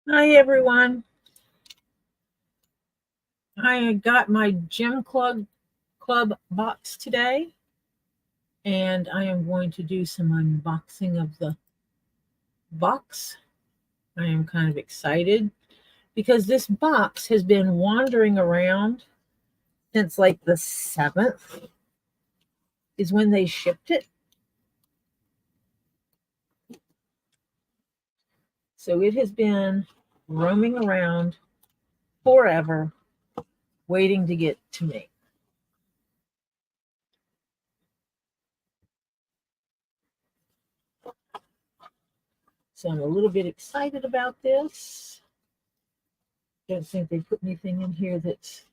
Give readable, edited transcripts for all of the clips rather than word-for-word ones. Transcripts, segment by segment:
Hi everyone. I got my gym club box today, and I am going to do some unboxing of the box. I am kind of excited because this box has been wandering around since like the 7th is when they shipped it. So it has been roaming around forever waiting to get to me. So I'm a little bit excited about this. Don't think they put anything in here that's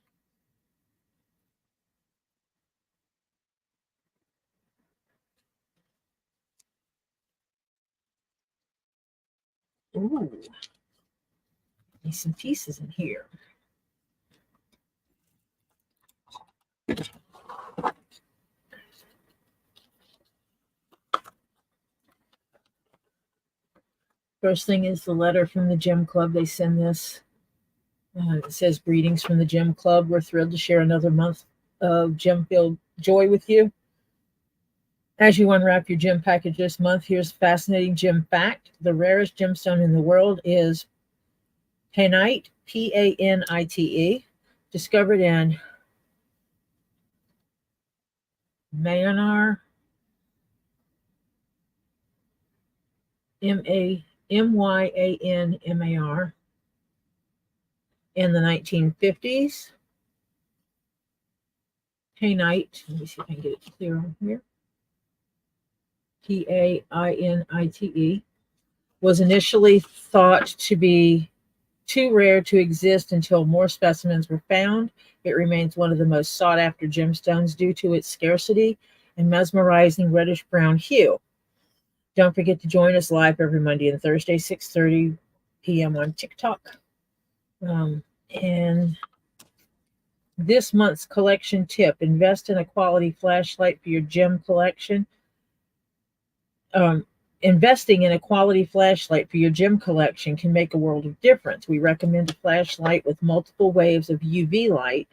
ooh, there's some pieces in here. First thing is the letter from the gym club. They send this. It says, "Greetings from the gym club. We're thrilled to share another month of gym filled joy with you. As you unwrap your gym package this month, here's a fascinating gym fact. The rarest gemstone in the world is Panite, Panite, discovered in Myanmar, Myanmar, in the 1950s. Panite, let me see if I can get it clear on here. Painite, was initially thought to be too rare to exist until more specimens were found. It remains one of the most sought after gemstones due to its scarcity and mesmerizing reddish brown hue. Don't forget to join us live every Monday and Thursday, 6:30 p.m. on TikTok. And this month's collection tip: invest in a quality flashlight for your gem collection. Investing in a quality flashlight for your gym collection can make a world of difference. We recommend a flashlight with multiple waves of UV light,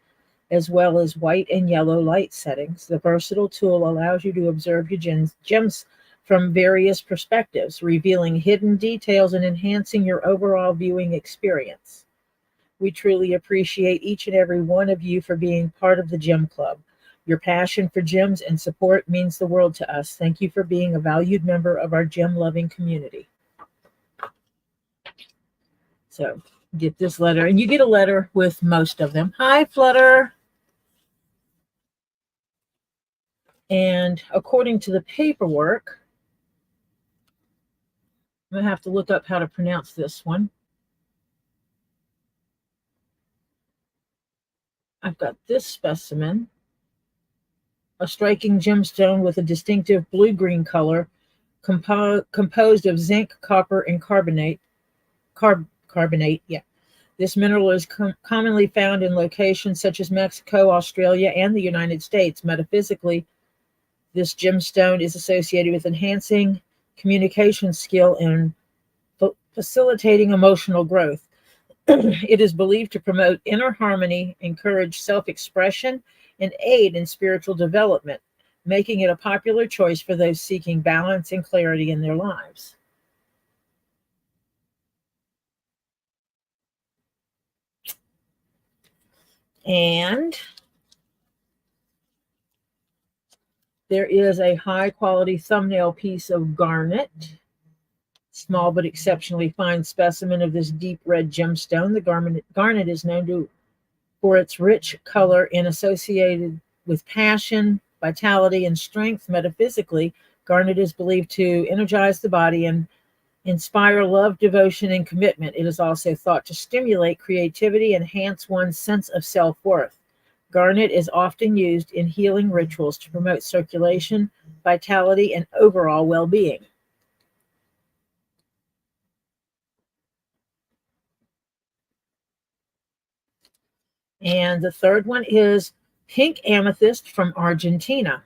as well as white and yellow light settings. The versatile tool allows you to observe your gems from various perspectives, revealing hidden details and enhancing your overall viewing experience. We truly appreciate each and every one of you for being part of the Gym Club. Your passion for gyms and support means the world to us. Thank you for being a valued member of our gym-loving community. So get this letter, and you get a letter with most of them. Hi, Flutter. And according to the paperwork, I'm going to have to look up how to pronounce this one. I've got this specimen, a striking gemstone with a distinctive blue-green color, composed of zinc, copper, and carbonate. This mineral is commonly found in locations such as Mexico, Australia, and the United States. Metaphysically, this gemstone is associated with enhancing communication skill and facilitating emotional growth. It is believed to promote inner harmony, encourage self-expression, and aid in spiritual development, making it a popular choice for those seeking balance and clarity in their lives. And there is a high-quality thumbnail piece of garnet, small but exceptionally fine specimen of this deep red gemstone. The garnet is known for its rich color and associated with passion, vitality, and strength. Metaphysically, garnet is believed to energize the body and inspire love, devotion, and commitment. It is also thought to stimulate creativity and enhance one's sense of self-worth. Garnet is often used in healing rituals to promote circulation, vitality, and overall well-being. And the third one is pink amethyst from Argentina.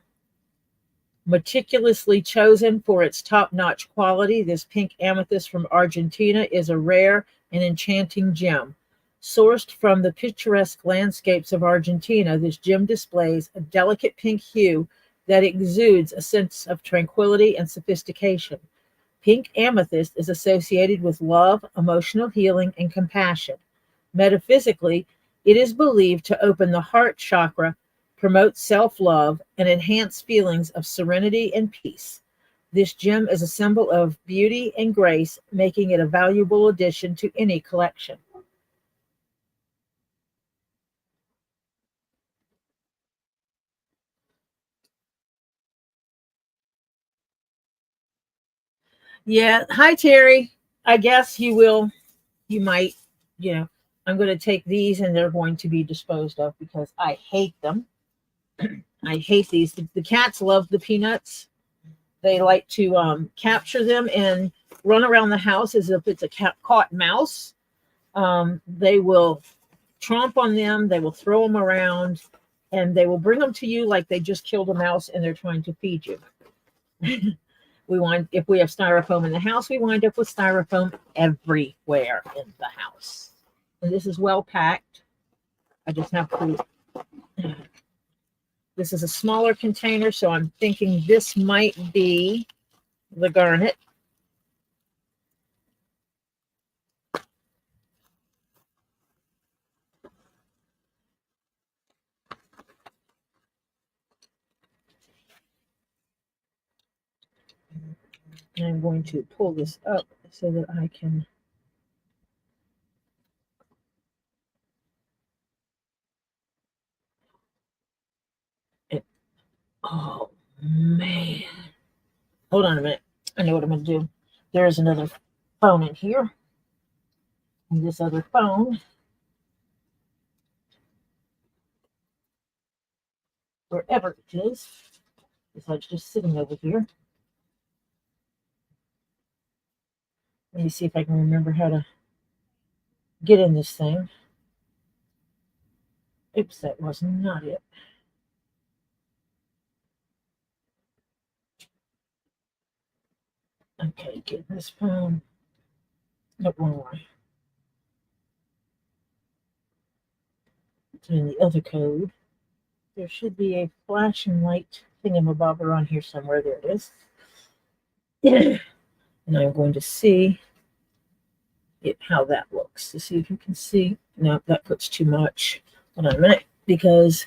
Meticulously chosen for its top-notch quality, this pink amethyst from Argentina is a rare and enchanting gem. Sourced from the picturesque landscapes of Argentina, this gem displays a delicate pink hue that exudes a sense of tranquility and sophistication. Pink amethyst is associated with love, emotional healing, and compassion. Metaphysically, it is believed to open the heart chakra, promote self-love, and enhance feelings of serenity and peace. This gem is a symbol of beauty and grace, making it a valuable addition to any collection. Yeah. Hi, Terry. I guess you might, you know, I'm going to take these and they're going to be disposed of because I hate them. I hate these. The cats love the peanuts. They like to capture them and run around the house as if it's a caught mouse. They will tromp on them. They will throw them around, and they will bring them to you like they just killed a mouse and they're trying to feed you. If we have styrofoam in the house, we wind up with styrofoam everywhere in the house. And this is well packed. I just have to. This is a smaller container, so I'm thinking this might be the garnet. And I'm going to pull this up so that I can. Oh, man. Hold on a minute. I know what I'm going to do. There is another phone in here. And this other phone, wherever it is like just sitting over here. Let me see if I can remember how to get in this thing. Oops, that was not it. Okay, get this phone. Nope, one more. In the other code, there should be a flashing light thingamabobber on here somewhere. There it is. And I'm going to see how that looks to see if you can see. No, that puts too much. Hold on a minute, because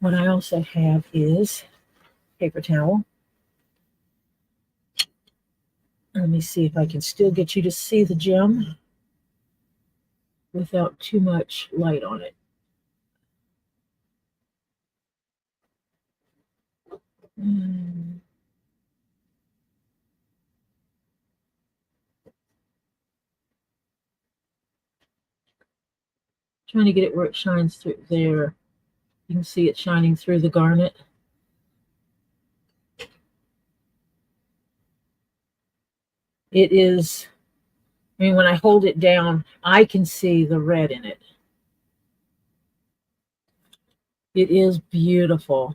what I also have is paper towel. Let me see if I can still get you to see the gem without too much light on it. Trying to get it where it shines through there. You can see it shining through the garnet. It is, I mean, when I hold it down, I can see the red in it. It is beautiful.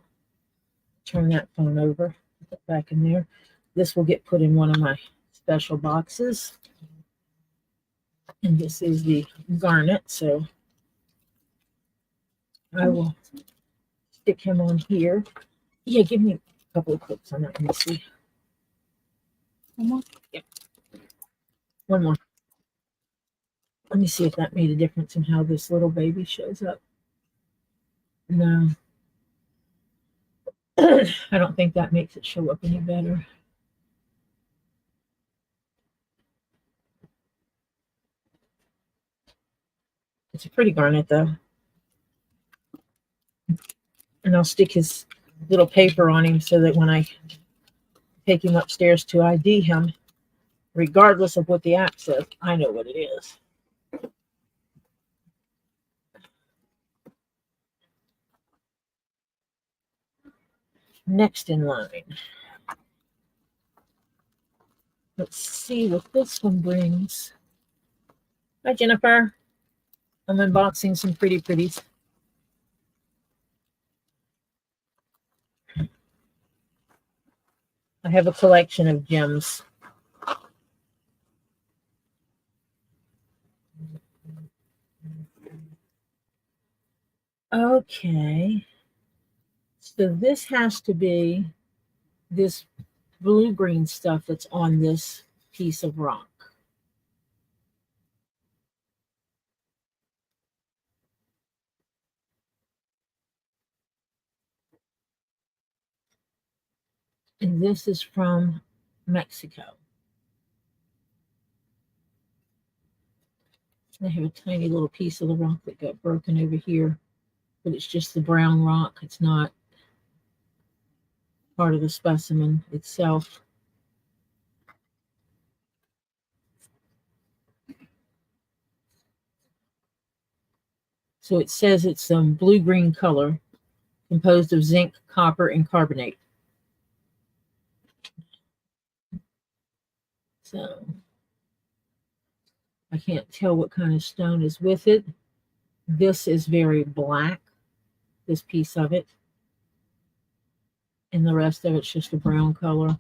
Turn that phone over, put that back in there. This will get put in one of my special boxes. And this is the garnet, so I will stick him on here. Yeah, give me a couple of clips on that. Let me see. One more? Yeah. One more. Let me see if that made a difference in how this little baby shows up. No. I don't think that makes it show up any better. It's a pretty garnet, though. And I'll stick his little paper on him so that when I take him upstairs to ID him, regardless of what the app says, I know what it is. Next in line. Let's see what this one brings. Hi, Jennifer. I'm unboxing some pretties. I have a collection of gems. Okay. So this has to be this blue-green stuff that's on this piece of rock. And this is from Mexico. I have a tiny little piece of the rock that got broken over here, but it's just the brown rock. It's not part of the specimen itself. So it says it's some blue-green color composed of zinc, copper, and carbonate. So I can't tell what kind of stone is with it. This is very black, this piece of it. And the rest of it's just a brown color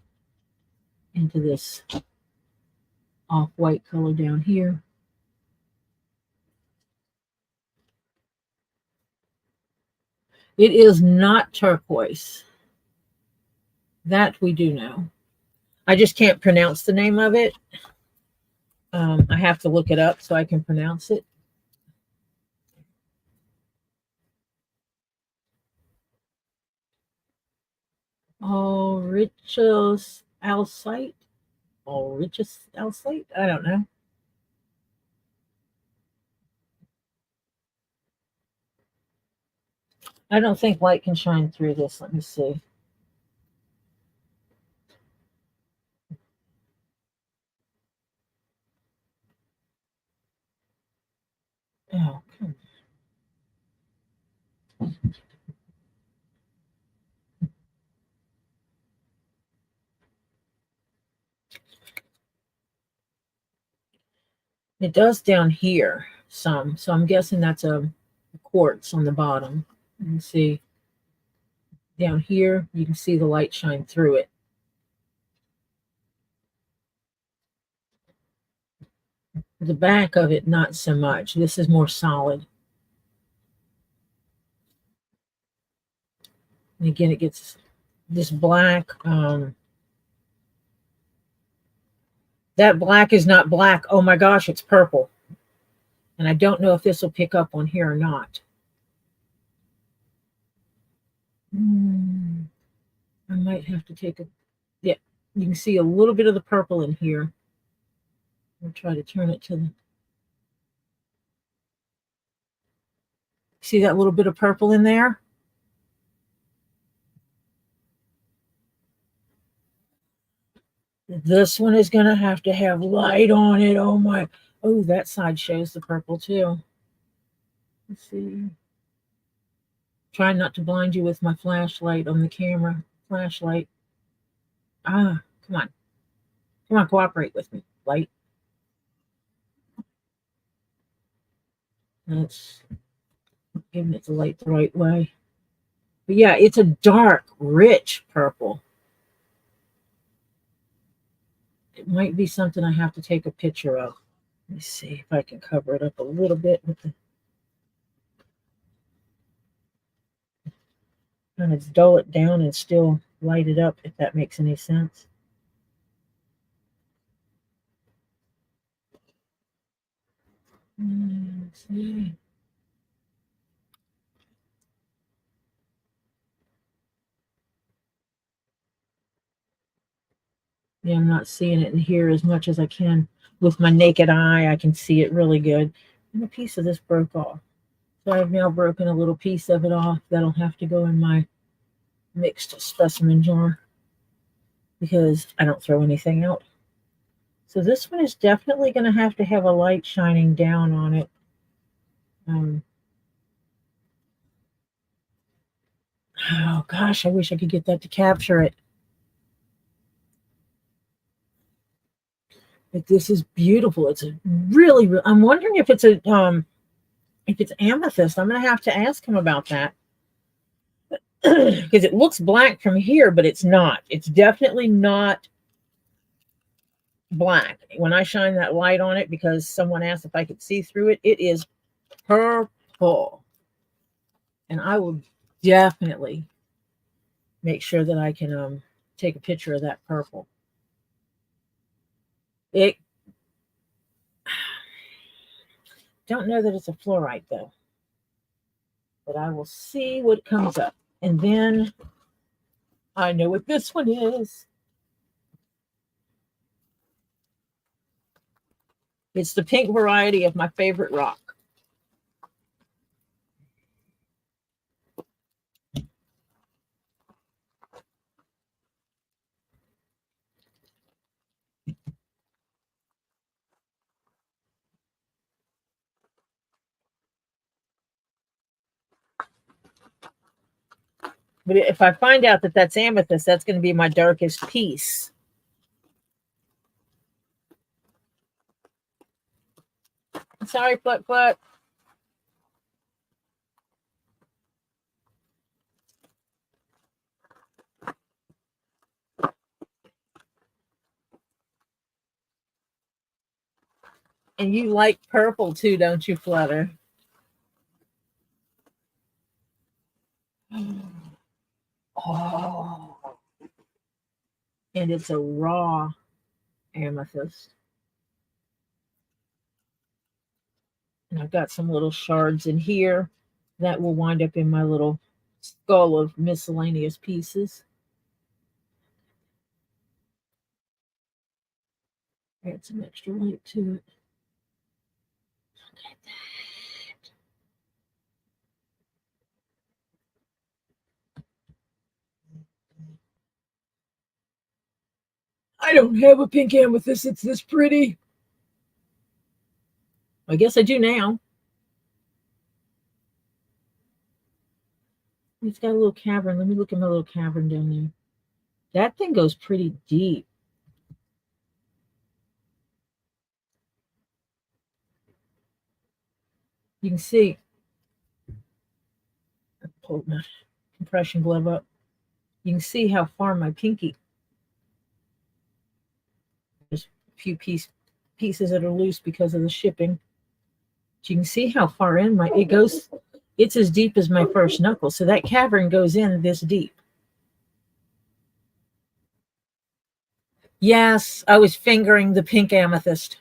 into this off-white color down here. It is not turquoise. That we do know. I just can't pronounce the name of it. I have to look it up so I can pronounce it. Aurichus alcite? Aurichus alcite? I don't know. I don't think light can shine through this. Let me see. Oh, come on. It does down here some, so I'm guessing that's a quartz on the bottom. You can see down here, you can see the light shine through it. The back of it, not so much. This is more solid. And again, it gets this black. That black is not black. Oh my gosh, it's purple. And I don't know if this will pick up on here or not. I might have to take a, yeah, you can see a little bit of the purple in here. I'll try to turn it to the, see that little bit of purple in there? This one is going to have light on it. Oh my, oh, that side shows the purple too. Let's see. Trying not to blind you with my flashlight on the camera. Flashlight. Ah, come on. Come on, cooperate with me. Light. That's giving it the light the right way. But yeah, it's a dark, rich purple. It might be something I have to take a picture of. Let me see if I can cover it up a little bit with the, kind of dull it down and still light it up, if that makes any sense. Let's see. Yeah, I'm not seeing it in here as much as I can with my naked eye. I can see it really good. And a piece of this broke off. So I've now broken a little piece of it off. That'll have to go in my mixed specimen jar because I don't throw anything out. So this one is definitely going to have a light shining down on it. Oh gosh, I wish I could get that to capture it. But this is beautiful. It's a really, I'm wondering if it's a if it's amethyst. I'm going to have to ask him about that. because it looks black from here, but it's not. It's definitely not black. When I shine that light on it, because someone asked if I could see through it, it is purple. And I will definitely make sure that I can take a picture of that purple. It don't know that it's a fluorite though, but I will see what comes up. And then I know what this one is. It's the pink variety of my favorite rock. But if I find out that that's amethyst, that's going to be my darkest piece. Sorry, Flut Flut. And you like purple too, don't you, Flutter? Oh. And it's a raw amethyst. And I've got some little shards in here that will wind up in my little skull of miscellaneous pieces. Add some extra light to it. Look at that. I don't have a pink amethyst. It's this pretty. I guess I do now. It's got a little cavern. Let me look at my little cavern down there. That thing goes pretty deep. You can see. I pulled my compression glove up. You can see how far my pinky. There's a few pieces that are loose because of the shipping. But you can see how far in it goes. It's as deep as my first knuckle. So that cavern goes in this deep. Yes, I was fingering the pink amethyst.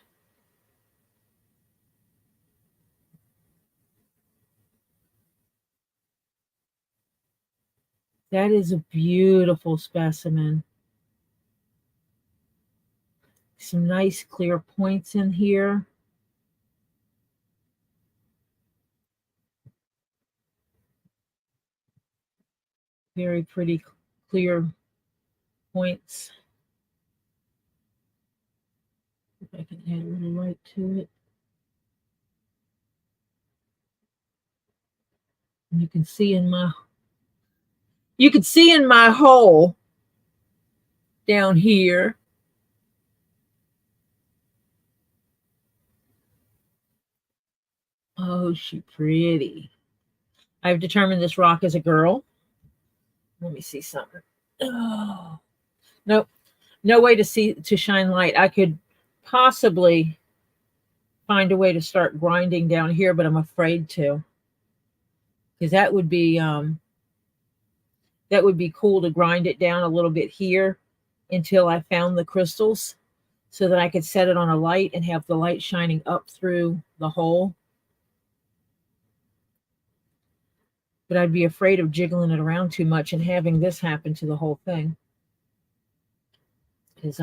That is a beautiful specimen. Some nice clear points in here. Very pretty clear points. If I can add a little light to it. And you can see in my hole down here. Oh, she pretty. I've determined this rock is a girl. Let me see something. Oh, nope. No way to shine light. I could possibly find a way to start grinding down here, but I'm afraid to. Because that would be cool to grind it down a little bit here until I found the crystals so that I could set it on a light and have the light shining up through the hole. But I'd be afraid of jiggling it around too much and having this happen to the whole thing. Because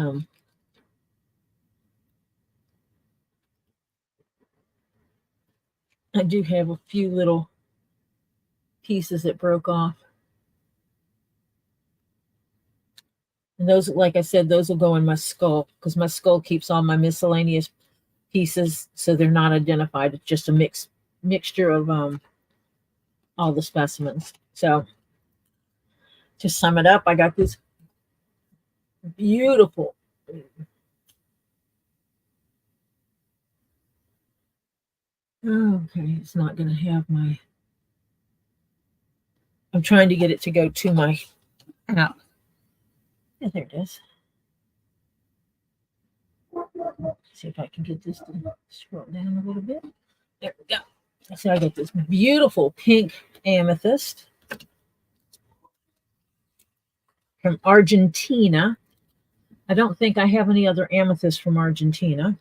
I do have a few little pieces that broke off. And those, like I said, those will go in my skull because my skull keeps all my miscellaneous pieces, so they're not identified. It's just a mixture of all the specimens. So to sum it up, I got this beautiful. Okay, it's not going to have my. I'm trying to get it to go to my app. Yeah, there it is. See if I can get this to scroll down a little bit. There we go. So I got this beautiful pink amethyst from Argentina. I don't think I have any other amethyst from Argentina.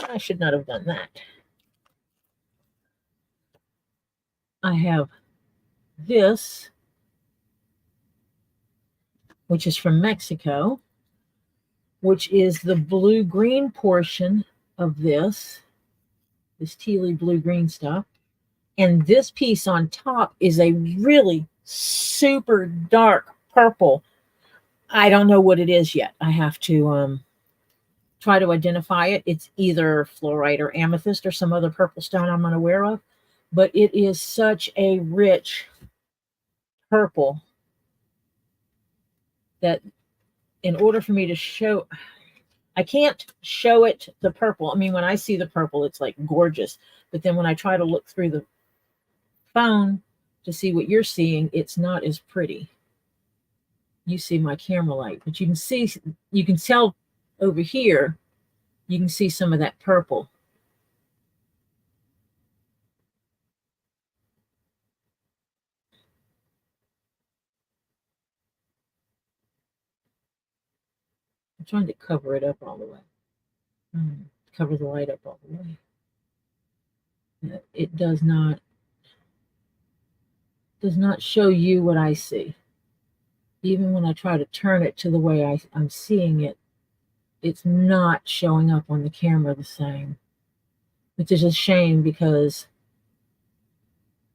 I should not have done that. I have this, which is from Mexico, which is the blue-green portion of this tealy blue-green stuff. And this piece on top is a really super dark purple. I don't know what it is yet. I have to try to identify it. It's either fluorite or amethyst or some other purple stone I'm unaware of. But it is such a rich purple that in order for me to show, I can't show it the purple. I mean, when I see the purple, it's like gorgeous. But then when I try to look through the phone to see what you're seeing, it's not as pretty. You see my camera light, but you can tell over here, you can see some of that purple. I'm trying to cover it up all the way. Cover the light up all the way. It does not show you what I see. Even when I try to turn it to the way I'm seeing it, it's not showing up on the camera the same. Which is a shame because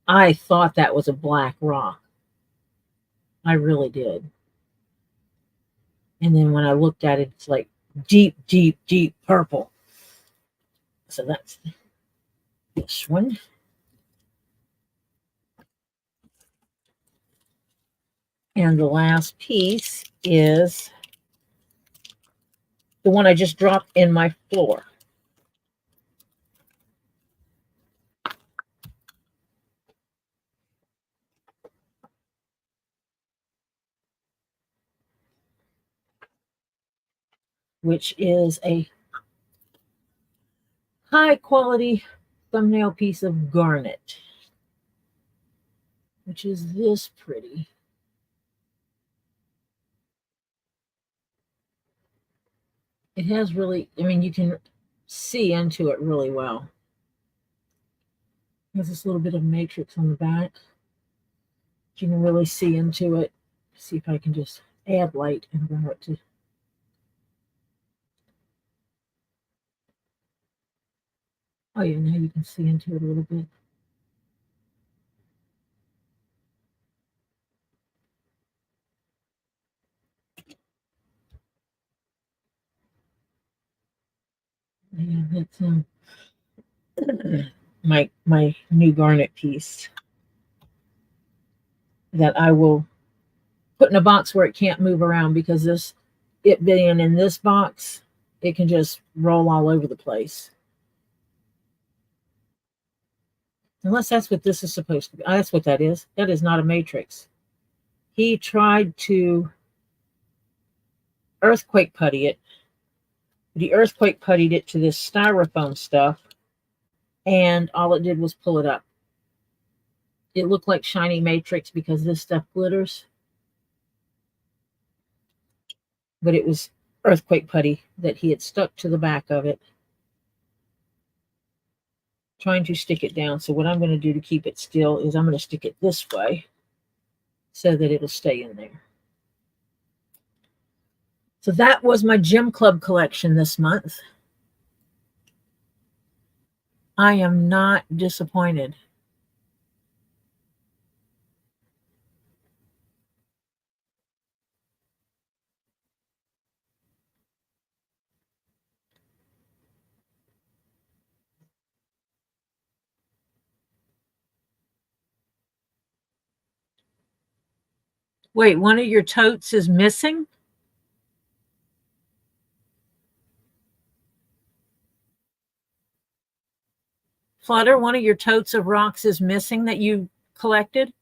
I thought that was a black rock. I really did. And then when I looked at it, it's like deep, deep, deep purple. So that's this one. And the last piece is the one I just dropped in my floor. Which is a high quality thumbnail piece of garnet, which is this pretty. It has really, I mean, you can see into it really well. There's this little bit of matrix on the back. You can really see into it. See if I can just add light and bring it to. Oh yeah, now you can see into it a little bit. Yeah, that's my new garnet piece that I will put in a box where it can't move around, because it being in this box, it can just roll all over the place. Unless that's what this is supposed to be. That's what that is. That is not a matrix. He tried to earthquake putty it. But he earthquake puttied it to this styrofoam stuff, and all it did was pull it up. It looked like shiny matrix because this stuff glitters. But it was earthquake putty that he had stuck to the back of it, trying to stick it down. So what I'm going to do to keep it still is I'm going to stick it this way so that it'll stay in there. So that was my Gem Club collection this month. I am not disappointed. Wait, one of your totes is missing? Flutter, one of your totes of rocks is missing that you collected?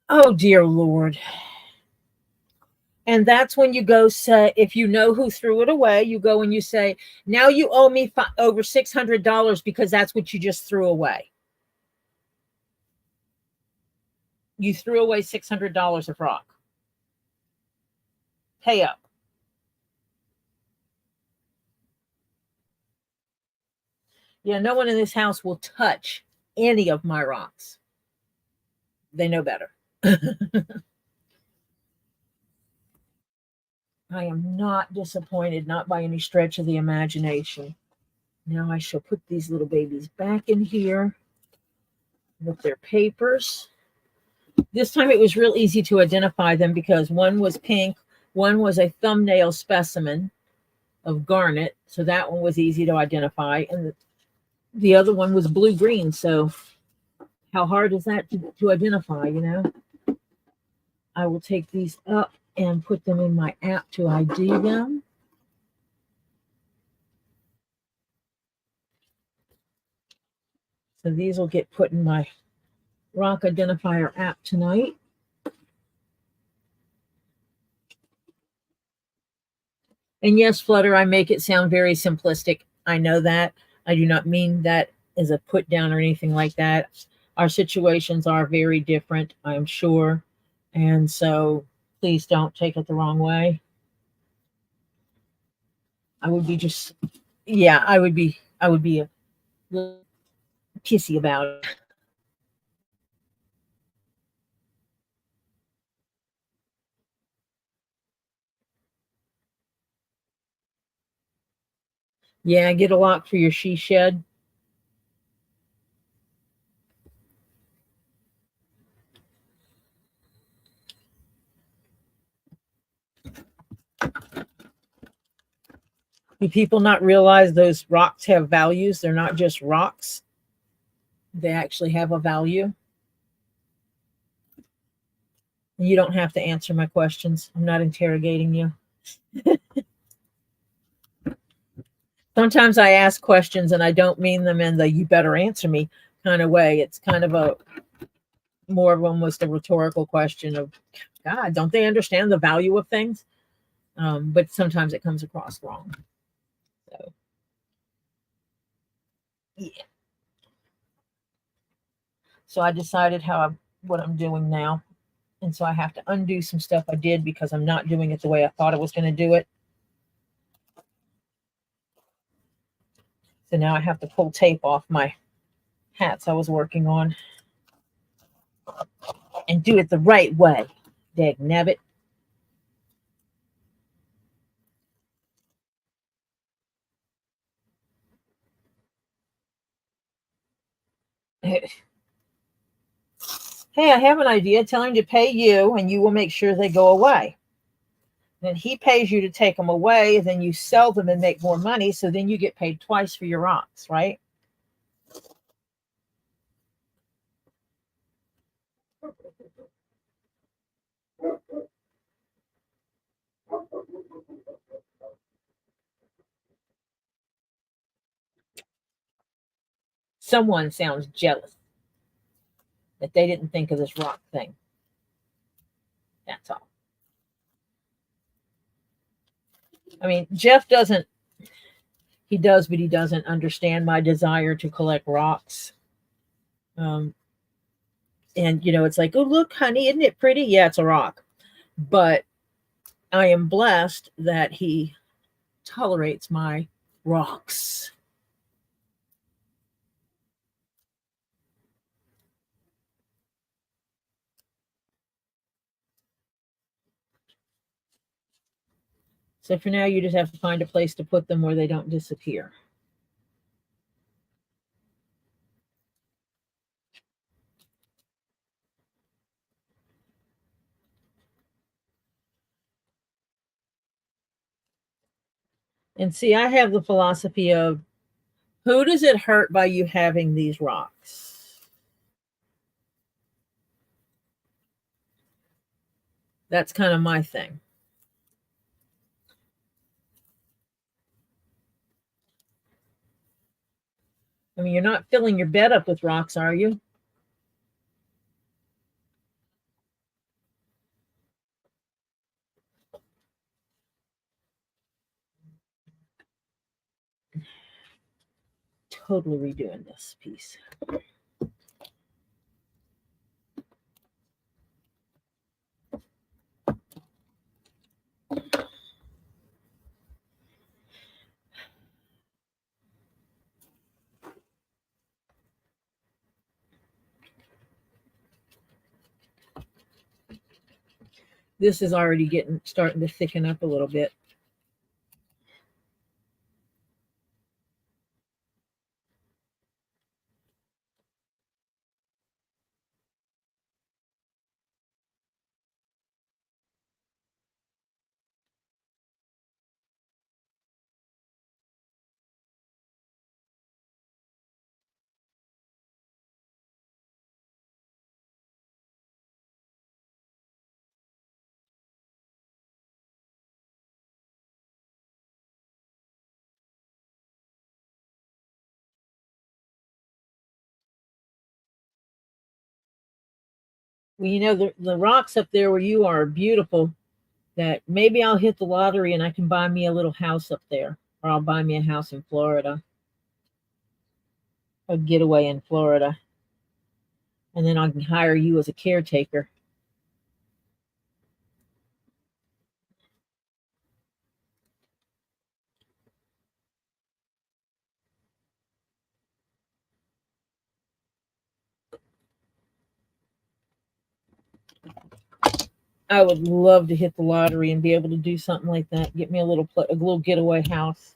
Oh, dear Lord. And that's when you go say, if you know who threw it away, you go and you say, now you owe me over $600 because that's what you just threw away. You threw away $600 of rock. Pay up. Yeah, no one in this house will touch any of my rocks. They know better. I am not disappointed, not by any stretch of the imagination. Now I shall put these little babies back in here with their papers. This time it was real easy to identify them because one was pink, one was a thumbnail specimen of garnet, so that one was easy to identify, and the other one was blue-green, so how hard is that to identify, you know? I will take these up and put them in my app to ID them. So these will get put in my rock identifier app tonight. And yes, Flutter, I make it sound very simplistic. I know that. I do not mean that as a put down or anything like that. Our situations are very different, I'm sure. And so please don't take it the wrong way. I would be just, yeah, I would be a little pissy about it. Yeah, get a lock for your she shed. Do people not realize those rocks have values? They're not just rocks. They actually have a value. You don't have to answer my questions. I'm not interrogating you. Sometimes I ask questions and I don't mean them in the you better answer me kind of way. It's kind of a more of almost a rhetorical question of, God, don't they understand the value of things? But sometimes it comes across wrong. So, yeah. So I decided what I'm doing now. And so I have to undo some stuff I did because I'm not doing it the way I thought I was going to do it. So now I have to pull tape off my hats I was working on and do it the right way. Dagnabbit. Hey, I have an idea. Tell him to pay you and you will make sure they go away. Then he pays you to take them away. Then you sell them and make more money. So then you get paid twice for your rocks, right? Someone sounds jealous that they didn't think of this rock thing. That's all. I mean, Jeff doesn't, he does, but he doesn't understand my desire to collect rocks. And, you know, it's like, oh, look, honey, isn't it pretty? Yeah, it's a rock. But I am blessed that he tolerates my rocks. So for now, you just have to find a place to put them where they don't disappear. And see, I have the philosophy of who does it hurt by you having these rocks? That's kind of my thing. I mean, you're not filling your bed up with rocks, are you? Totally redoing this piece. This is already starting to thicken up a little bit. Well, you know, the rocks up there where you are beautiful. That maybe I'll hit the lottery and I can buy me a little house up there, or I'll buy me a house in Florida, a getaway in Florida, and then I can hire you as a caretaker. I would love to hit the lottery and be able to do something like that. Get me a little getaway house,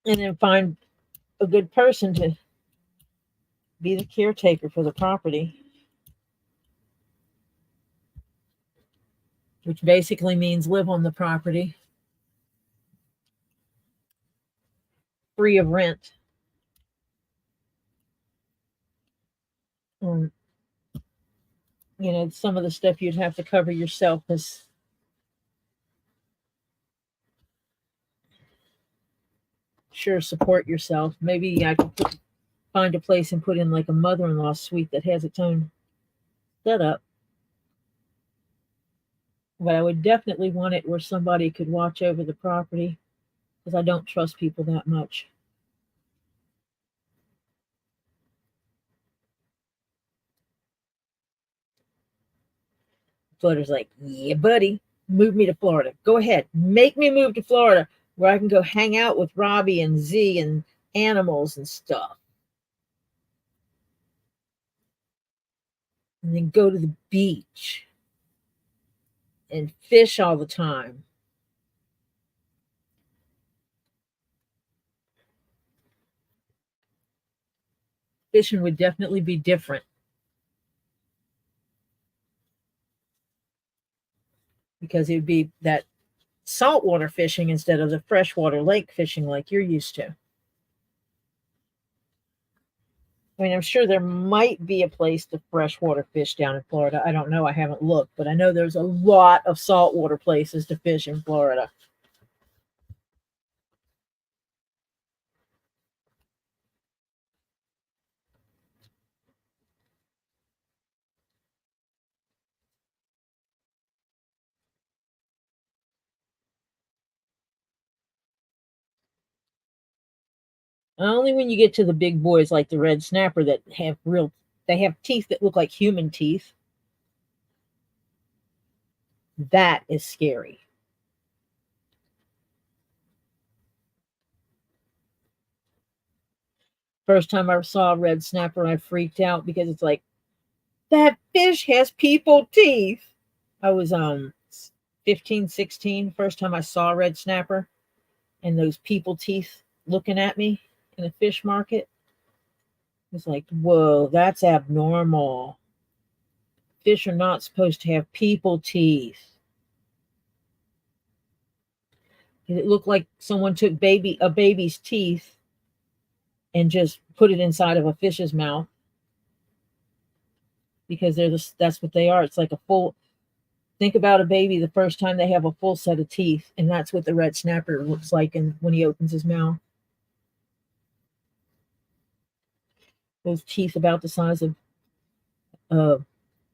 and then find a good person to be the caretaker for the property, which basically means live on the property free of rent. Um, you know, some of the stuff you'd have to cover yourself is sure support yourself. Maybe I could find a place and put in like a mother-in-law suite that has its own setup. But I would definitely want it where somebody could watch over the property because I don't trust people that much. Flutter's like, yeah, buddy, move me to Florida. Go ahead, make me move to Florida where I can go hang out with Robbie and Z and animals and stuff. And then go to the beach and fish all the time. Fishing would definitely be different because it would be that saltwater fishing instead of the freshwater lake fishing like you're used to. I mean, I'm sure there might be a place to freshwater fish down in Florida. I don't know. I haven't looked, but I know there's a lot of saltwater places to fish in Florida. Only when you get to the big boys like the red snapper that have they have teeth that look like human teeth. That is scary. First time I saw a red snapper, I freaked out because it's like, that fish has people teeth. I was 15, 16, first time I saw a red snapper and those people teeth looking at me in a fish market. It's like, whoa, that's abnormal. Fish are not supposed to have people teeth. It looked like someone took a baby's teeth and just put it inside of a fish's mouth. because that's what they are. It's like a full. Think about a baby the first time they have a full set of teeth, and that's what the red snapper looks like, and when he opens his mouth, those teeth about the size of uh,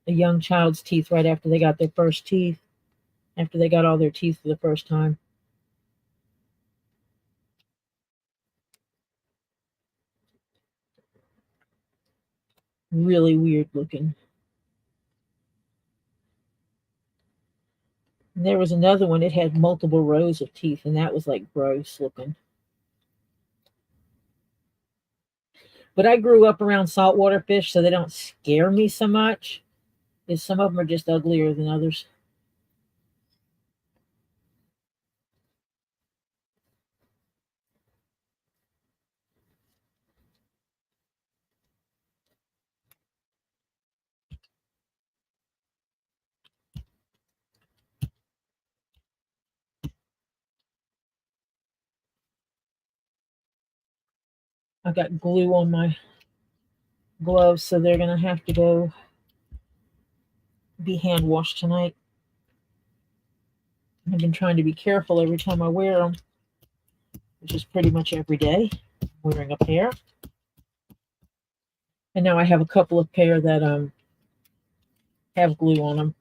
a young child's teeth right after they got their first teeth, after they got all their teeth for the first time. Really weird looking. And there was another one, it had multiple rows of teeth, and that was like gross looking. But I grew up around saltwater fish, so they don't scare me so much. Is some of them are just uglier than others. I got glue on my gloves, so they're gonna have to go be hand washed tonight. I've been trying to be careful every time I wear them, which is pretty much every day. Wearing a pair, and now I have a couple of pair that have glue on them.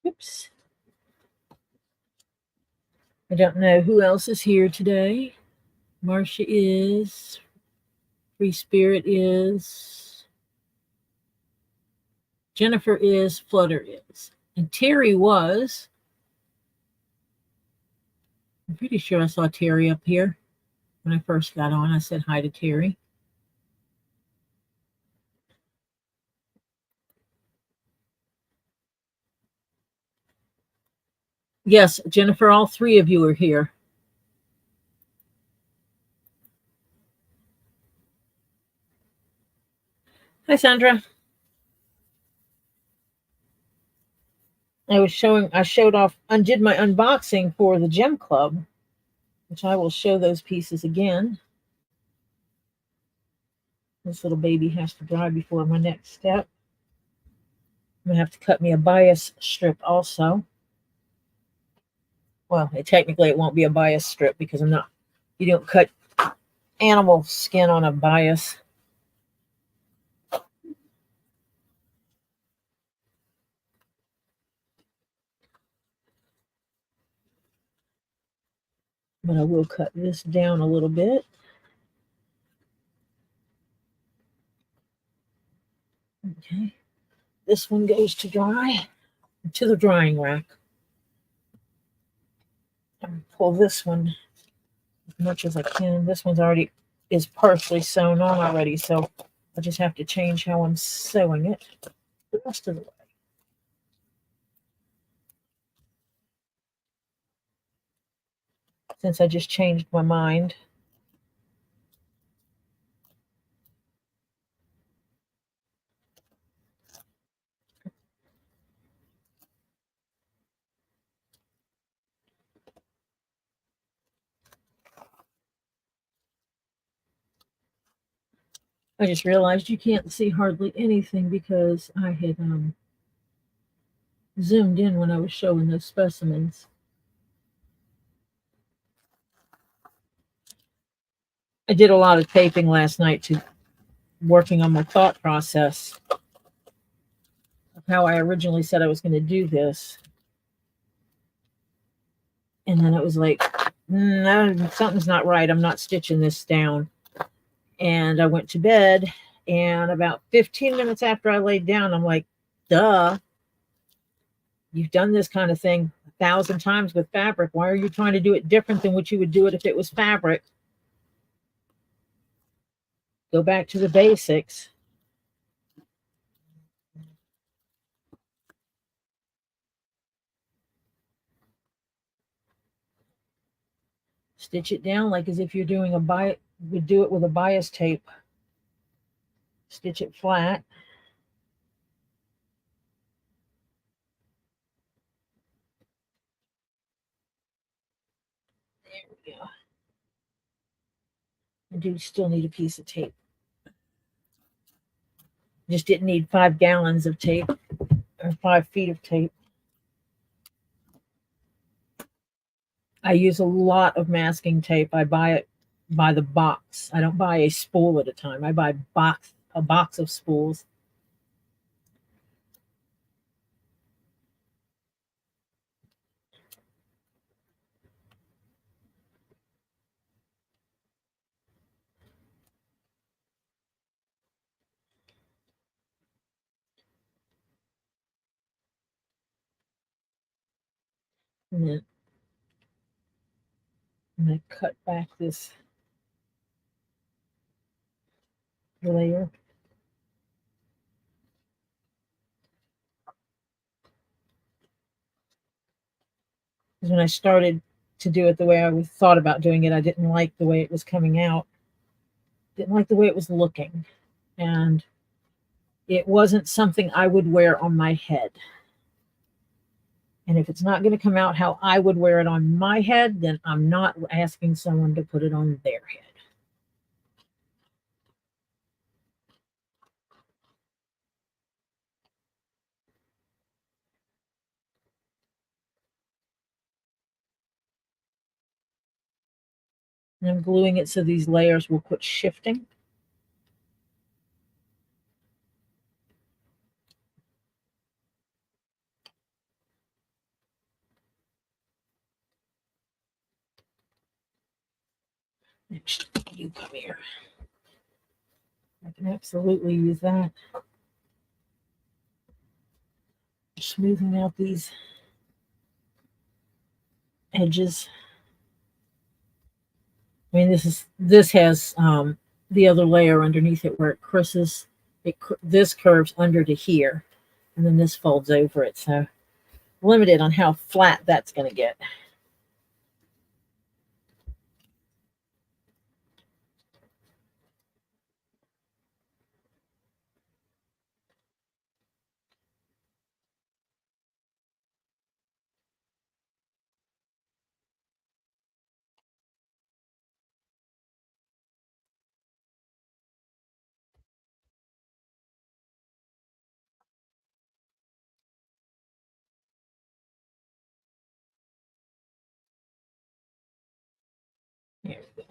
Oops. I don't know who else is here today. Marcia is. Free Spirit is. Jennifer is. Flutter is. And Terry was. I'm pretty sure I saw Terry up here when I first got on. I said hi to Terry. Yes, Jennifer, all three of you are here. Hi, Sandra. I showed off, undid my unboxing for the gem club, which I will show those pieces again. This little baby has to dry before my next step. I'm gonna have to cut me a bias strip also. Well, technically it won't be a bias strip because you don't cut animal skin on a bias. But I will cut this down a little bit. Okay. This one goes to dry, to the drying rack. Pull this one as much as I can. This one's already is partially sewn on already, so I just have to change how I'm sewing it the rest of the way. Since I just changed my mind. I just realized you can't see hardly anything because I had zoomed in when I was showing those specimens. I did a lot of taping last night to working on my thought process of how I originally said I was going to do this. And then it was like, no, something's not right. I'm not stitching this down. And I went to bed, and about 15 minutes after I laid down, I'm like, duh, you've done this kind of thing 1,000 times with fabric. Why are you trying to do it different than what you would do it if it was fabric? Go back to the basics. Stitch it down like as if you're doing would do it with a bias tape. Stitch it flat. There we go. I do still need a piece of tape. Just didn't need 5 gallons of tape or 5 feet of tape. I use a lot of masking tape. I buy it by the box. I don't buy a spool at a time. I buy a box of spools. And then I'm going to cut back this layer. Because when I started to do it the way I thought about doing it, I didn't like the way it was coming out. Didn't like the way it was looking. And it wasn't something I would wear on my head. And if it's not going to come out how I would wear it on my head, then I'm not asking someone to put it on their head. And I'm gluing it so these layers will quit shifting. Next, you come here. I can absolutely use that. Smoothing out these edges. I mean, this has the other layer underneath it where it creases. This curves under to here, and then this folds over it. So limited on how flat that's going to get. There we go.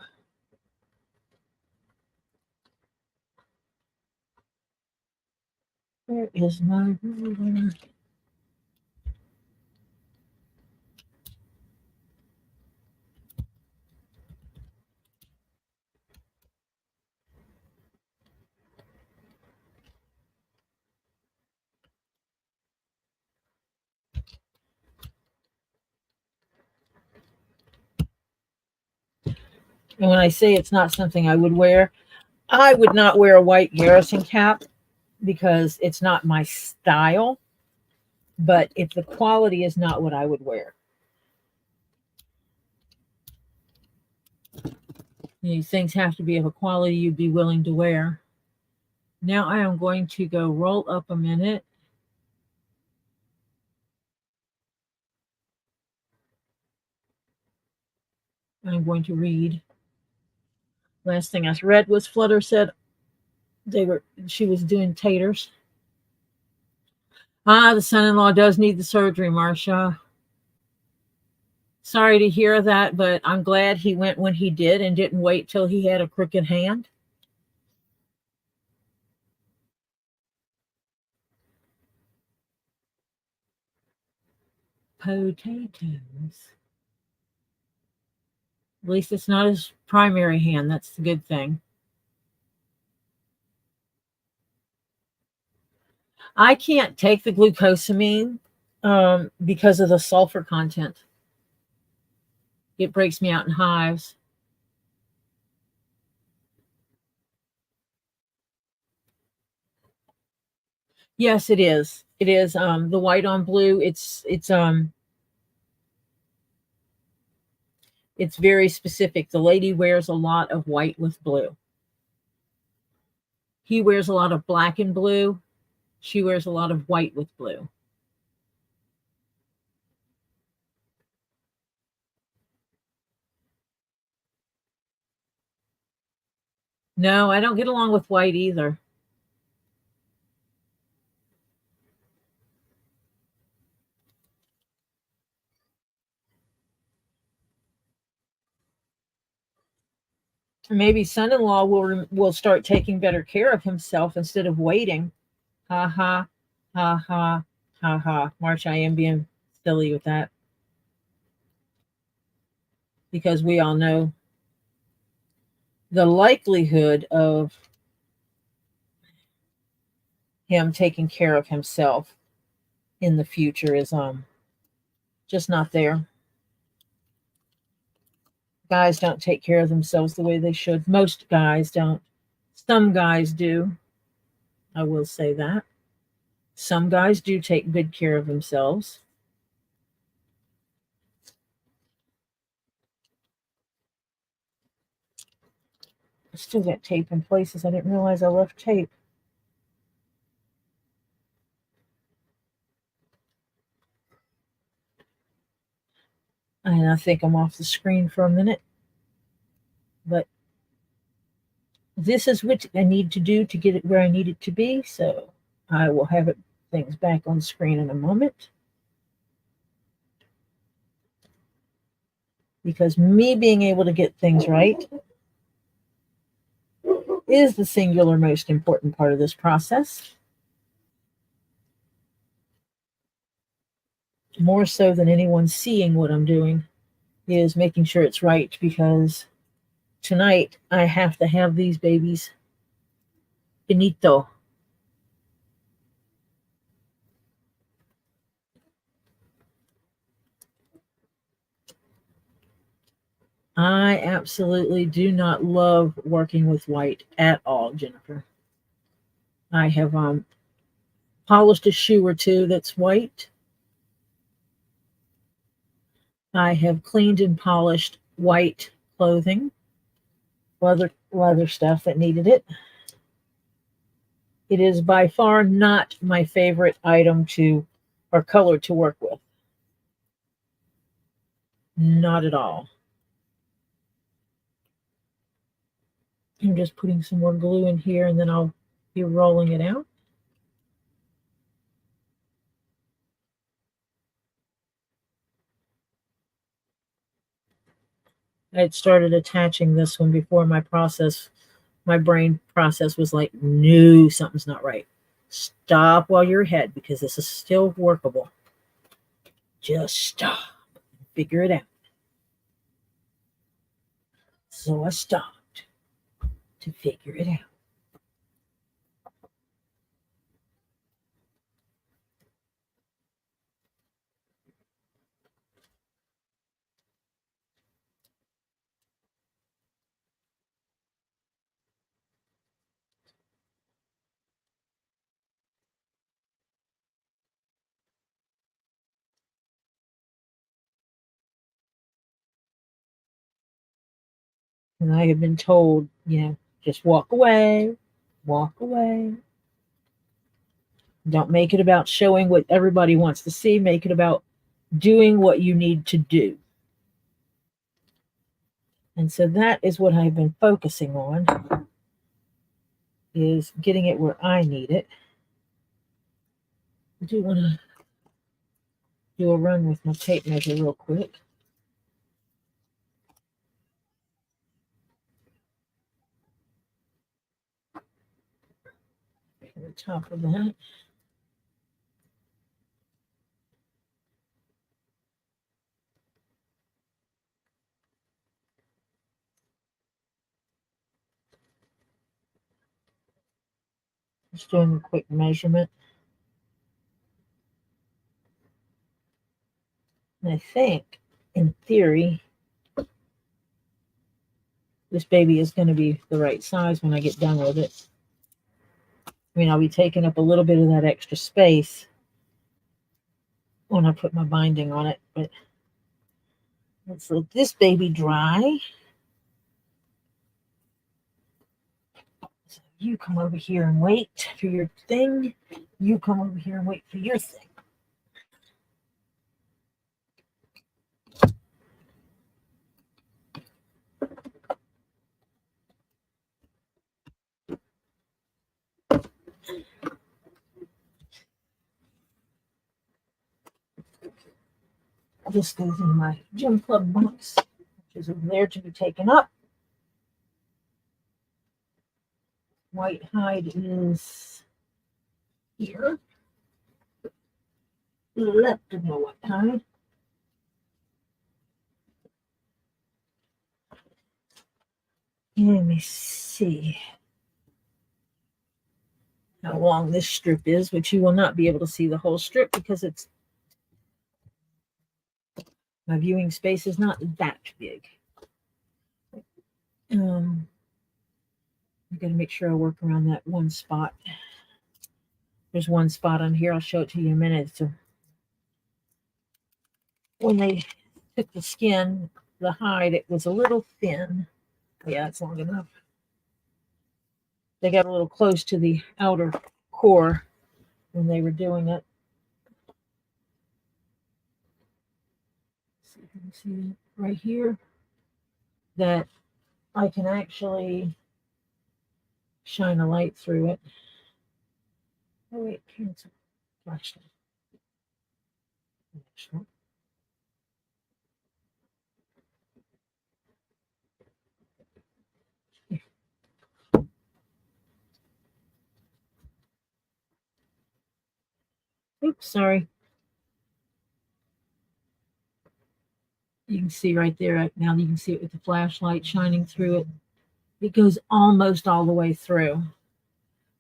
Where is my ruler? And when I say it's not something I would wear, I would not wear a white Garrison cap because it's not my style. But if the quality is not what I would wear, these things have to be of a quality you'd be willing to wear. Now I am going to go roll up a minute. I'm going to read. Last thing I read was Flutter said she was doing taters. The son-in-law does need the surgery, Marcia. Sorry to hear that, but I'm glad he went when he did and didn't wait till he had a crooked hand. Potatoes. At least it's not his primary hand. That's the good thing. I can't take the glucosamine because of the sulfur content. It breaks me out in hives. Yes, it is. It is the white on blue. It's It's very specific. The lady wears a lot of white with blue. He wears a lot of black and blue. She wears a lot of white with blue. No, I don't get along with white either. Maybe son-in-law will start taking better care of himself instead of waiting. Ha ha, ha ha, ha ha. March, I am being silly with that because we all know the likelihood of him taking care of himself in the future is just not there. Guys don't take care of themselves the way they should. Most guys don't. Some guys do. I will say that. Some guys do take good care of themselves. I still got tape in places. I didn't realize I left tape. And I think I'm off the screen for a minute. But this is what I need to do to get it where I need it to be. So I will have things back on screen in a moment. Because me being able to get things right is the singular most important part of this process. More so than anyone seeing what I'm doing is making sure it's right, because tonight I have to have these babies finito. I absolutely do not love working with white at all, Jennifer. I have polished a shoe or two that's white. I have cleaned and polished white clothing, leather stuff that needed it. It is by far not my favorite item or color to work with. Not at all. I'm just putting some more glue in here and then I'll be rolling it out. I had started attaching this one before my brain process was like, no, something's not right. Stop while you're ahead because this is still workable. Just stop and figure it out. So I stopped to figure it out. And I have been told, just walk away, walk away. Don't make it about showing what everybody wants to see. Make it about doing what you need to do. And so that is what I've been focusing on, is getting it where I need it. I do want to do a run with my tape measure real quick. On the top of that. Just doing a quick measurement. And I think, in theory, this baby is going to be the right size when I get done with it. I mean, I'll be taking up a little bit of that extra space when I put my binding on it, but Let's let this baby dry. So you come over here and wait for your thing. You come over here and wait for your thing. This goes in my gym club box, which is over there to be taken up. White hide is here. Left of the white hide. Let me see how long this strip is, which you will not be able to see the whole strip because it's my viewing space is not that big. I got to make sure I work around that one spot. There's one spot on here. I'll show it to you in a minute. So when they took the skin, the hide, it was a little thin. Yeah, it's long enough. They got a little close to the outer core when they were doing it. See if you can see it right here. That I can actually shine a light through it. Oh wait, cancel flashlight. Oops, sorry. You can see right there. Right now you can see it with the flashlight shining through it. It goes almost all the way through.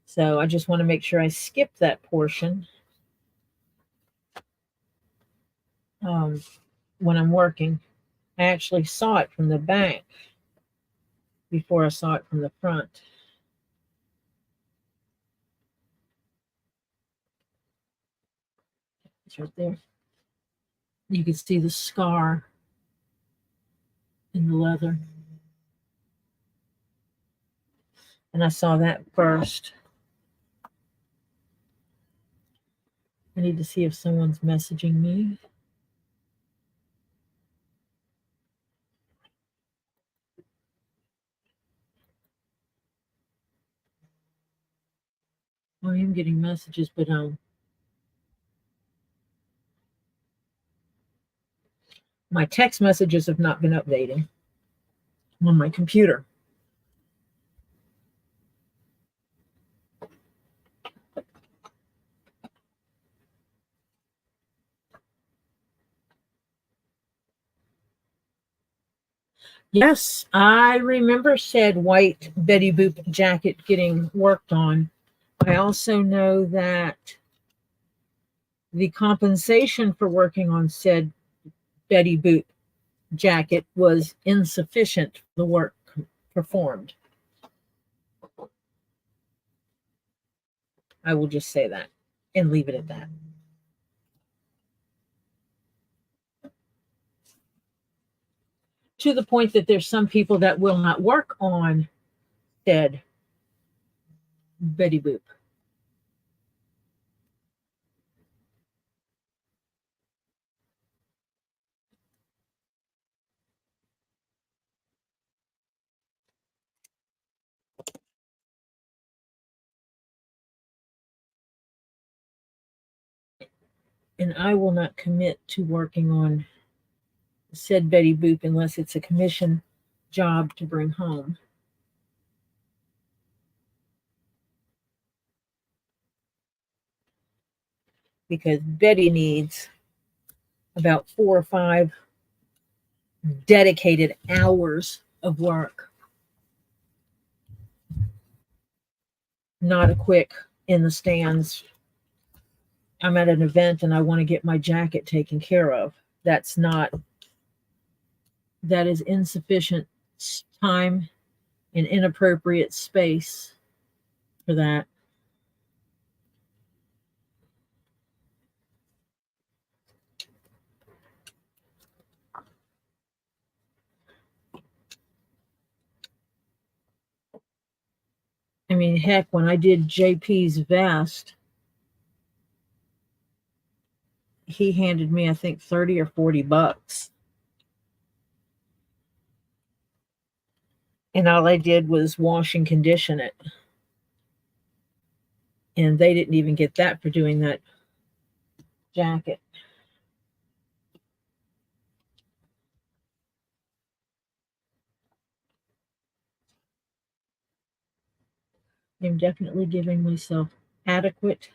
So I just want to make sure I skip that portion when I'm working. I actually saw it from the back before I saw it from the front. It's right there. You can see the scar in the leather. And I saw that first. I need to see if someone's messaging me. I am getting messages, but my text messages have not been updating on my computer. Yes, I remember said white Betty Boop jacket getting worked on. I also know that the compensation for working on said Betty Boop jacket was insufficient for the work performed. I will just say that and leave it at that. To the point that there's some people that will not work on said Betty Boop. And I will not commit to working on said Betty Boop unless it's a commission job to bring home. Because Betty needs about 4 or 5 dedicated hours of work. Not a quick in the stands. I'm at an event and I want to get my jacket taken care of. That is insufficient time and inappropriate space for that. mean, heck, when I did JP's vest, he handed me, I think, 30 or 40 bucks. And all I did was wash and condition it. And they didn't even get that for doing that jacket. I'm definitely giving myself adequate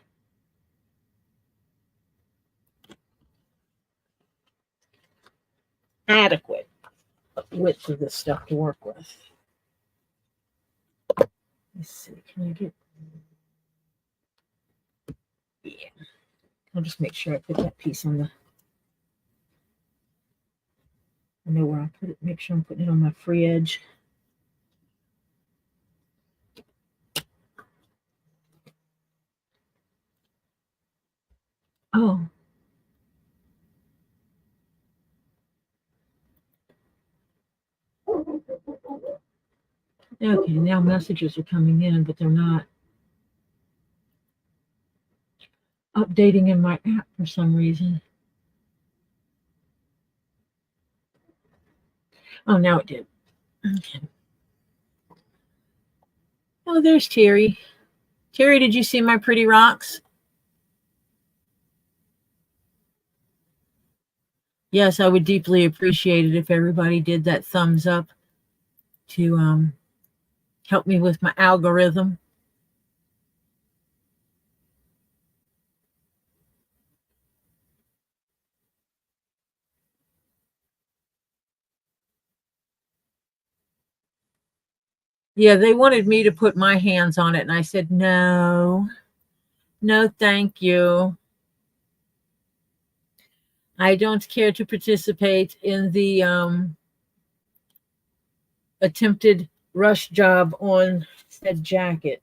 width of this stuff to work with. Let's see, can I get... Yeah. I'll just make sure I put that piece on the... I know where I put it. Make sure I'm putting it on my free edge. Oh. Okay, now messages are coming in, but they're not updating in my app for some reason. Oh, now it did. Okay. Oh, there's Terry. Terry, did you see my pretty rocks? Yes, I would deeply appreciate it if everybody did that thumbs up to help me with my algorithm. Yeah, they wanted me to put my hands on it, and I said, no, thank you. I don't care to participate in the attempted rush job on said jacket.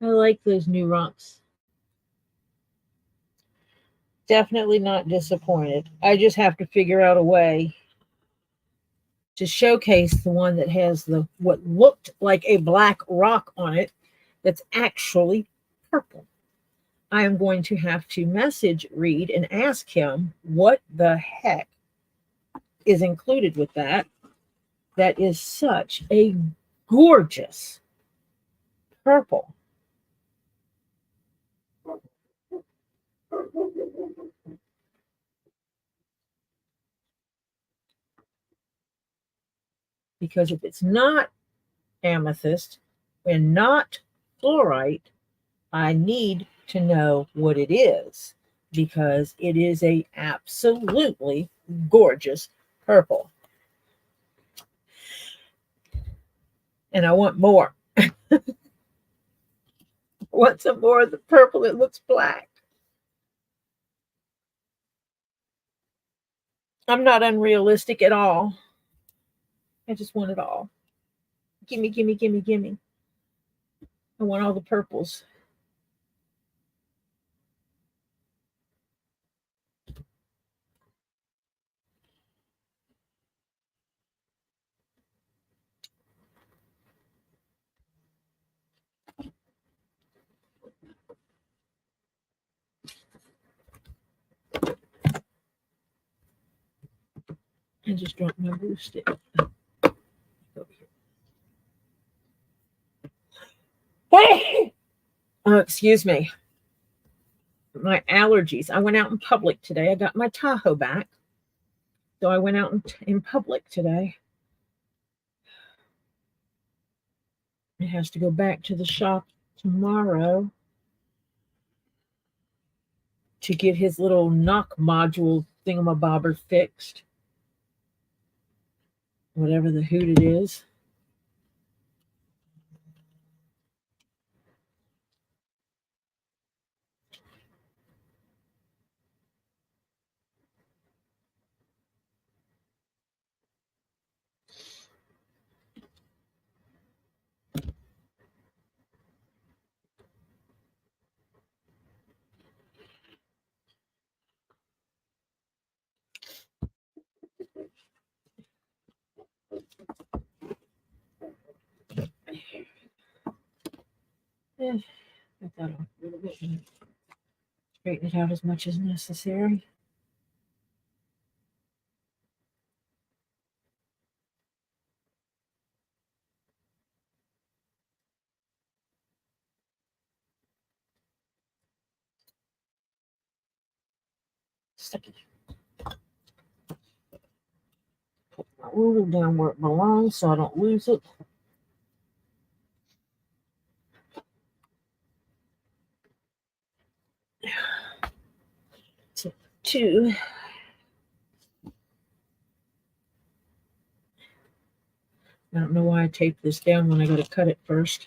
I like those new rocks. Definitely not disappointed. I just have to figure out a way to showcase the one that has the what looked like a black rock on it that's actually purple. I am going to have to message Reed and ask him what the heck is included with that. That is such a gorgeous purple. Because if it's not amethyst and not fluorite, I need to know what it is, because it is a absolutely gorgeous purple. And I want more. I want some more of the purple that looks black. I'm not unrealistic at all. I just want it all. Gimme, gimme, gimme, gimme. I want all the purples. I just dropped my glue stick. Hey! Excuse me. My allergies. I went out in public today. I got my Tahoe back. So I went out in public today. It has to go back to the shop tomorrow to get his little knock module thingamabobber fixed. Whatever the hoot it is. Eh, put that on a little bit and straighten it out as much as necessary. Stick it. Put my ruler down where it belongs so I don't lose it. Tip 2. I don't know why I taped this down when I got to cut it first.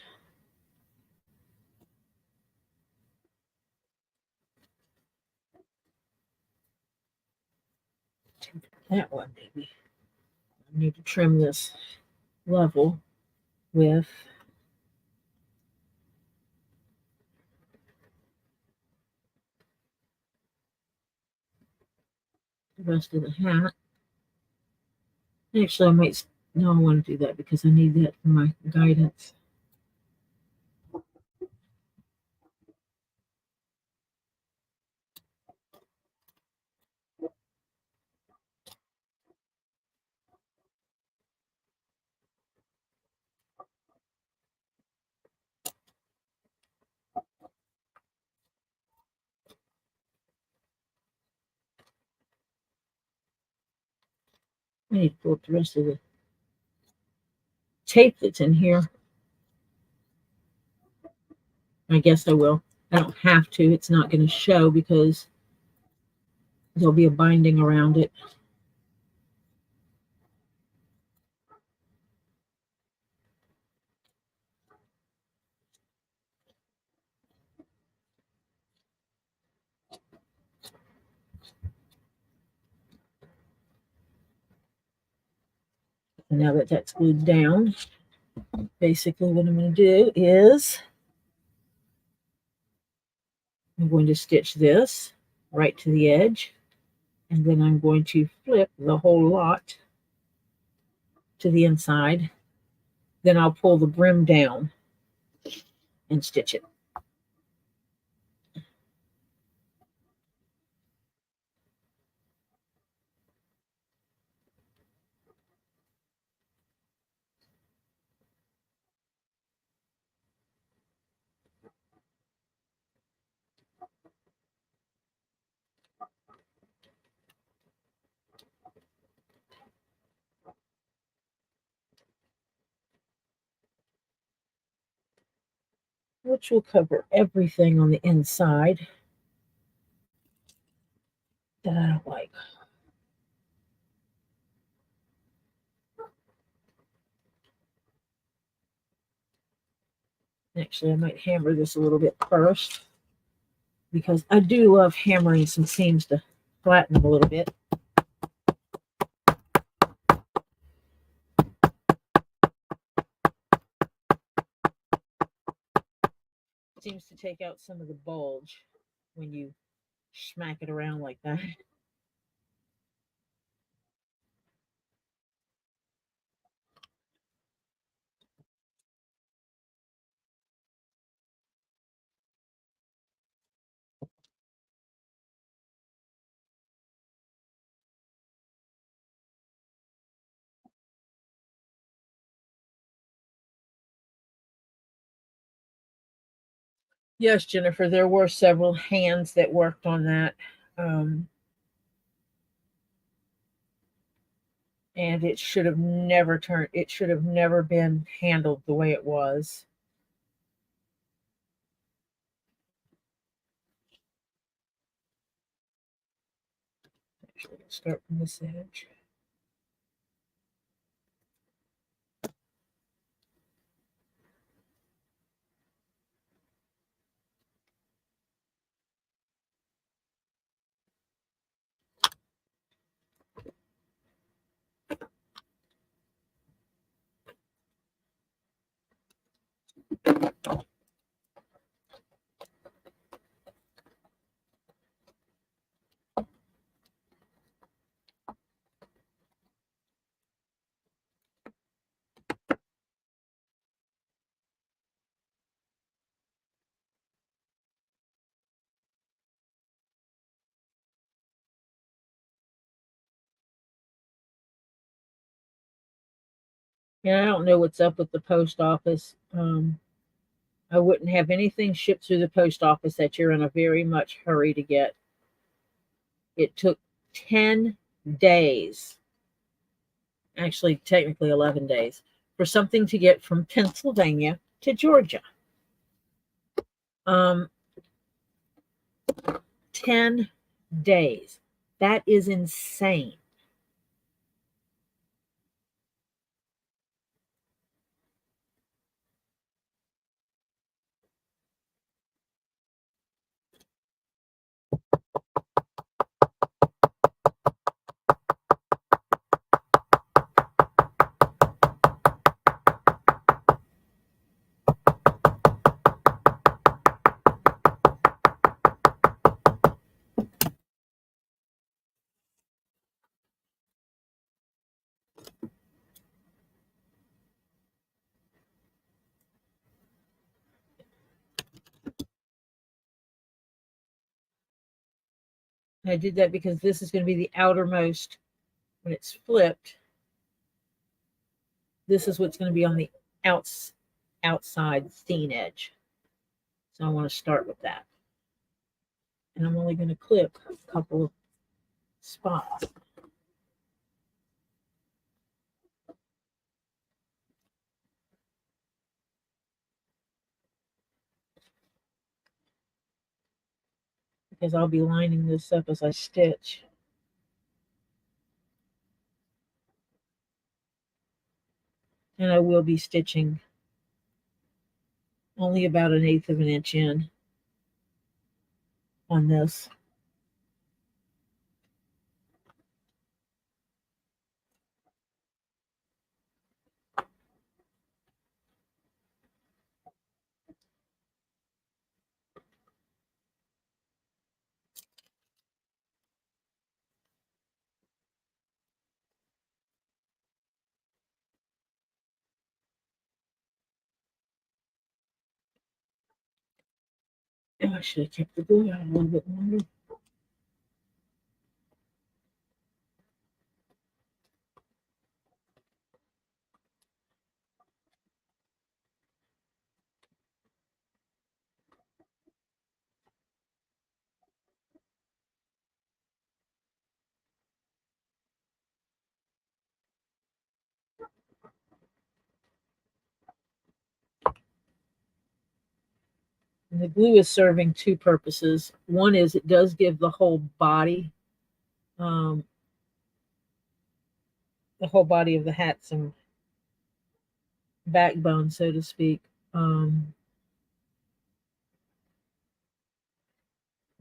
That one, maybe. I need to trim this level with the rest of the hat. Actually, I might. No, I want to do that because I need that for my guidance. I need to pull up the rest of the tape that's in here. I guess I will. I don't have to. It's not going to show because there'll be a binding around it. And now that that's glued down, basically what I'm going to do is I'm going to stitch this right to the edge, and then I'm going to flip the whole lot to the inside. Then I'll pull the brim down and stitch it. Which will cover everything on the inside that I don't like. Actually, I might hammer this a little bit first because I do love hammering some seams to flatten them a little bit. It seems to take out some of the bulge when you smack it around like that. Yes, Jennifer, there were several hands that worked on that. And it should have never been handled the way it was. Actually, let's start from this edge. Yeah, I don't know what's up with the post office. I wouldn't have anything shipped through the post office that you're in a very much hurry to get. It took 10 days, actually, technically 11 days, for something to get from Pennsylvania to Georgia. 10 days. That is insane. I did that because this is going to be the outermost. When it's flipped, this is what's going to be on the outside seam edge. So I want to start with that. And I'm only going to clip a couple of spots. Because I'll be lining this up as I stitch. And I will be stitching only about 1/8 of an inch in on this. Oh, I should have kept the glue out a little bit longer. And the glue is serving two purposes. One is it does give um, the whole body of the hat some backbone, so to speak. But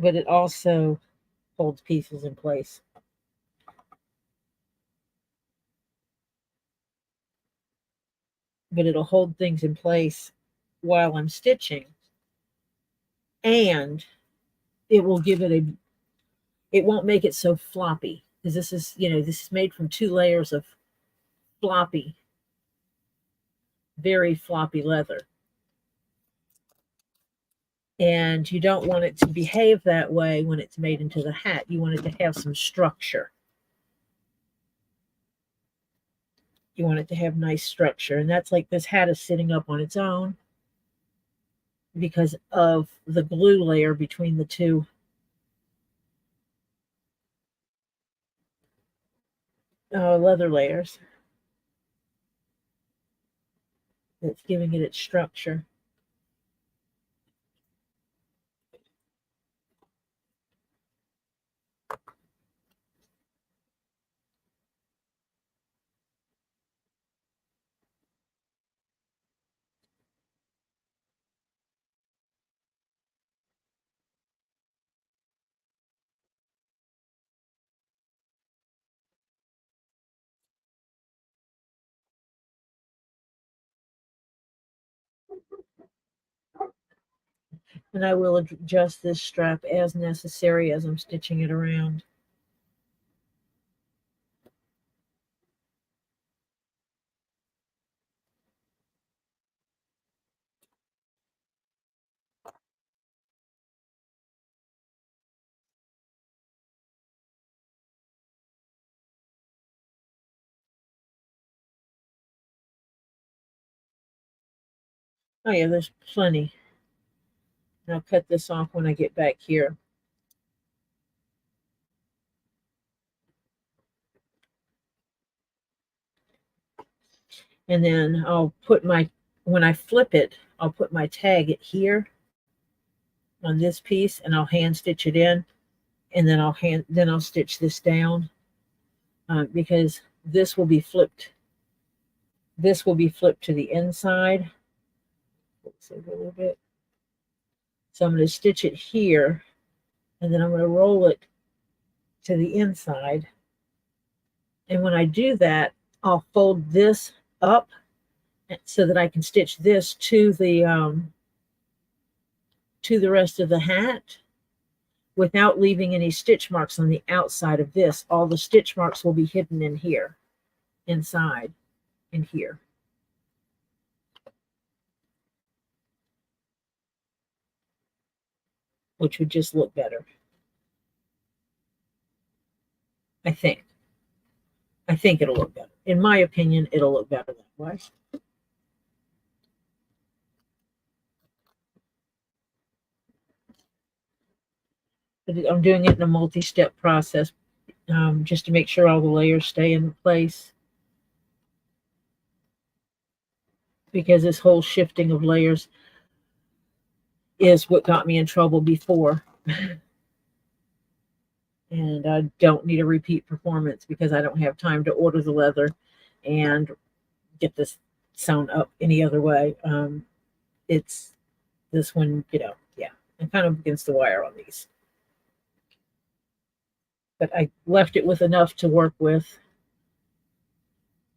it also holds pieces in place. But it'll hold things in place while I'm stitching. And it will give it won't make it so floppy. Because this is made from 2 layers of floppy, very floppy leather. And you don't want it to behave that way when it's made into the hat. You want it to have some structure. You want it to have nice structure. And that's like this hat is sitting up on its own because of the glue layer between the two leather layers that's giving it its structure. And I will adjust this strap as necessary as I'm stitching it around. Oh yeah, there's plenty. And I'll cut this off when I get back here. And then I'll put when I flip it, I'll put my tag at here on this piece, and I'll hand stitch it in, and then I'll stitch this down, because this will be flipped. This will be flipped to the inside. Let's see a little bit. So I'm going to stitch it here, and then I'm going to roll it to the inside. And when I do that, I'll fold this up so that I can stitch this to the rest of the hat without leaving any stitch marks on the outside of this. All the stitch marks will be hidden in here, inside, in here. Which would just look better. I think. I think it'll look better. In my opinion, it'll look better that way. But I'm doing it in a multi-step process, just to make sure all the layers stay in place. Because this whole shifting of layers is what got me in trouble before. And I don't need a repeat performance because I don't have time to order the leather and get this sewn up any other way. It's this one, yeah, I'm kind of against the wire on these. But I left it with enough to work with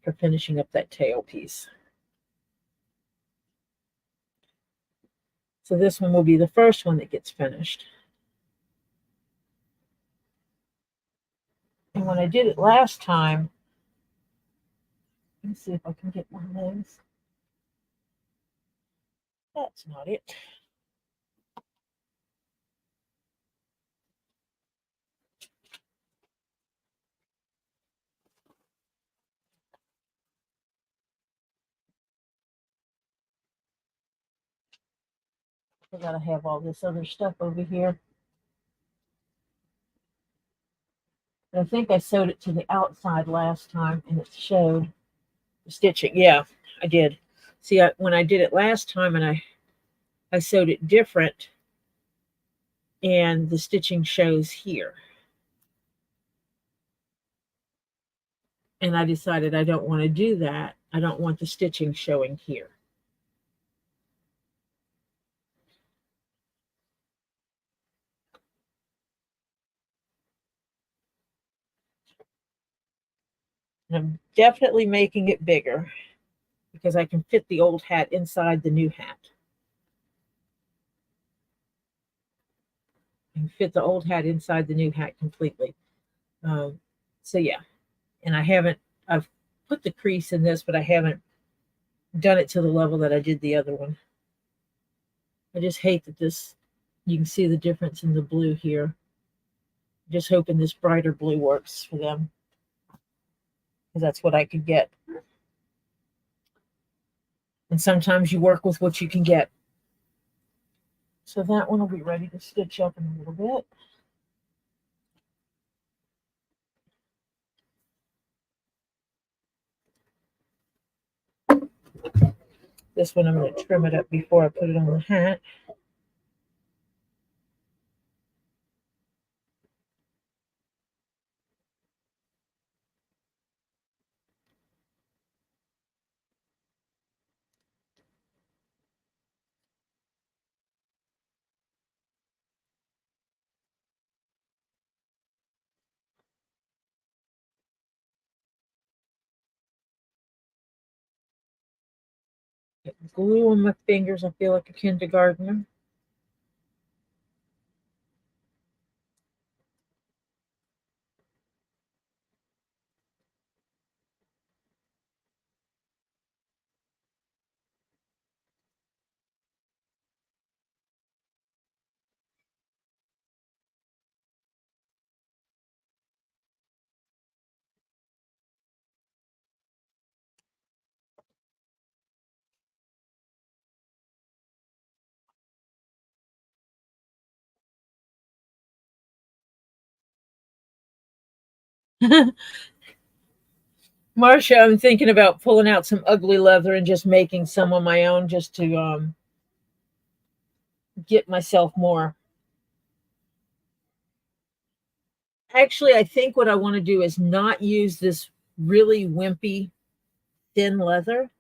for finishing up that tail piece. So this one will be the first one that gets finished. And when I did it last time, let me see if I can get one of those. That's not it. I gotta have all this other stuff over here. I think I sewed it to the outside last time and it showed the stitching. Yeah, I did. See, when I did it last time and I sewed it different, and the stitching shows here. And I decided I don't want to do that. I don't want the stitching showing here. And I'm definitely making it bigger because I can fit the old hat inside the new hat. I can fit the old hat inside the new hat completely. So yeah, and I've put the crease in this, but I haven't done it to the level that I did the other one. I just hate that you can see the difference in the blue here. Just hoping this brighter blue works for them, because that's what I could get. And sometimes you work with what you can get. So that one will be ready to stitch up in a little bit. This one I'm going to trim it up before I put it on the hat. Glue on my fingers. I feel like a kindergartner. Marcia, I'm thinking about pulling out some ugly leather and just making some on my own just to get myself more. Actually, I think what I want to do is not use this really wimpy thin leather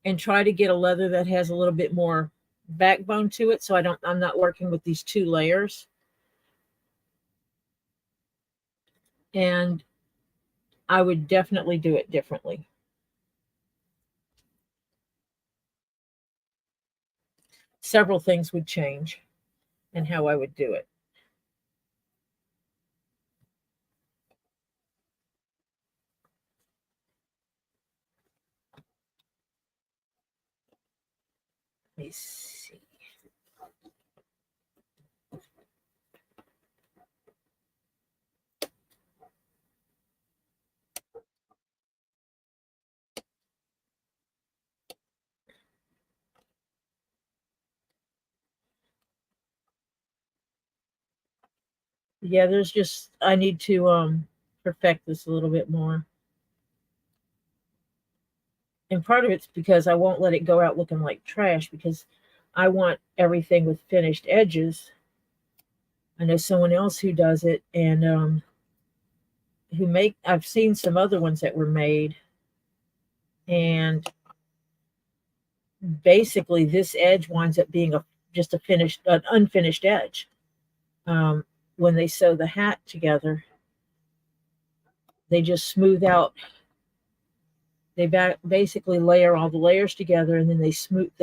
and try to get a leather that has a little bit more backbone to it, so I'm not working with these two layers. And I would definitely do it differently. Several things would change in how I would do it. Let me see. Yeah, there's just, I need to perfect this a little bit more. And part of it's because I won't let it go out looking like trash, because I want everything with finished edges. I know someone else who does it, and I've seen some other ones that were made, and basically this edge winds up being just an unfinished edge. When they sew the hat together, they just smooth out. They basically layer all the layers together, and then they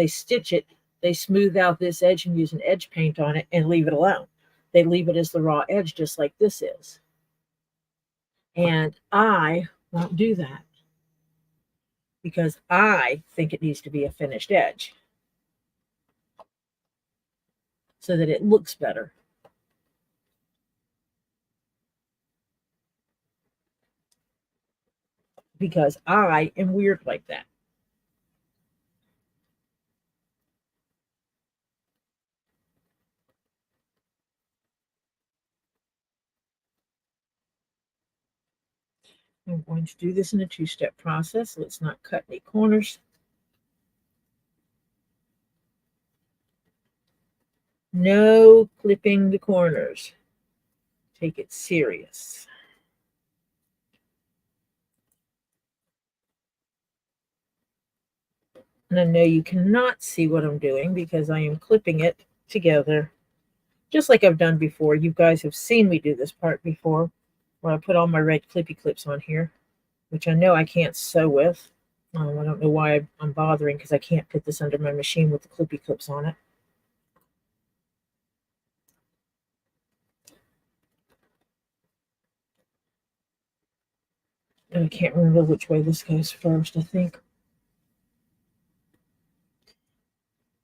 stitch it. They smooth out this edge and use an edge paint on it and leave it alone. They leave it as the raw edge, just like this is. And I won't do that, because I think it needs to be a finished edge so that it looks better. Because I am weird like that. I'm going to do this in a two-step process. Let's not cut any corners. No clipping the corners. Take it serious. And I know you cannot see what I'm doing because I am clipping it together just like I've done before. You guys have seen me do this part before, where I put all my red clippy clips on here, which I know I can't sew with. I don't know why I'm bothering, because I can't put this under my machine with the clippy clips on it. And I can't remember which way this goes first. I think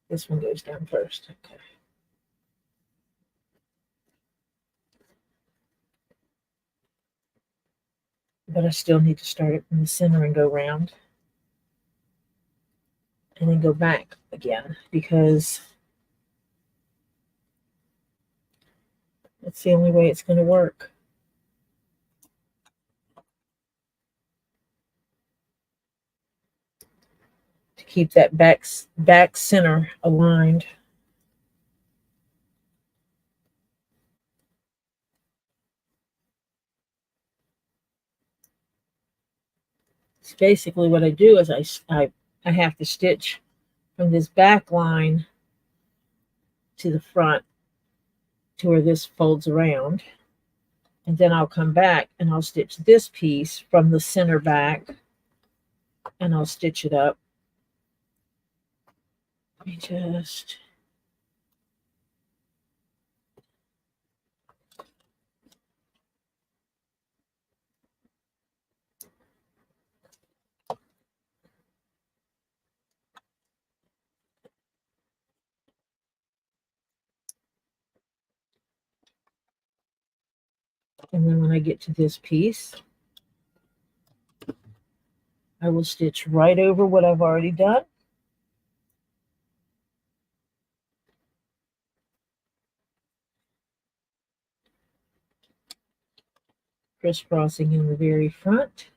this one goes down first. Okay. But I still need to start it from the center and go round. And then go back again, because that's the only way it's going to work. To keep that back center aligned. So basically what I do is I have to stitch from this back line to the front to where this folds around. And then I'll come back and I'll stitch this piece from the center back and I'll stitch it up. Let me just... And then when I get to this piece, I will stitch right over what I've already done. Crisscrossing in the very front.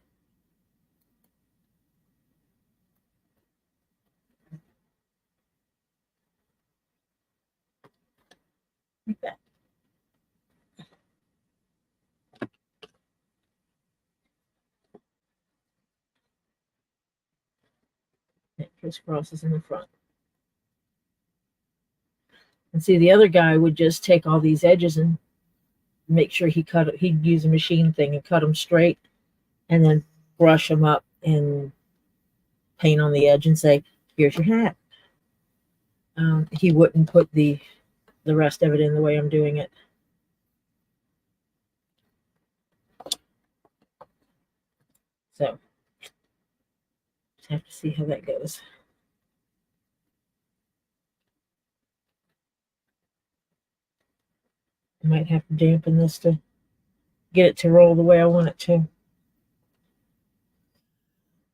Like that. It crisscrosses in the front. And see, the other guy would just take all these edges and make sure he'd use a machine thing and cut them straight and then brush them up and paint on the edge and say, here's your hat. He wouldn't put the rest of it in the way I'm doing it. So, just have to see how that goes. I might have to dampen this to get it to roll the way I want it to.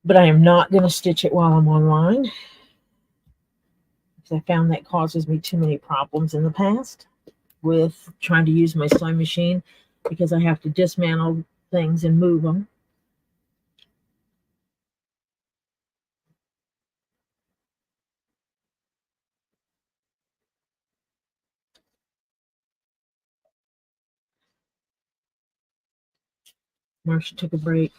But I am not going to stitch it while I'm online, because I found that causes me too many problems in the past with trying to use my sewing machine, because I have to dismantle things and move them. Marcia took a break.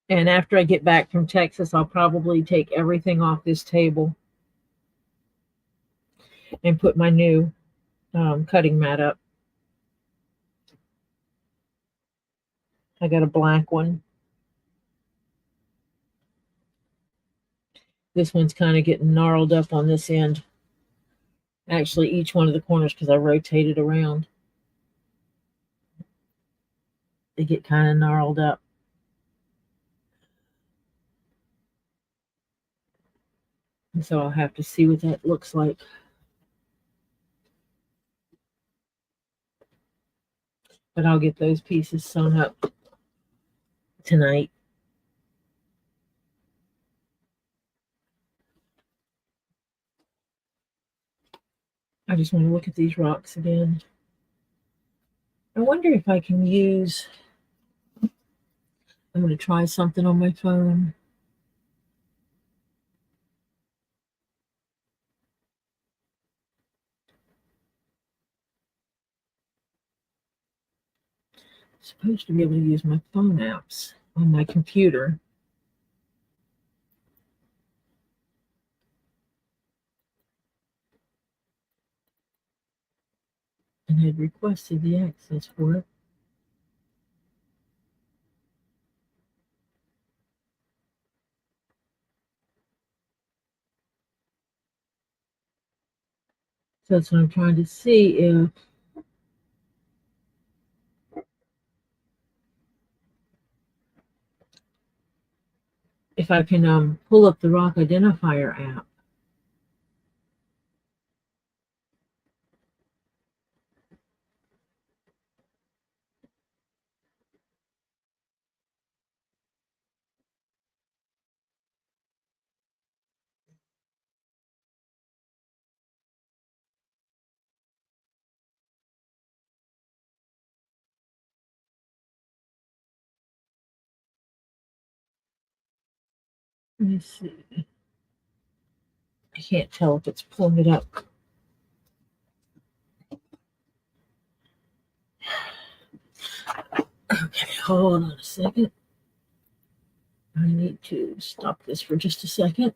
And after I get back from Texas, I'll probably take everything off this table and put my new cutting mat up. I got a black one. This one's kind of getting gnarled up on this end. Actually, each one of the corners, because I rotate it around, they get kind of gnarled up. And so I'll have to see what that looks like. But I'll get those pieces sewn up tonight. I just want to look at these rocks again. I wonder if I can use... I'm going to try something on my phone. I'm supposed to be able to use my phone apps on my computer. And had requested the access for it. So that's what I'm trying to see if I can pull up the rock identifier app. Let me see. I can't tell if it's pulling it up. Okay, hold on a second. I need to stop this for just a second.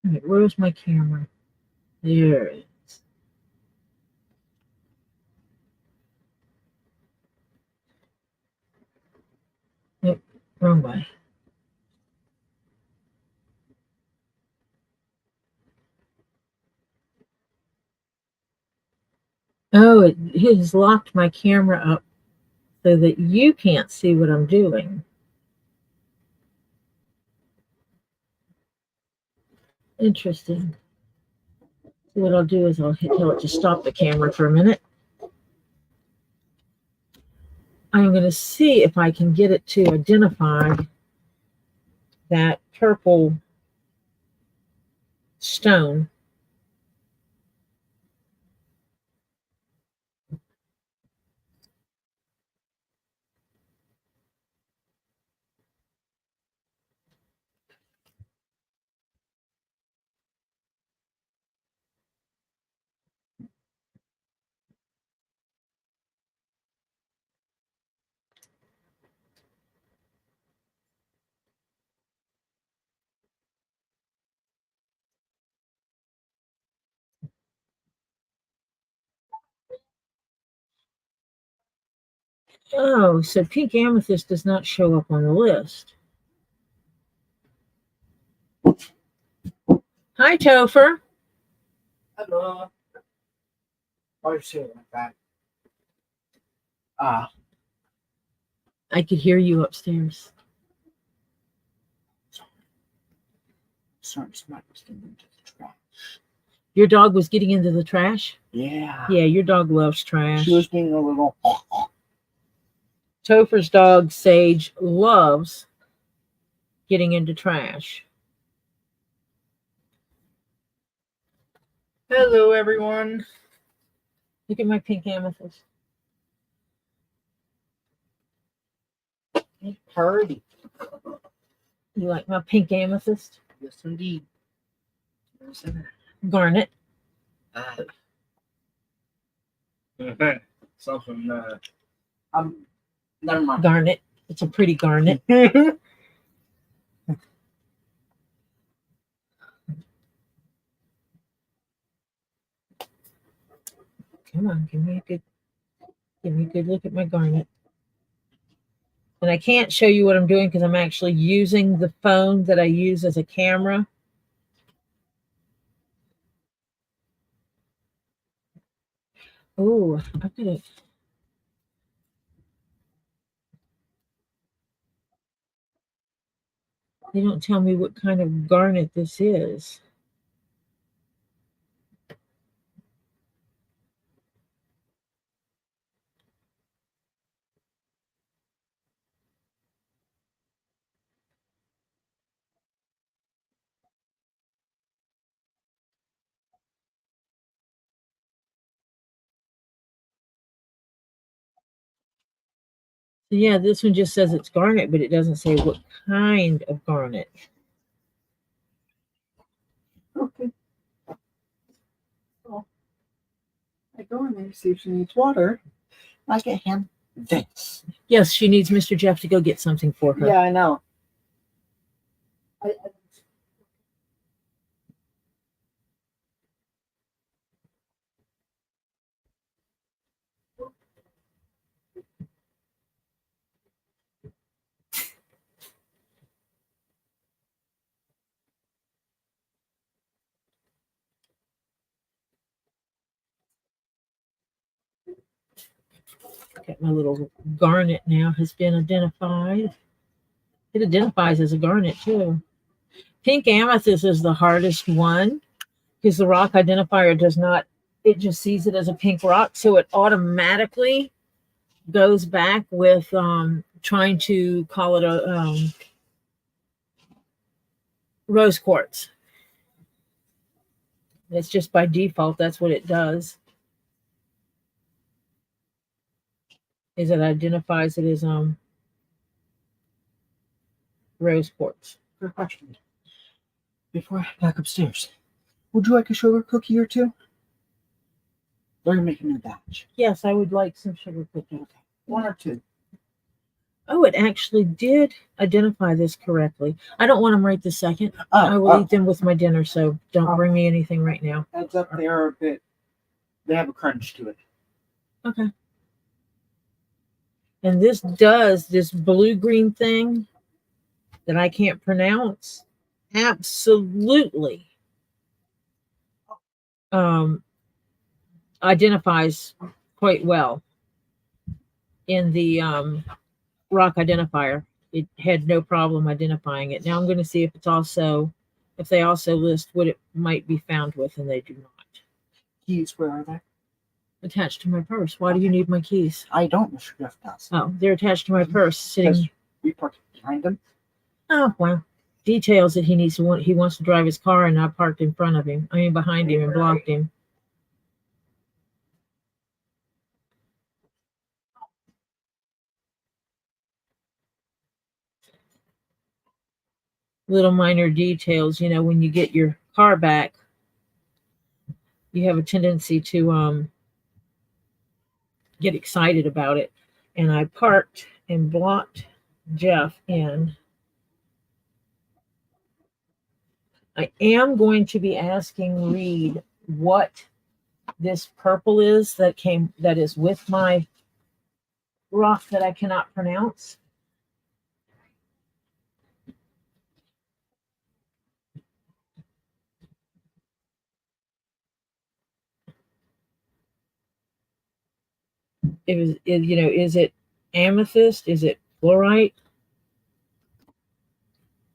All right, where's my camera? There it is. Nope, wrong way. Oh, it has locked my camera up so that you can't see what I'm doing. Interesting. So what I'll do is I'll tell it to stop the camera for a minute. I'm going to see if I can get it to identify that purple stone. Oh, so pink amethyst does not show up on the list. Hi, Topher. Hello. Why are you saying like that? Ah. I could hear you upstairs. Sorry, somebody was getting into the trash. Your dog was getting into the trash? Yeah. Yeah, your dog loves trash. She was getting a little. Topher's dog, Sage, loves getting into trash. Hello, everyone. Look at my pink amethyst. Hey, party. You like my pink amethyst? Yes, indeed. Garnet. Something. Never mind. Garnet. It's a pretty garnet. Come on, give me a good look at my garnet. And I can't show you what I'm doing because I'm actually using the phone that I use as a camera. Oh, I've got it. They don't tell me what kind of garnet this is. So yeah, this one just says it's garnet, but it doesn't say what kind of garnet. Okay. Well, I go in there to see if she needs water. I get him this. Yes, she needs Mr. Jeff to go get something for her. Yeah, I know. Got my little garnet now has been identified. It identifies as a garnet too. Pink amethyst is the hardest one because the rock identifier does not, it just sees it as a pink rock. So it automatically goes back with trying to call it a rose quartz. It's just by default, that's what it does. Is it identifies it as rose quartz. Good question. Before I head back upstairs, would you like a sugar cookie or two? They're gonna make a new batch. Yes, I would like some sugar cookies. Okay. 1 or 2. Oh, it actually did identify this correctly. I don't want them right this second. I will eat them with my dinner, so don't bring me anything right now. Heads up, they are a bit. They have a crunch to it. Okay. And this does this blue-green thing that I can't pronounce. Absolutely. Identifies quite well in the rock identifier. It had no problem identifying it. Now I'm going to see if it's also, if they also list what it might be found with, and they do not. Keys, where are they? Attached to my purse. Why do you need my keys? I don't, Mr. Jeff does. Oh, they're attached to my purse, sitting. We parked behind him. Oh, wow. Details that he wants to drive his car, and I parked in front of him. I mean, behind him, and blocked him. Little minor details, you know, when you get your car back, you have a tendency to get excited about it. And I parked and blocked Jeff in. I am going to be asking Reed what this purple is that is with my rock that I cannot pronounce. Is it amethyst? Is it fluorite?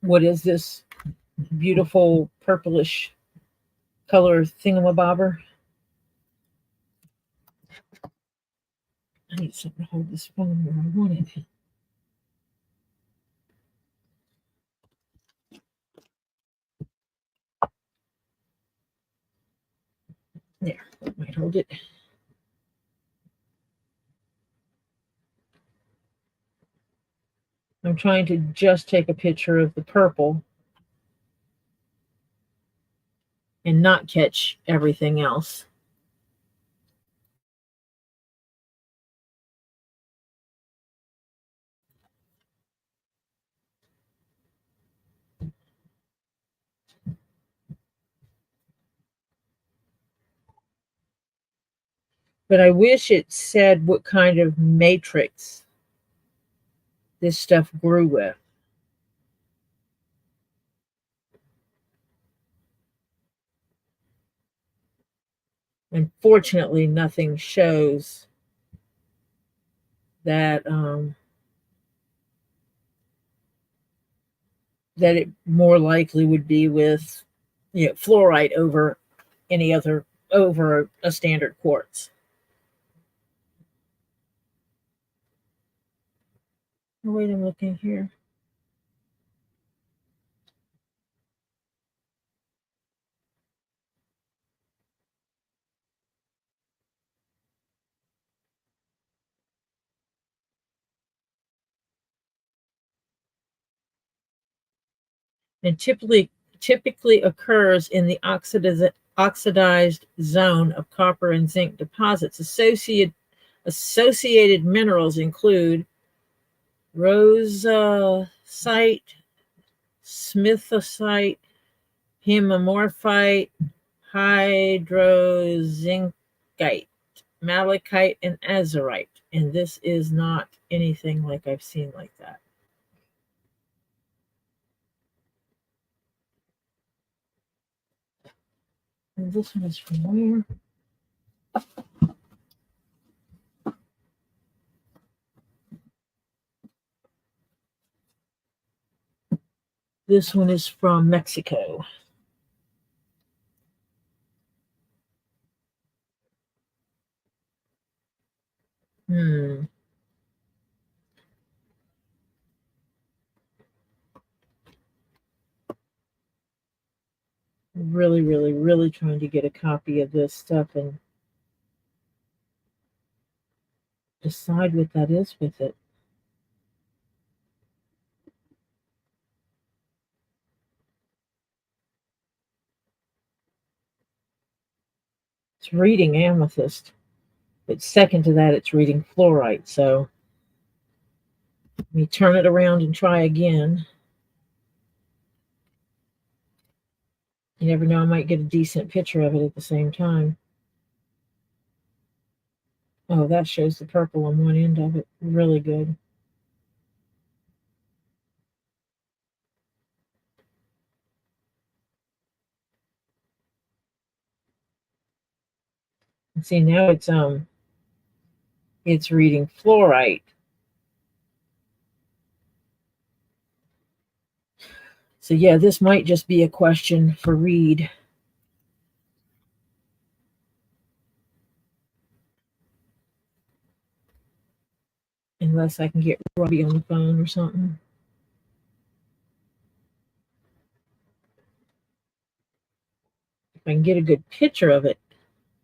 What is this beautiful purplish color thingamabobber? I need something to hold this phone where I want it. There, that might hold it. I'm trying to just take a picture of the purple and not catch everything else. But I wish it said what kind of matrix this stuff grew with. Unfortunately, nothing shows that that it more likely would be with, you know, fluorite over any other, over a standard quartz. Oh, wait, I'm looking here. And typically occurs in the oxidized zone of copper and zinc deposits. Associated minerals include rosite, smithsite, hemimorphite, hydrozincite, malachite, and azurite. And this is not anything like I've seen like that. And this one is from where? This one is from Mexico. Really, really, really trying to get a copy of this stuff and decide what that is with it. It's reading amethyst, but second to that, it's reading fluorite. So let me turn it around and try again. You never know, I might get a decent picture of it at the same time. Oh, that shows the purple on one end of it. Really good. And see, now it's reading fluorite. So yeah, this might just be a question for Reed. Unless I can get Robbie on the phone or something. If I can get a good picture of it,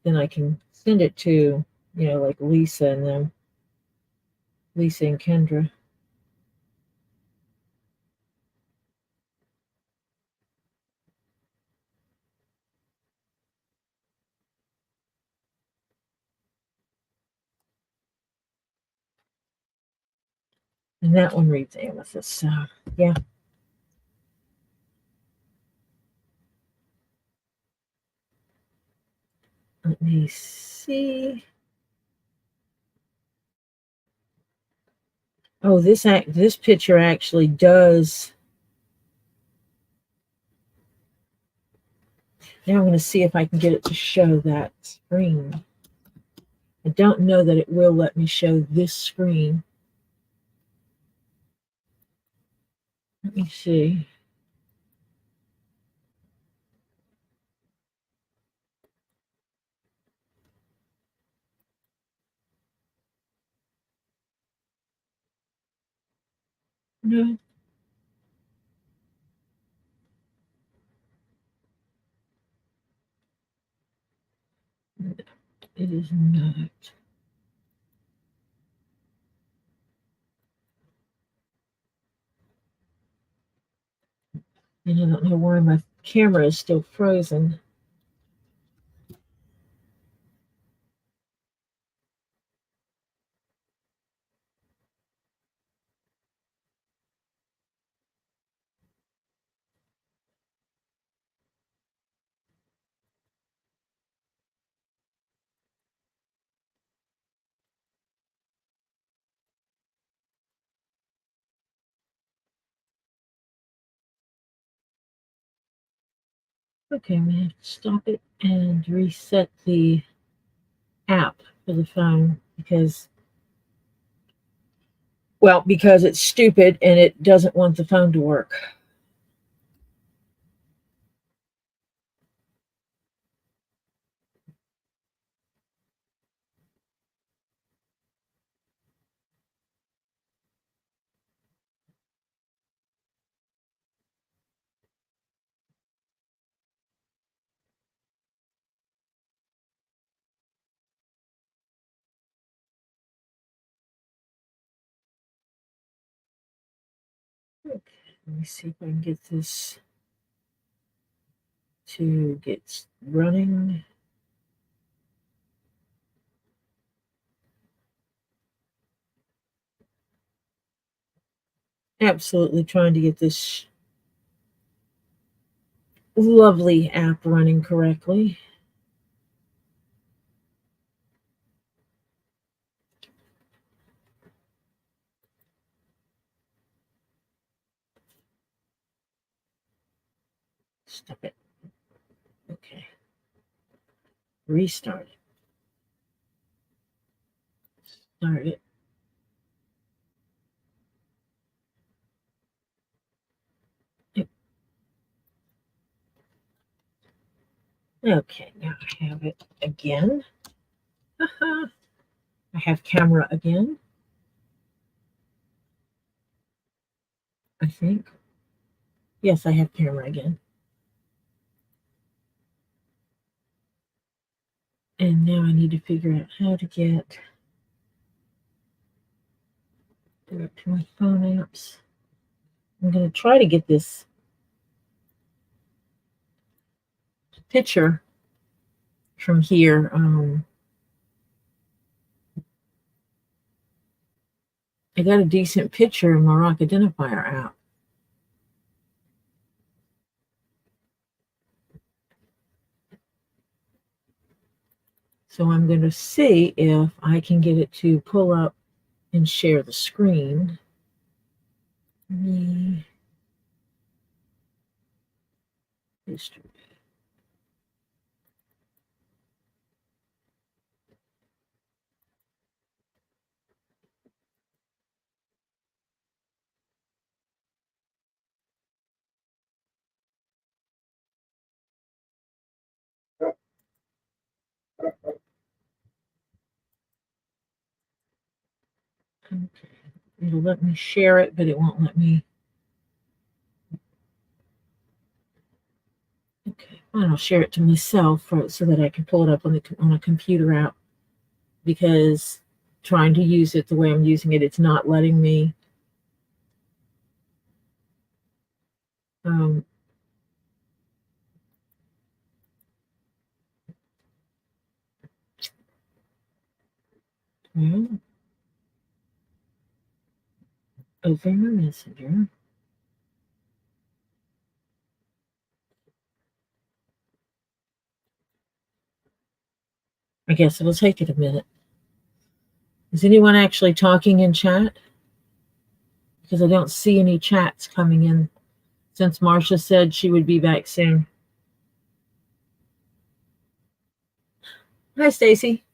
then I can send it to, like Lisa and them. Lisa and Kendra. And that one reads amethyst. So yeah. Let me see. Oh, this picture actually does. Now I'm going to see if I can get it to show that screen. I don't know that it will let me show this screen. Let me see. No. It is not. And I don't know why my camera is still frozen. Okay, I'm going to have to stop it and reset the app for the phone because it's stupid and it doesn't want the phone to work. Okay, let me see if I can get this to get running. Absolutely trying to get this lovely app running correctly. Stop it. Okay. Restart it. Start it. Yep. Okay, now I have it again. I have camera again. I think. Yes, I have camera again. And now I need to figure out how to get back to my phone apps. I'm going to try to get this picture from here. I got a decent picture in my Rock Identifier app. So I'm going to see if I can get it to pull up and share the screen. History. Okay. It'll let me share it, but it won't let me. Okay, I'll share it to myself so that I can pull it up on a computer app, because trying to use it the way I'm using it, it's not letting me. Well, open my messenger. I guess it'll take it a minute. Is anyone actually talking in chat? Because I don't see any chats coming in since Marcia said she would be back soon. Hi, Stacy.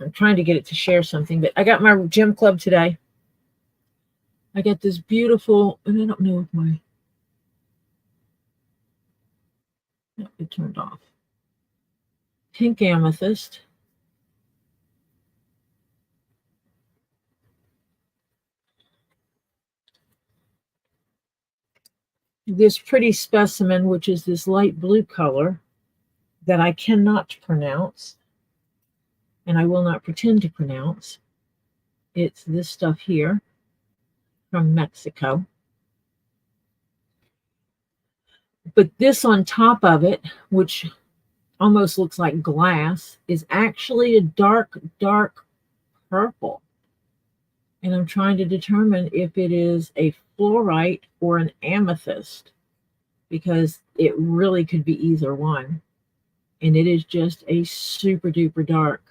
I'm trying to get it to share something, but I got my gym club today. I got this beautiful, and I don't know if my, no, it turned off. Pink amethyst. This pretty specimen, which is this light blue color that I cannot pronounce, and I will not pretend to pronounce. It's this stuff here from Mexico. But this on top of it, which almost looks like glass, is actually a dark, dark purple. And I'm trying to determine if it is a fluorite or an amethyst, because it really could be either one. And it is just a super duper dark.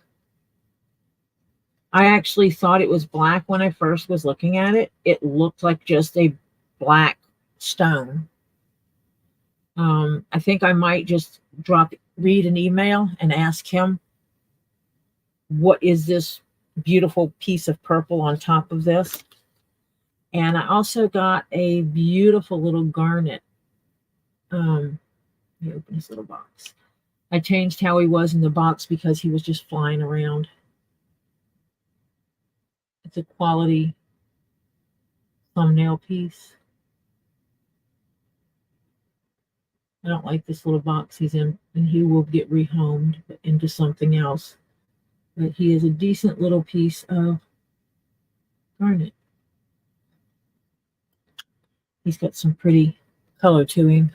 I actually thought it was black when I first was looking at it. It looked like just a black stone. I think I might just read an email and ask him, what is this beautiful piece of purple on top of this? And I also got a beautiful little garnet. Let me open this little box. I changed how he was in the box because he was just flying around. It's a quality thumbnail piece. I don't like this little box he's in, and he will get rehomed into something else. But he is a decent little piece of garnet. He's got some pretty color to him.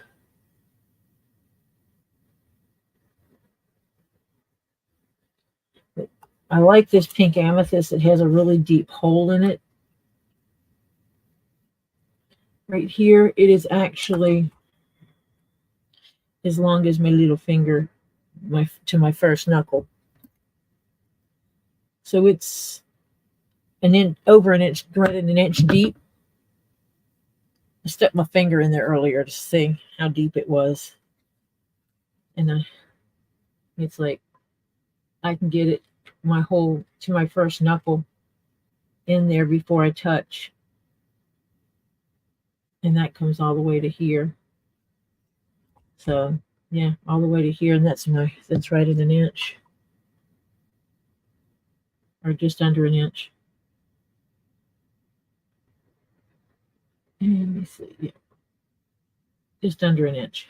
But I like this pink amethyst. It has a really deep hole in it. Right here, it is actually as long as my little finger, to my first knuckle. So it's over an inch, right an inch deep. I stuck my finger in there earlier to see how deep it was. And it's like I can get it to my first knuckle in there before I touch. And that comes all the way to here. So yeah, all the way to here, and that's right at an inch. Or just under an inch. Let me see. Yeah, just under an inch.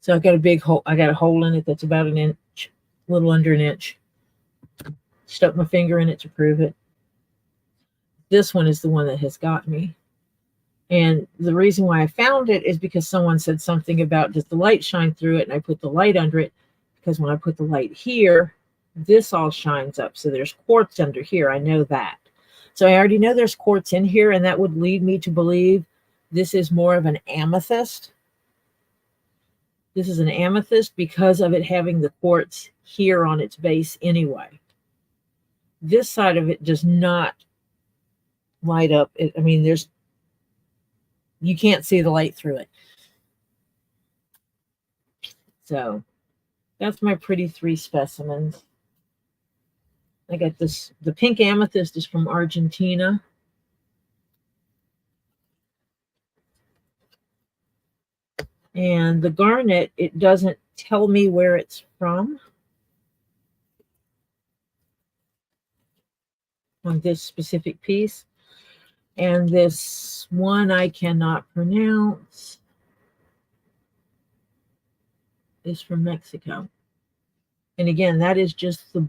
So I've got a big hole. I got a hole in it that's about an inch, a little under an inch. Stuck my finger in it to prove it. This one is the one that has got me. And the reason why I found it is because someone said something about, does the light shine through it? And I put the light under it, because when I put the light here, this all shines up. So there's quartz under here. I know that. So I already know there's quartz in here, and that would lead me to believe this is more of an amethyst. This is an amethyst because of it having the quartz here on its base anyway. This side of it does not light up. I mean, you can't see the light through it. So that's my pretty 3 specimens. I got this, the pink amethyst is from Argentina. And the garnet, it doesn't tell me where it's from on this specific piece. And this one I cannot pronounce is from Mexico. And again, that is just the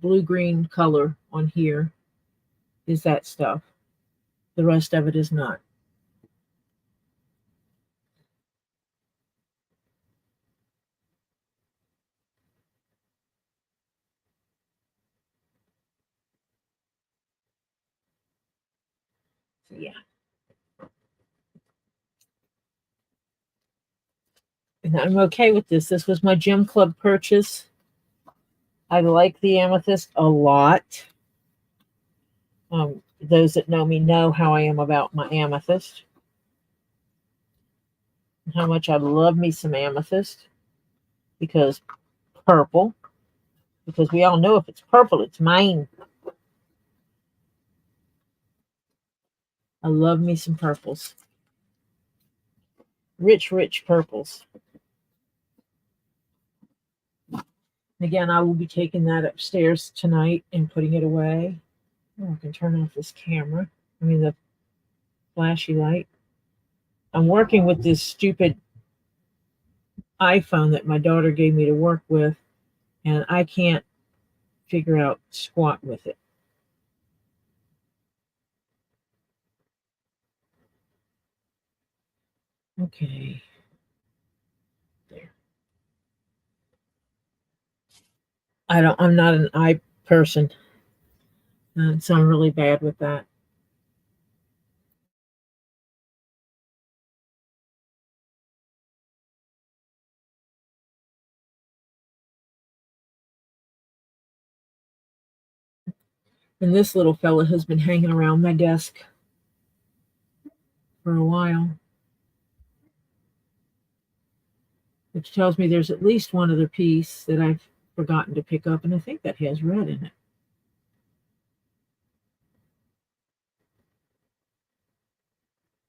blue-green color on here is that stuff. The rest of it is not. So yeah. And I'm okay with this. This was my gym club purchase. I like the amethyst a lot. Those that know me know how I am about my amethyst. And how much I love me some amethyst. Because purple. Because we all know if it's purple, it's mine. I love me some purples. Rich, rich purples. Again, I will be taking that upstairs tonight and putting it away. Oh, I can turn off this camera. I mean, the flashy light. I'm working with this stupid iPhone that my daughter gave me to work with, and I can't figure out squat with it. Okay. There. I'm not an eye person. So I'm really bad with that. And this little fella has been hanging around my desk for a while, which tells me there's at least one other piece that I've forgotten to pick up, and I think that has red in it.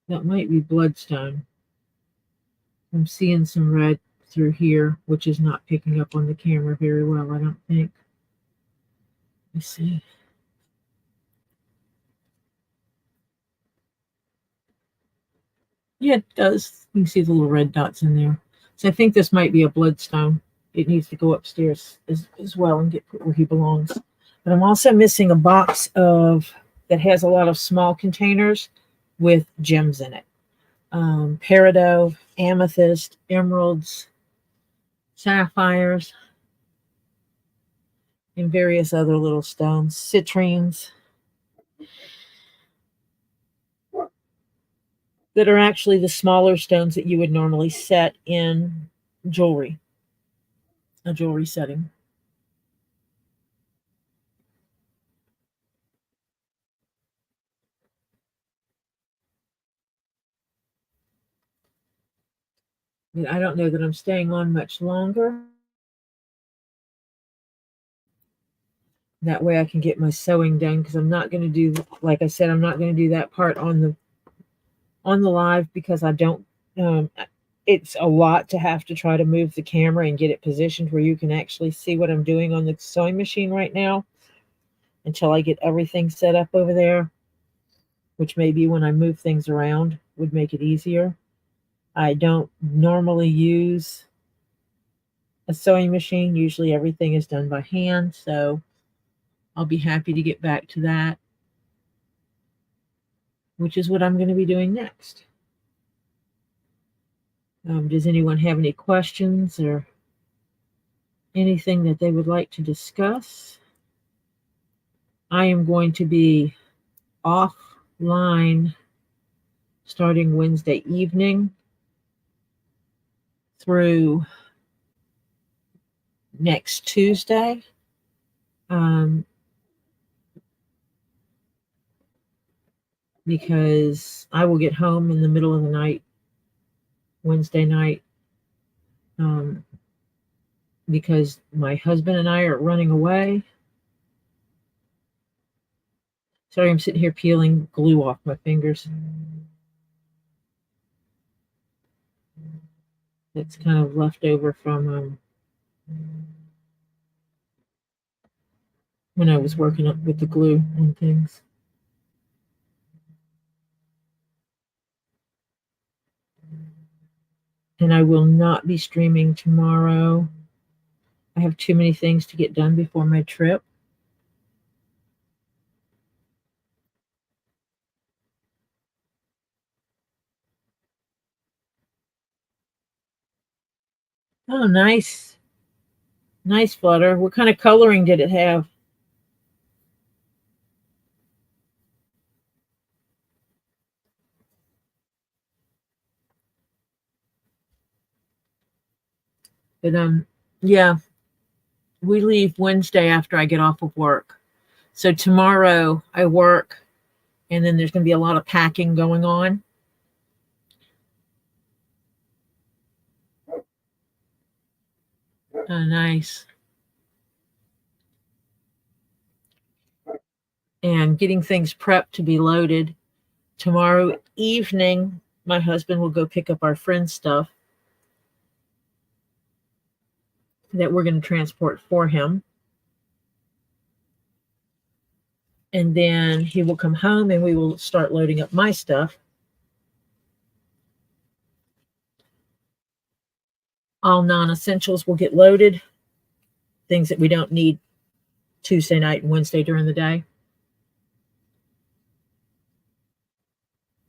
That might be bloodstone. I'm seeing some red through here, which is not picking up on the camera very well, I don't think. Let's see. Yeah, it does. You can see the little red dots in there. So I think this might be a bloodstone. It needs to go upstairs as well and get put where he belongs. But I'm also missing a box that has a lot of small containers with gems in it. Peridot, amethyst, emeralds, sapphires, and various other little stones, citrines, that are actually the smaller stones that you would normally set in jewelry, a jewelry setting. And I don't know that I'm staying on much longer. That way I can get my sewing done, because I'm not going to do, like I said, I'm not going to do that part on the live, because I don't, it's a lot to have to try to move the camera and get it positioned where you can actually see what I'm doing on the sewing machine right now until I get everything set up over there. which maybe when I move things around would make it easier. I don't normally use a sewing machine. Usually everything is done by hand, so I'll be happy to get back to that, which is what I'm going to be doing next. Does anyone have any questions or anything that they would like to discuss? I am going to be offline starting Wednesday evening through next Tuesday. Because I will get home in the middle of the night, Wednesday night, because my husband and I are running away. Sorry, I'm sitting here peeling glue off my fingers. It's kind of left over from when I was working up with the glue and things. And I will not be streaming tomorrow. I have too many things to get done before my trip. Oh, nice. Nice, Flutter. What kind of coloring did it have? But yeah, we leave Wednesday after I get off of work. So tomorrow I work, and then there's going to be a lot of packing going on. Oh, nice. And getting things prepped to be loaded. Tomorrow evening, my husband will go pick up our friend's stuff that we're going to transport for him. And then he will come home and we will start loading up my stuff. All non-essentials will get loaded. Things that we don't need Tuesday night and Wednesday during the day.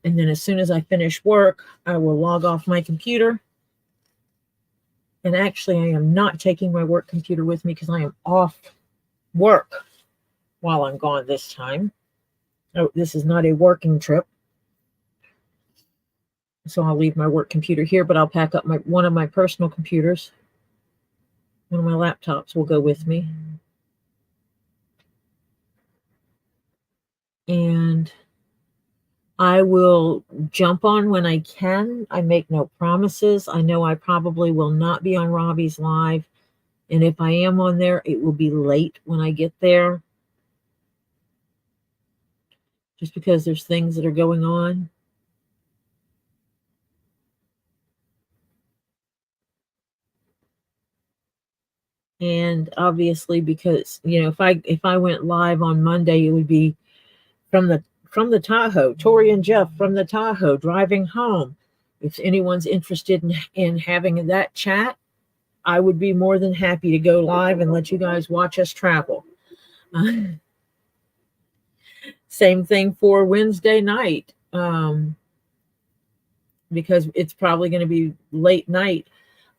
And then as soon as I finish work, I will log off my computer. And actually, I am not taking my work computer with me because I am off work while I'm gone this time. Oh, this is not a working trip. So I'll leave my work computer here, but I'll pack up one of my personal computers. One of my laptops will go with me. And I will jump on when I can. I make no promises. I know I probably will not be on Robbie's Live. And if I am on there, it will be late when I get there. Just because there's things that are going on. And obviously, because if I went live on Monday, it would be from the Tahoe, Tori and Jeff from the Tahoe driving home. If anyone's interested in having that chat, I would be more than happy to go live and let you guys watch us travel. Same thing for Wednesday night, because it's probably going to be late night.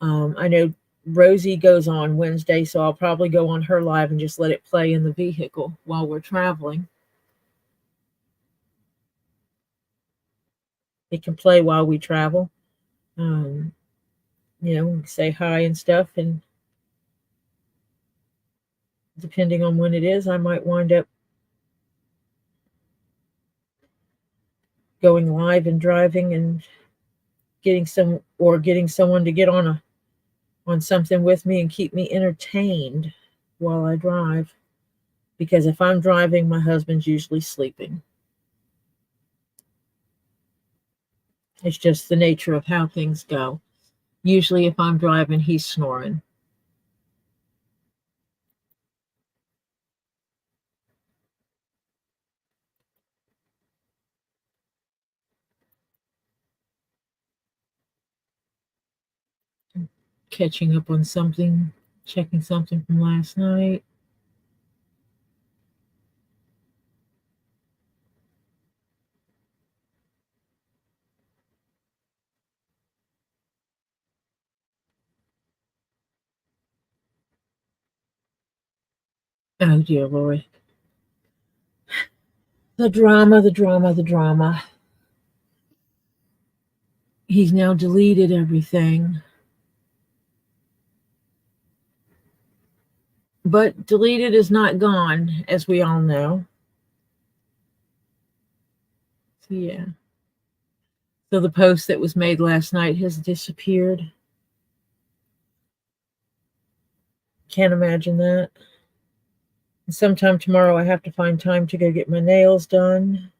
I know Rosie goes on Wednesday, so I'll probably go on her live and just let it play in the vehicle while we're traveling. It can play while we travel. Say hi and stuff, and depending on when it is, I might wind up going live and driving and getting someone to get on something with me and keep me entertained while I drive. Because if I'm driving, my husband's usually sleeping. It's just the nature of how things go. Usually if I'm driving, he's snoring. catching up on something, checking something from last night. Oh dear Lord. The drama, the drama, the drama. He's now deleted everything. But deleted is not gone, as we all know. So yeah. So the post that was made last night has disappeared. Can't imagine that. Sometime tomorrow I have to find time to go get my nails done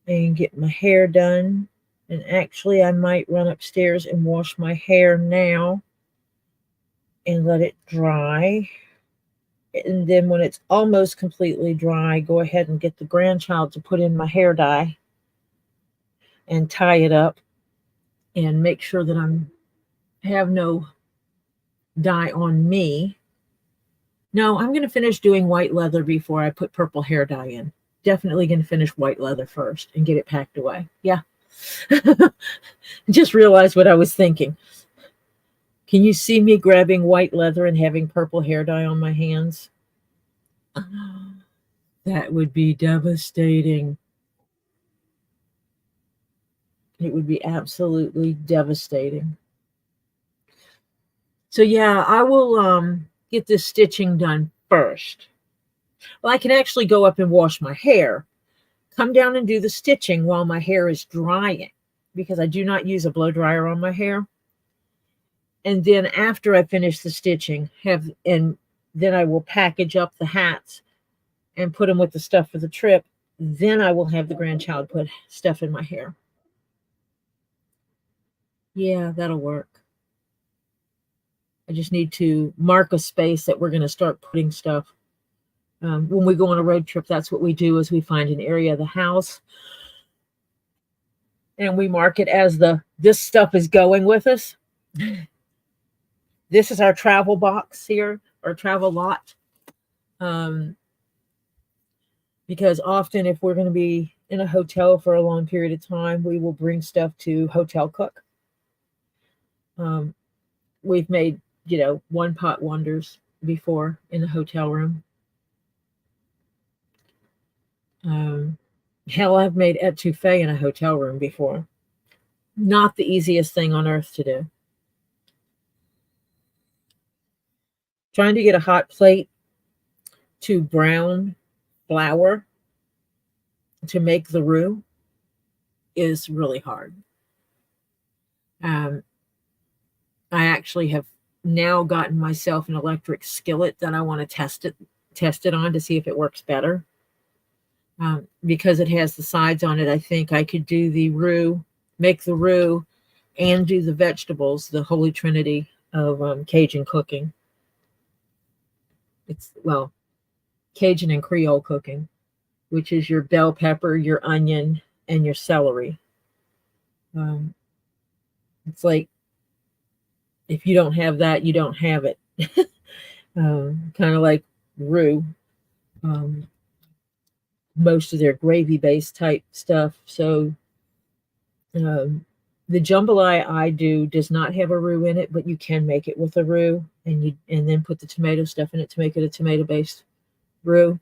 and get my hair done. And actually I might run upstairs and wash my hair now and let it dry. And then when it's almost completely dry, go ahead and get the grandchild to put in my hair dye and tie it up and make sure that I have no dye on me. No, I'm going to finish doing white leather before I put purple hair dye in. Definitely going to finish white leather first and get it packed away. Yeah. Just realized what I was thinking. Can you see me grabbing white leather and having purple hair dye on my hands? That would be devastating. It would be absolutely devastating. So yeah, I will get this stitching done first. Well, I can actually go up and wash my hair, come down and do the stitching while my hair is drying, because I do not use a blow dryer on my hair. And then after I finish the stitching, then I will package up the hats and put them with the stuff for the trip. Then I will have the grandchild put stuff in my hair. Yeah, that'll work. I just need to mark a space that we're going to start putting stuff. When we go on a road trip, that's what we do, is we find an area of the house and we mark it as this stuff is going with us. This is our travel box here, or travel lot. Because often if we're going to be in a hotel for a long period of time, we will bring stuff to hotel cook. We've made, one pot wonders before in the hotel room. Hell, I've made etouffee in a hotel room before. Not the easiest thing on earth to do. Trying to get a hot plate to brown flour to make the roux is really hard. I actually have now gotten myself an electric skillet that I want to test it on to see if it works better. Because it has the sides on it, I think I could do the roux, make the roux, and do the vegetables, the holy trinity of Cajun cooking. Cajun and Creole cooking, which is your bell pepper, your onion, and your celery. It's like, if you don't have that, you don't have it. Kind of like roux. Most of their gravy-based type stuff. So the jambalaya I do does not have a roux in it, but you can make it with a roux, and then put the tomato stuff in it to make it a tomato-based roux.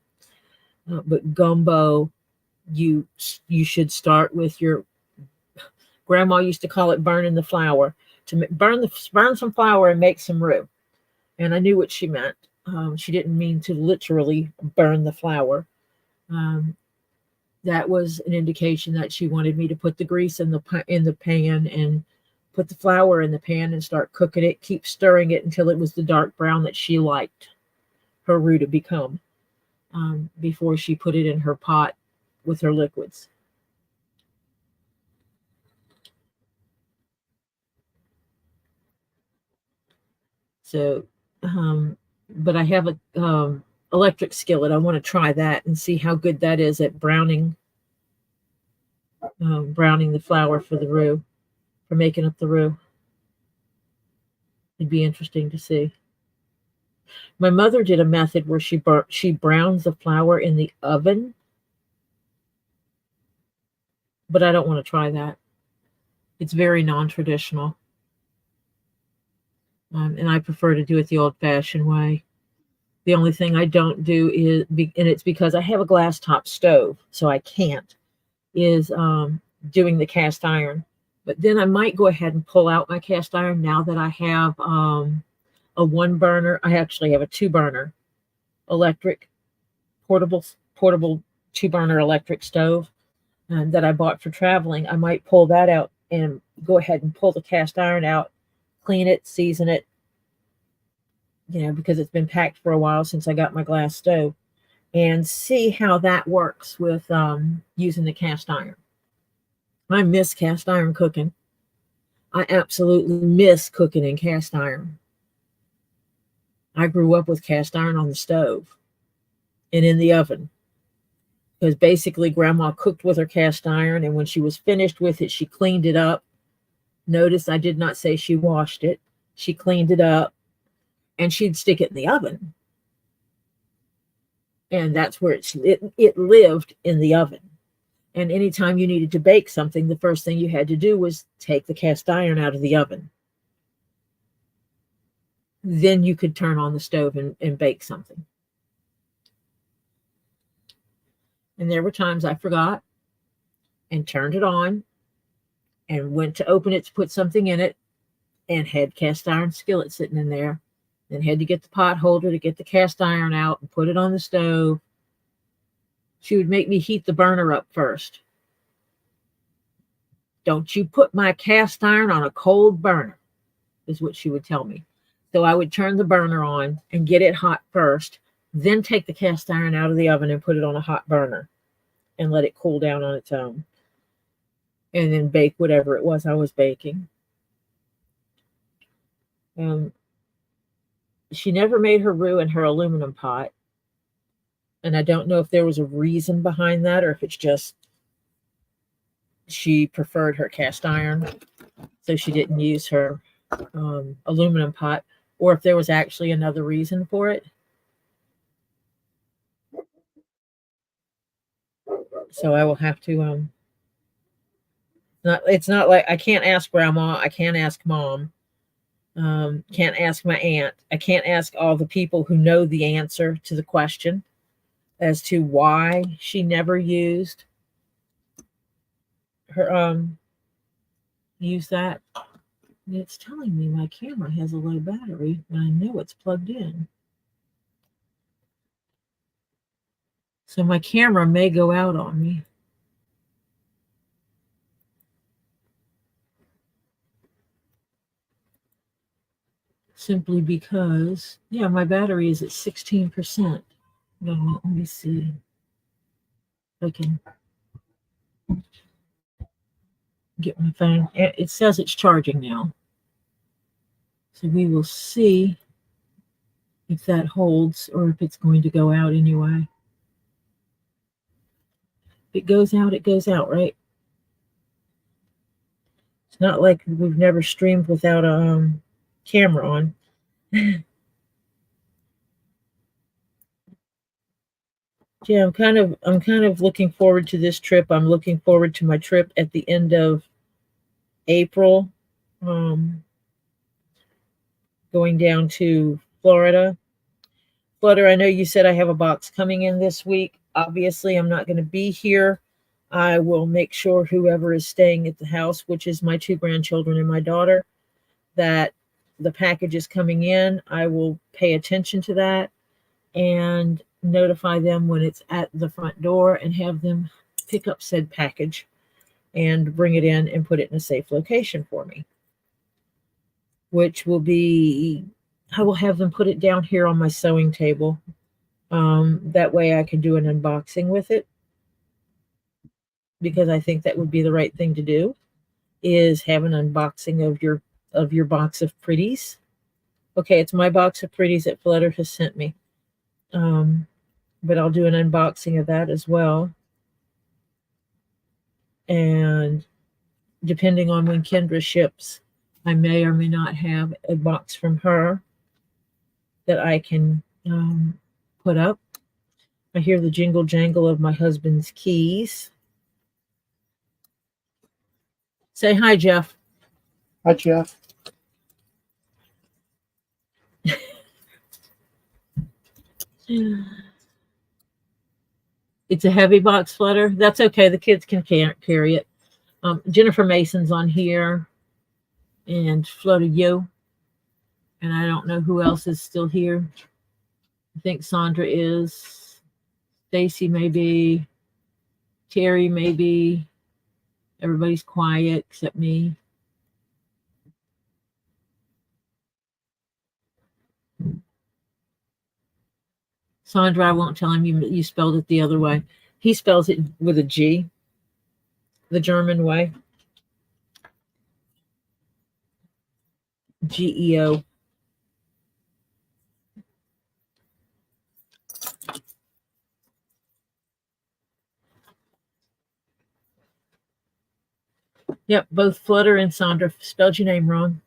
But gumbo, you should start with your grandma used to call it burning the flour, to burn some flour and make some roux. And I knew what she meant. She didn't mean to literally burn the flour. That was an indication that she wanted me to put the grease in the pan and put the flour in the pan and start cooking it, keep stirring it until it was the dark brown that she liked her roux to become, before she put it in her pot with her liquids. So, but I have a electric skillet. I want to try that and see how good that is at browning the flour for the roux, for making up the roux. It'd be interesting to see. My mother did a method where she browns the flour in the oven, but I don't want to try that. It's very non-traditional, and I prefer to do it the old-fashioned way. The only thing I don't do and it's because I have a glass top stove, so I can't, is doing the cast iron. But then I might go ahead and pull out my cast iron now that I have a one burner. I actually have a two burner electric portable two burner electric stove that I bought for traveling. I might pull that out and go ahead and pull the cast iron out, clean it, season it, because it's been packed for a while since I got my glass stove, and see how that works with using the cast iron. I miss cast iron cooking. I absolutely miss cooking in cast iron. I grew up with cast iron on the stove and in the oven, because basically Grandma cooked with her cast iron, and when she was finished with it, she cleaned it up. Notice I did not say she washed it. She cleaned it up, and she'd stick it in the oven. And that's where it lived, in the oven. And anytime you needed to bake something, the first thing you had to do was take the cast iron out of the oven. Then you could turn on the stove and bake something. And there were times I forgot and turned it on and went to open it to put something in it and had cast iron skillet sitting in there. Then had to get the pot holder to get the cast iron out and put it on the stove. She would make me heat the burner up first. Don't you put my cast iron on a cold burner, is what she would tell me. So I would turn the burner on and get it hot first, then take the cast iron out of the oven and put it on a hot burner and let it cool down on its own. And then bake whatever it was I was baking. She never made her roux in her aluminum pot. And I don't know if there was a reason behind that, or if it's just she preferred her cast iron, so she didn't use her aluminum pot, or if there was actually another reason for it. So I will have to it's not like I can't ask Grandma, I can't ask Mom, can't ask my aunt, I can't ask all the people who know the answer to the question as to why she never used her use that. It's telling me my camera has a low battery, and I know it's plugged in. So my camera may go out on me. Simply because, yeah, my battery is at 16%. Well, let me see if I can get my phone. It says it's charging now. So we will see if that holds or if it's going to go out anyway. If it goes out, it goes out, right? It's not like we've never streamed without a camera on. Yeah, I'm kind of looking forward to this trip. I'm looking forward to my trip at the end of April, going down to Florida. Flutter, I know you said I have a box coming in this week. Obviously, I'm not going to be here. I will make sure whoever is staying at the house, which is my two grandchildren and my daughter, that the package is coming in. I will pay attention to that and notify them when it's at the front door and have them pick up said package and bring it in and put it in a safe location for me, which will be, I will have them put it down here on my sewing table. That way I can do an unboxing with it, because I think that would be the right thing to do, is have an unboxing of your box of pretties. Okay, it's my box of pretties that Flutter has sent me. But I'll do an unboxing of that as well. And depending on when Kendra ships, I may or may not have a box from her that I can put up. I hear the jingle jangle of my husband's keys. Say hi, Jeff. Hi, Jeff. It's a heavy box, Flutter. That's okay. The kids can carry it. Jennifer Mason's on here, and Flutter Yo. And I don't know who else is still here. I think Sandra is. Stacy maybe. Terry maybe. Everybody's quiet except me. Sandra, I won't tell him you spelled it the other way. He spells it with a G, the German way. GEO. Yep, both Flutter and Sandra spelled your name wrong.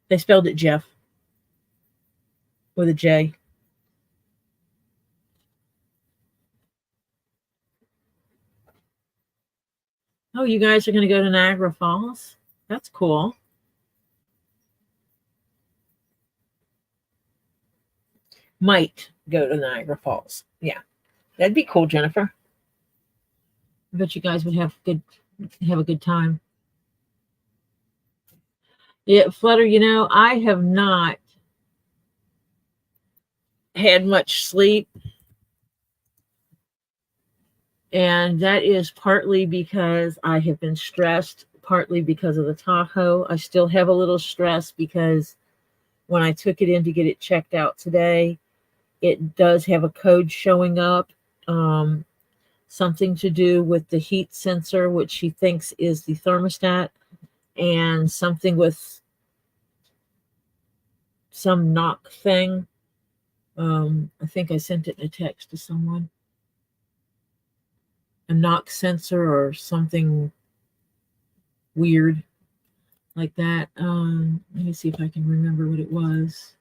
They spelled it Jeff with a J. Oh, you guys are going to go to Niagara Falls? That's cool. Might go to Niagara Falls. Yeah, that'd be cool, Jennifer. I bet you guys would have a good time. Yeah, Flutter, I have not had much sleep. And that is partly because I have been stressed, partly because of the Tahoe. I still have a little stress because when I took it in to get it checked out today, it does have a code showing up. Something to do with the heat sensor, which she thinks is the thermostat, and something with some knock thing. I think I sent it in a text to someone. A knock sensor or something weird like that. Let me see if I can remember what it was.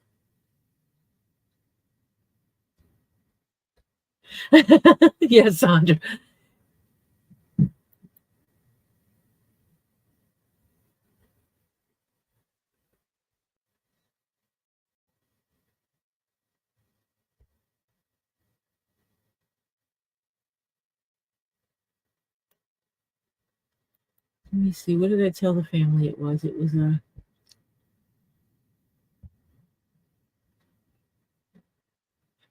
Yes, Sandra. Let me see. What did I tell the family it was? It was a.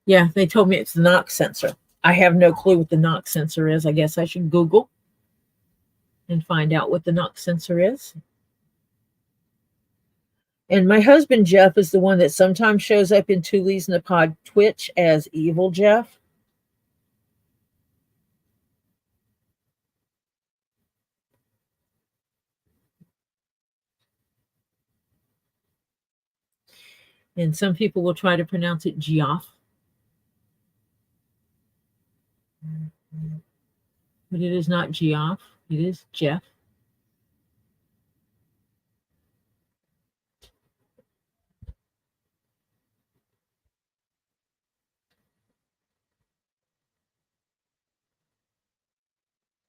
Yeah, they told me it's the knock sensor. I have no clue what the knock sensor is. I guess I should Google and find out what the knock sensor is. And my husband, Jeff, is the one that sometimes shows up in Tuli's in the Pod Twitch as Evil Jeff. And some people will try to pronounce it Geoff. But it is not Geoff. It is Jeff.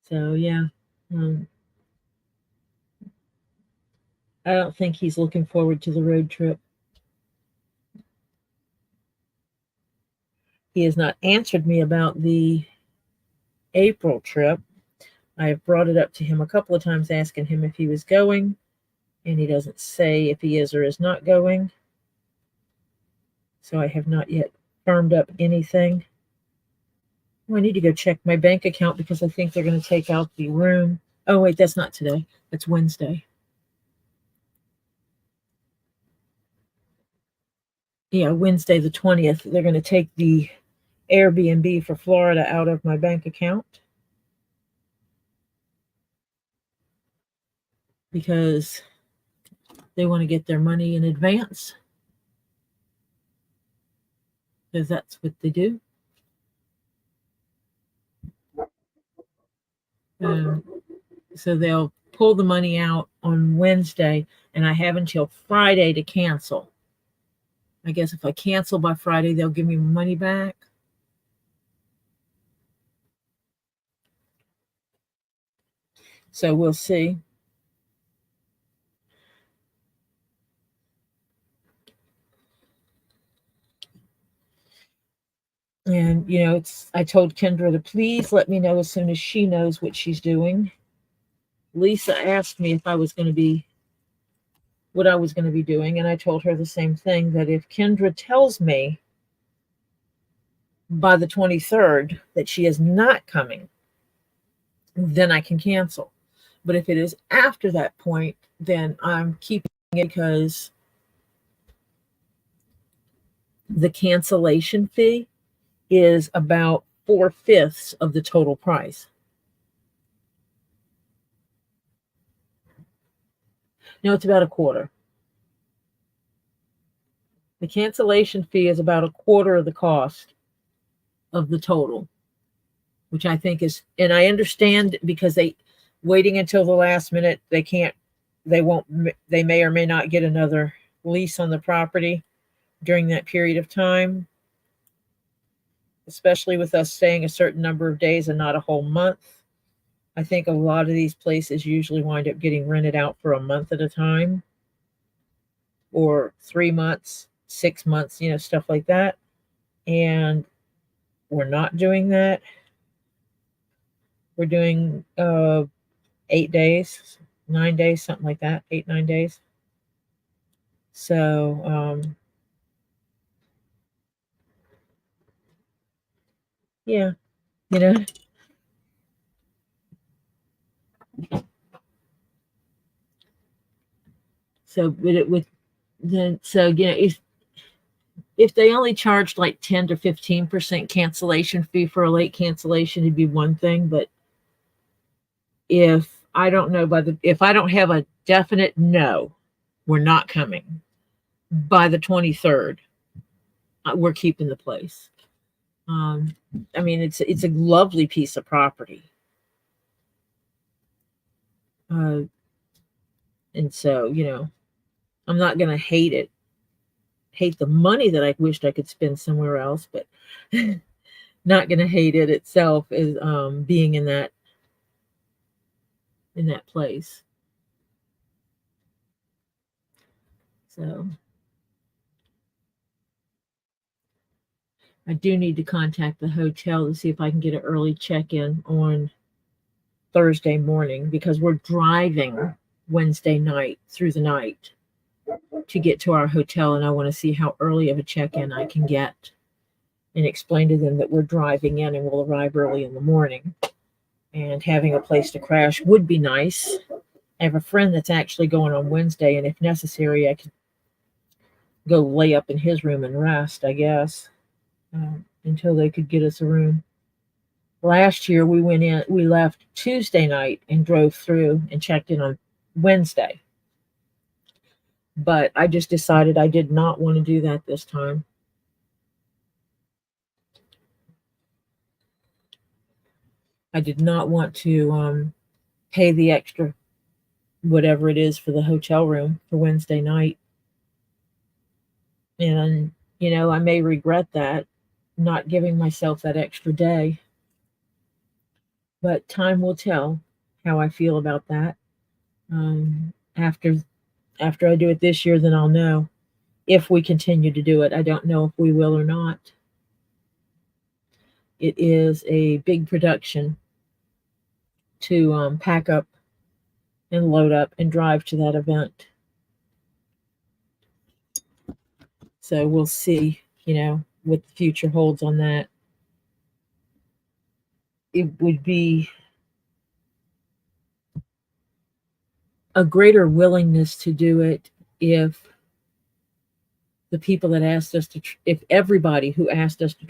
So, yeah. I don't think he's looking forward to the road trip. He has not answered me about the April trip. I have brought it up to him a couple of times, asking him if he was going, and he doesn't say if he is or is not going. So I have not yet firmed up anything. Oh, I need to go check my bank account because I think they're going to take out the room. Oh, wait, that's not today. That's Wednesday. Yeah, Wednesday the 20th. They're going to take the Airbnb for Florida out of my bank account because they want to get their money in advance, because that's what they do. So they'll pull the money out on Wednesday, and I have until Friday to cancel. I guess if I cancel by Friday, they'll give me my money back. So we'll see. And, I told Kendra to please let me know as soon as she knows what she's doing. Lisa asked me what I was going to be doing. And I told her the same thing, that if Kendra tells me by the 23rd that she is not coming, then I can cancel. But if it is after that point, then I'm keeping it, because the cancellation fee is about 4/5 of the total price. No, it's about a quarter. The cancellation fee is about a quarter of the cost of the total, which I think is, and I understand, because waiting until the last minute, they may or may not get another lease on the property during that period of time, especially with us staying a certain number of days and not a whole month. I think a lot of these places usually wind up getting rented out for a month at a time, or 3 months, 6 months, stuff like that. And we're not doing that. We're doing 8 days, 9 days, something like that, 8, 9 days. So, yeah, you know. So, if they only charged like 10 to 15% cancellation fee for a late cancellation, it'd be one thing. But if I don't know if I don't have a definite no, we're not coming by the 23rd, we're keeping the place. I mean, it's a lovely piece of property. And so, I'm not going to hate the money that I wished I could spend somewhere else, but not going to hate it itself, is being in that place. So I do need to contact the hotel to see if I can get an early check-in on Thursday morning, because we're driving Wednesday night through the night to get to our hotel, and I want to see how early of a check-in I can get, and explain to them that we're driving in and we'll arrive early in the morning, and having a place to crash would be nice. I have a friend that's actually going on Wednesday, and if necessary, I could go lay up in his room and rest, I guess, until they could get us a room. Last year, we left Tuesday night and drove through and checked in on Wednesday. But I just decided I did not want to do that this time. I did not want to pay the extra, whatever it is, for the hotel room for Wednesday night. And, I may regret that, not giving myself that extra day. But time will tell how I feel about that. After I do it this year, then I'll know if we continue to do it. I don't know if we will or not. It is a big production to pack up and load up and drive to that event. So we'll see, what the future holds on that. It would be a greater willingness to do it if the people that asked us if everybody who asked us to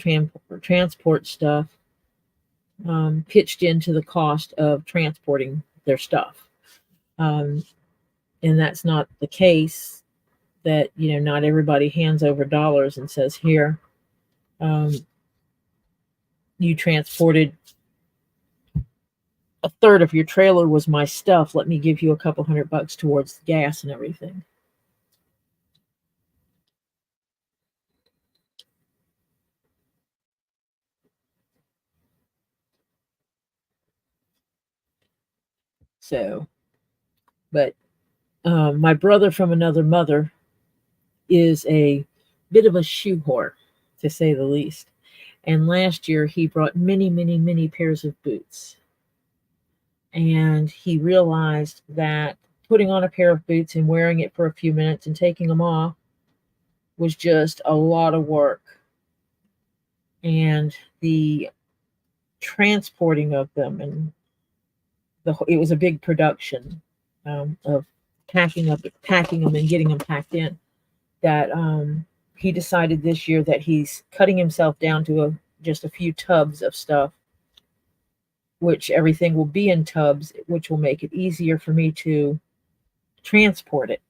transport stuff pitched into the cost of transporting their stuff. And that's not the case. That, not everybody hands over dollars and says, here, you transported a third of your trailer was my stuff, let me give you a couple $100 towards the gas and everything. So, but my brother from another mother is a bit of a shoe whore, to say the least. And last year he brought many, many, many pairs of boots. And he realized that putting on a pair of boots and wearing it for a few minutes and taking them off was just a lot of work. And the transporting of them, and it was a big production of packing them and getting them packed in, that he decided this year that he's cutting himself down to just a few tubs of stuff, which everything will be in tubs, which will make it easier for me to transport it.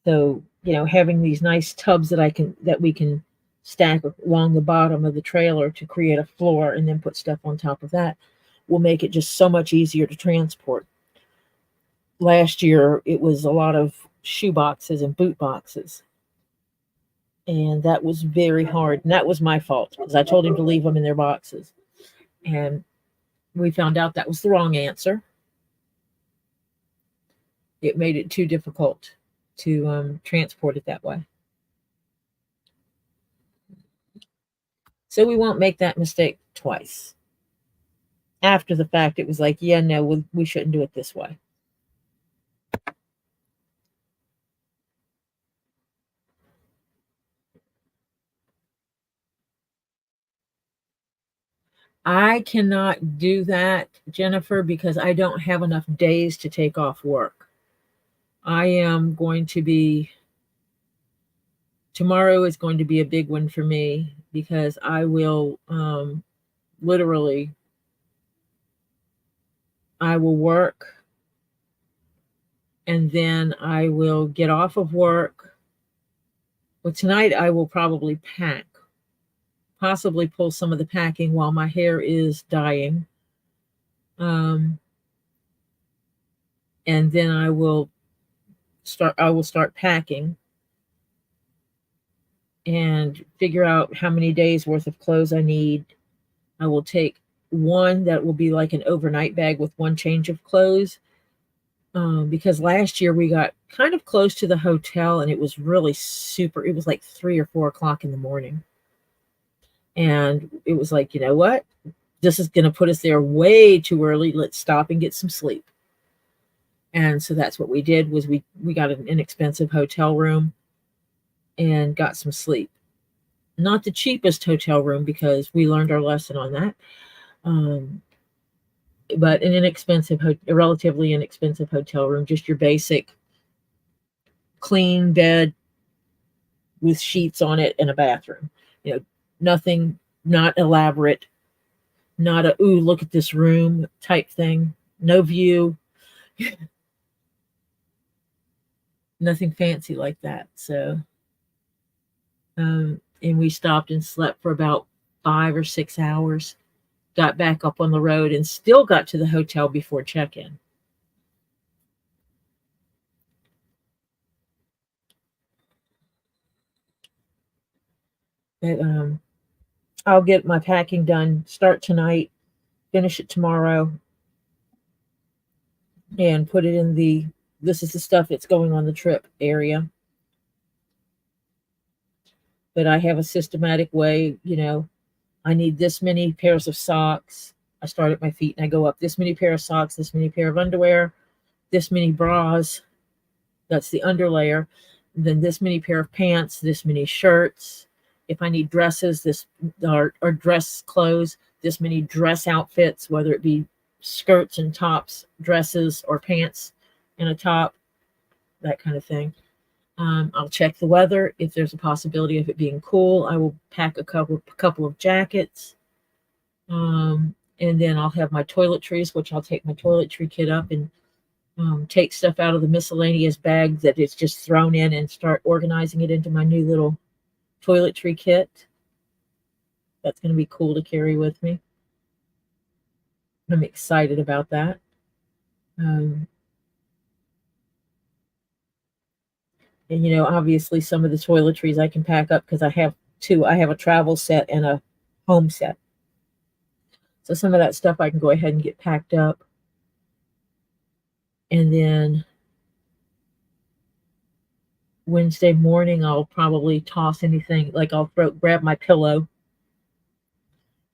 So, having these nice tubs that we can stack along the bottom of the trailer to create a floor and then put stuff on top of that will make it just so much easier to transport. Last year, it was a lot of shoe boxes and boot boxes. And that was very hard. And that was my fault, because I told him to leave them in their boxes. And we found out that was the wrong answer. It made it too difficult to transport it that way. So we won't make that mistake twice. After the fact, it was like, yeah, no, we shouldn't do it this way. I cannot do that, Jennifer, because I don't have enough days to take off work. I am going to be, tomorrow is going to be a big one for me, because I will literally, I will work, and then I will get off of work. Well, tonight I will probably pack, possibly pull some of the packing while my hair is dyeing. And then I will start packing and figure out how many days worth of clothes I need. I will take one that will be like an overnight bag with one change of clothes. Because last year we got kind of close to the hotel, and it was really it was like 3 or 4 o'clock in the morning. And it was like, you know what? This is going to put us there way too early. Let's stop and get some sleep. And so that's what we did, was we got an inexpensive hotel room and got some sleep. Not the cheapest hotel room, because we learned our lesson on that. But a relatively inexpensive hotel room, just your basic clean bed with sheets on it and a bathroom. Nothing, not elaborate, not a, ooh, look at this room type thing. No view. Nothing fancy like that. So, and we stopped and slept for about 5 or 6 hours, got back up on the road, and still got to the hotel before check-in. But I'll get my packing done, start tonight, finish it tomorrow, and put it in this is the stuff that's going on the trip area. But I have a systematic way, I need this many pairs of socks. I start at my feet and I go up this many pair of socks, this many pair of underwear, this many bras. That's the underlayer. Then this many pair of pants, this many shirts. If I need dresses, or dress clothes, this many dress outfits, whether it be skirts and tops, dresses, or pants and a top, that kind of thing. I'll check the weather. If there's a possibility of it being cool, I will pack a couple of jackets. And then I'll have my toiletries, which I'll take my toiletry kit up and take stuff out of the miscellaneous bag that it's just thrown in, and start organizing it into my new little toiletry kit. That's going to be cool to carry with me. I'm excited about that. And obviously some of the toiletries I can pack up because I have two. I have a travel set and a home set. So some of that stuff I can go ahead and get packed up. And then Wednesday morning, I'll probably toss anything. Like I'll grab my pillow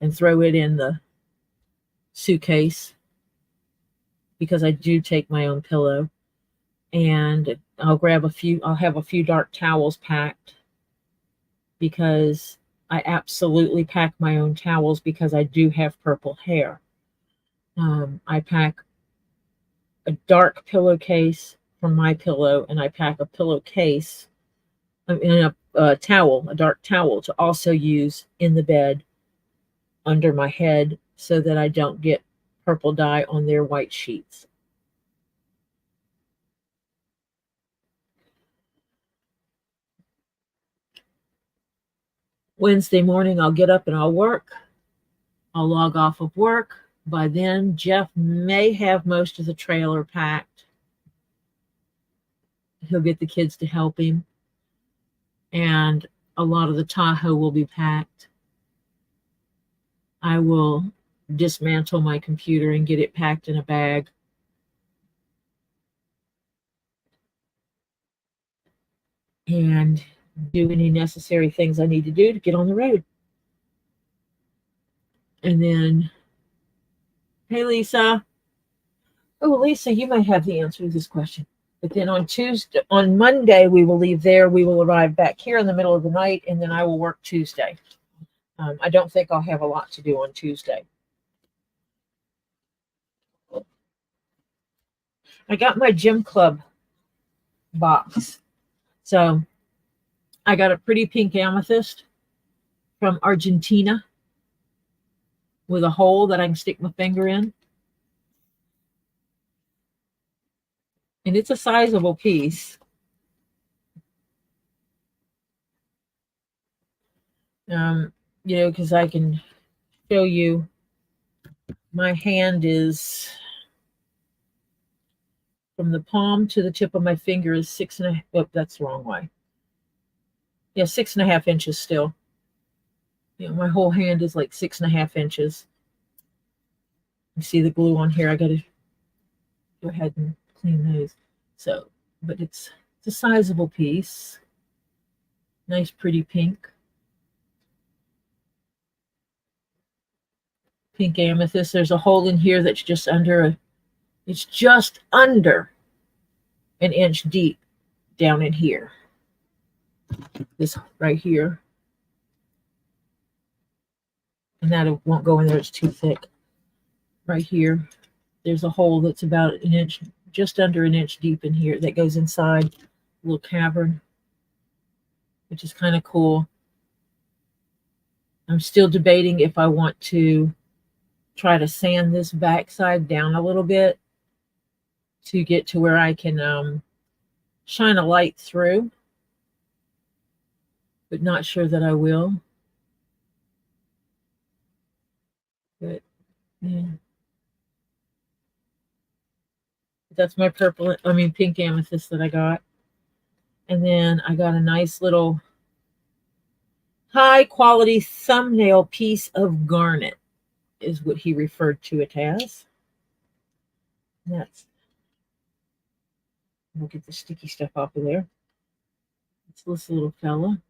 and throw it in the suitcase because I do take my own pillow. And I'll have a few dark towels packed because I absolutely pack my own towels because I do have purple hair. I pack a dark pillowcase for my pillow, and I pack a pillowcase in a towel, a dark towel, to also use in the bed under my head so that I don't get purple dye on their white sheets. Wednesday morning, I'll get up and I'll work. I'll log off of work. By then, Jeff may have most of the trailer packed. He'll get the kids to help him. And a lot of the Tahoe will be packed. I will dismantle my computer and get it packed in a bag. And do any necessary things I need to do to get on the road. And then, hey, Lisa. Oh, Lisa, you might have the answer to this question. But then on Monday, we will leave there. We will arrive back here in the middle of the night, and then I will work Tuesday. I don't think I'll have a lot to do on Tuesday. I got my gym club box. So I got a pretty pink amethyst from Argentina with a hole that I can stick my finger in. And it's a sizable piece. Because I can show you my hand is from the palm to the tip of my finger is 6.5. Oh, that's the wrong way. Yeah, 6.5 inches still. My whole hand is like 6.5 inches. You see the glue on here. I got to go ahead and clean those. So, but it's a sizable piece. Nice, pretty pink. Pink amethyst. There's a hole in here that's just under it's just under an inch deep down in here. This right here. And that won't go in there, it's too thick. Right here, there's a hole that's about an inch, just under an inch deep in here that goes inside a little cavern, which is kind of cool. I'm still debating if I want to try to sand this backside down a little bit to get to where I can shine a light through, but not sure that I will. But yeah, that's my pink amethyst that I got. And then I got a nice little high quality thumbnail piece of garnet is what he referred to it as. We'll get the sticky stuff off of there. It's this little fella.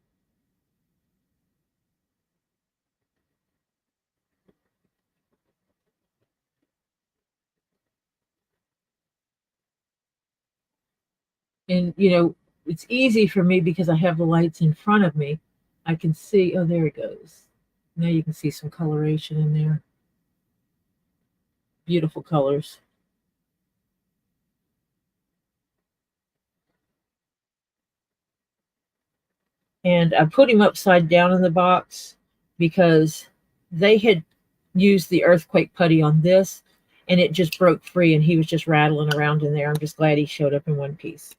And it's easy for me because I have the lights in front of me. I can see, oh, there it goes. Now you can see some coloration in there. Beautiful colors. And I put him upside down in the box because they had used the earthquake putty on this and it just broke free and he was just rattling around in there. I'm just glad he showed up in one piece.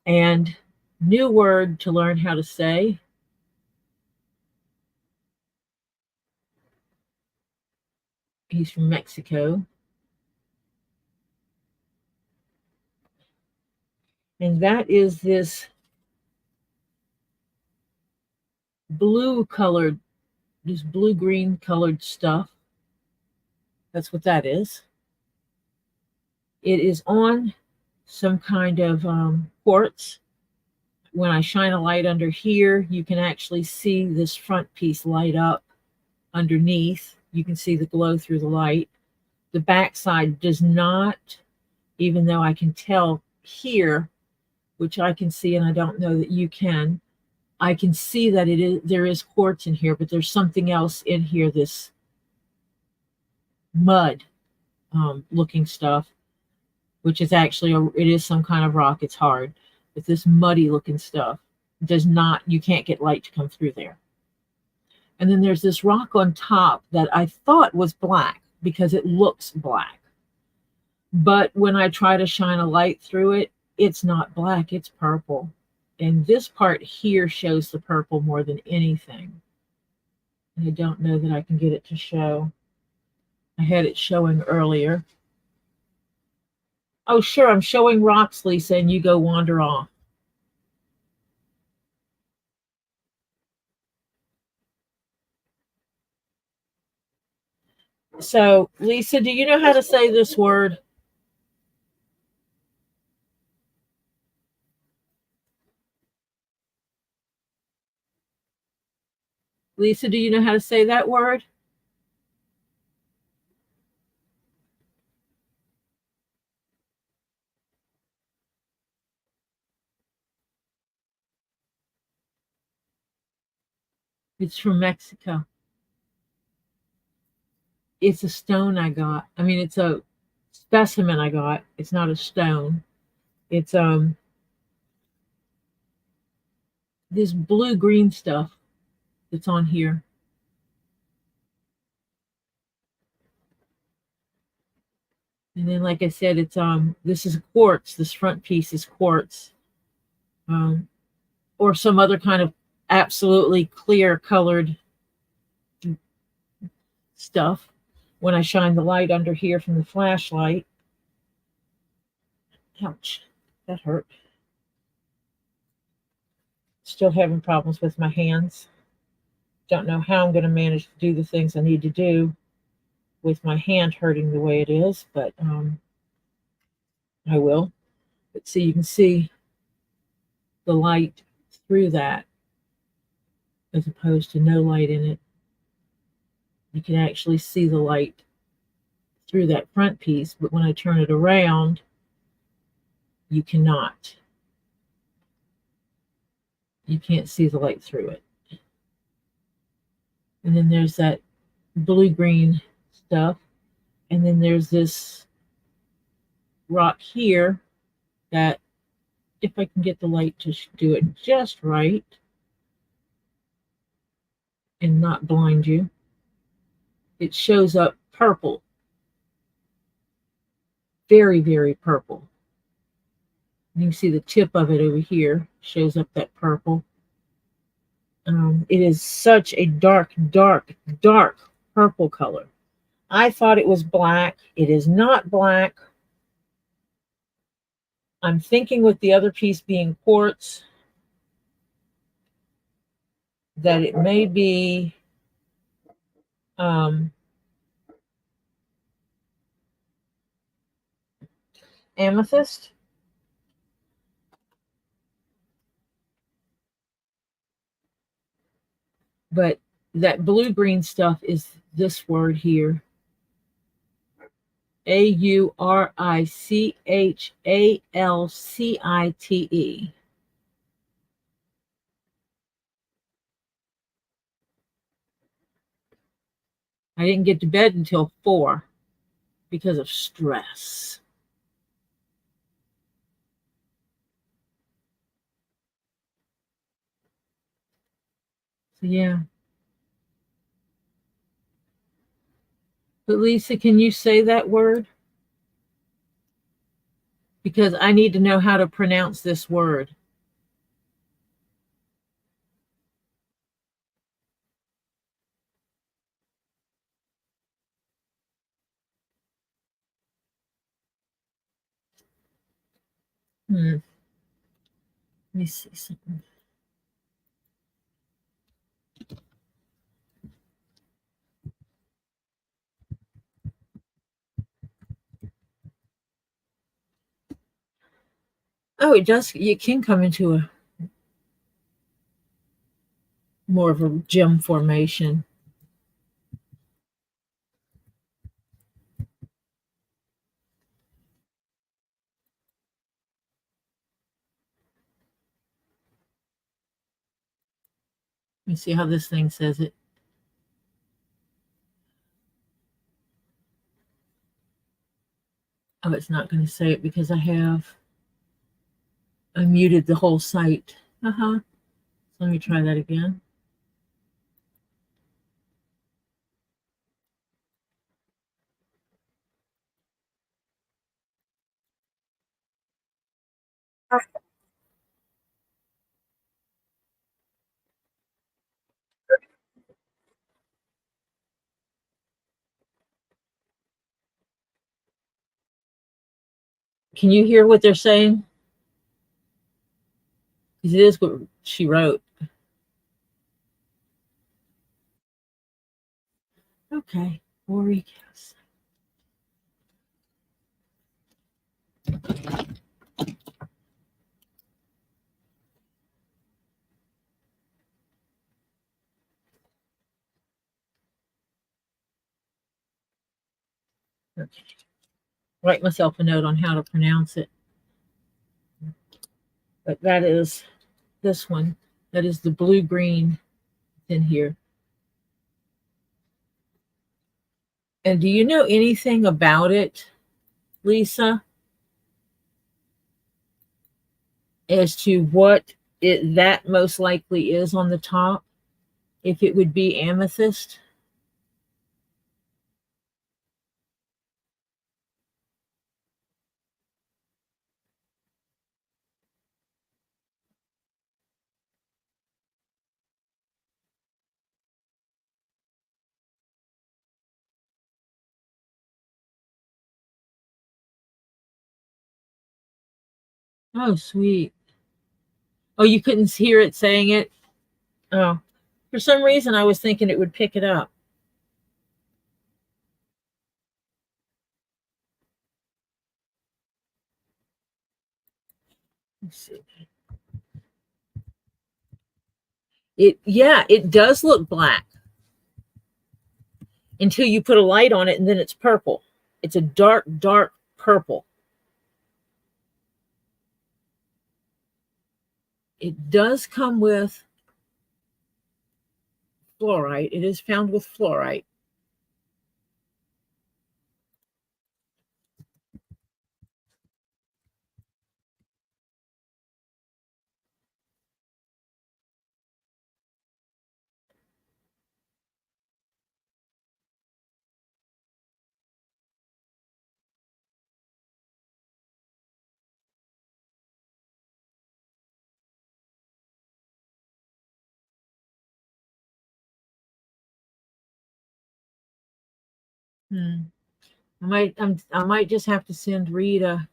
And new word to learn how to say. He's from Mexico. And that is this blue colored, this blue-green colored stuff. That's what that is. It is on some kind of quartz. When I shine a light under here, you can actually see this front piece light up underneath. You can see the glow through the light. The back side does not, even though I can tell here, which I can see, and I don't know that you can. I can see that there is quartz in here, but there's something else in here, this mud looking stuff, which is actually, it is some kind of rock. It's hard. But this muddy looking stuff does not, you can't get light to come through there. And then there's this rock on top that I thought was black because it looks black. But when I try to shine a light through it, it's not black, it's purple. And this part here shows the purple more than anything. And I don't know that I can get it to show. I had it showing earlier. Oh, sure, I'm showing rocks, Lisa, and you go wander off. So, Lisa, do you know how to say this word? Lisa, do you know how to say that word? It's from Mexico. It's a stone I got. I mean, it's a specimen I got. It's not a stone. It's this blue-green stuff that's on here. And then, like I said, it's this is quartz. This front piece is quartz, or some other kind of absolutely clear colored stuff. When I shine the light under here from the flashlight, ouch, that hurt. Still having problems with my hands. Don't know how I'm going to manage to do the things I need to do with my hand hurting the way it is, but I will. But see, you can see the light through that as opposed to no light in it. You can actually see the light through that front piece, but when I turn it around, you cannot. You can't see the light through it. And then there's that blue-green stuff. And then there's this rock here that, if I can get the light to do it just right and not blind you, it shows up purple. Very, very purple. You can see the tip of it over here shows up that purple. It is such a dark, dark, dark purple color. I thought it was black. It is not black. I'm thinking with the other piece being quartz that it may be amethyst. But that blue-green stuff is this word here. AURICHALCITE. I didn't get to bed until 4 because of stress. So yeah. But Lisa, can you say that word? Because I need to know how to pronounce this word. Let me see something. Oh, it does. You can come into a more of a gem formation. Let me see how this thing says it. Oh, it's not going to say it because I muted the whole site. Let me try that again. Can you hear what they're saying? Because it is what she wrote. Okay, Warriors. Okay. Write myself a note on how to pronounce it. But that is this one. That is the blue green in here. And do you know anything about it, Lisa, as to what that most likely is on the top? If it would be amethyst? Oh, sweet. Oh, you couldn't hear it saying it? Oh, for some reason I was thinking it would pick it up. Let's see. It does look black until you put a light on it, and then it's purple. It's a dark, dark purple. It does come with fluorite. It is found with fluorite. I might just have to send Reed a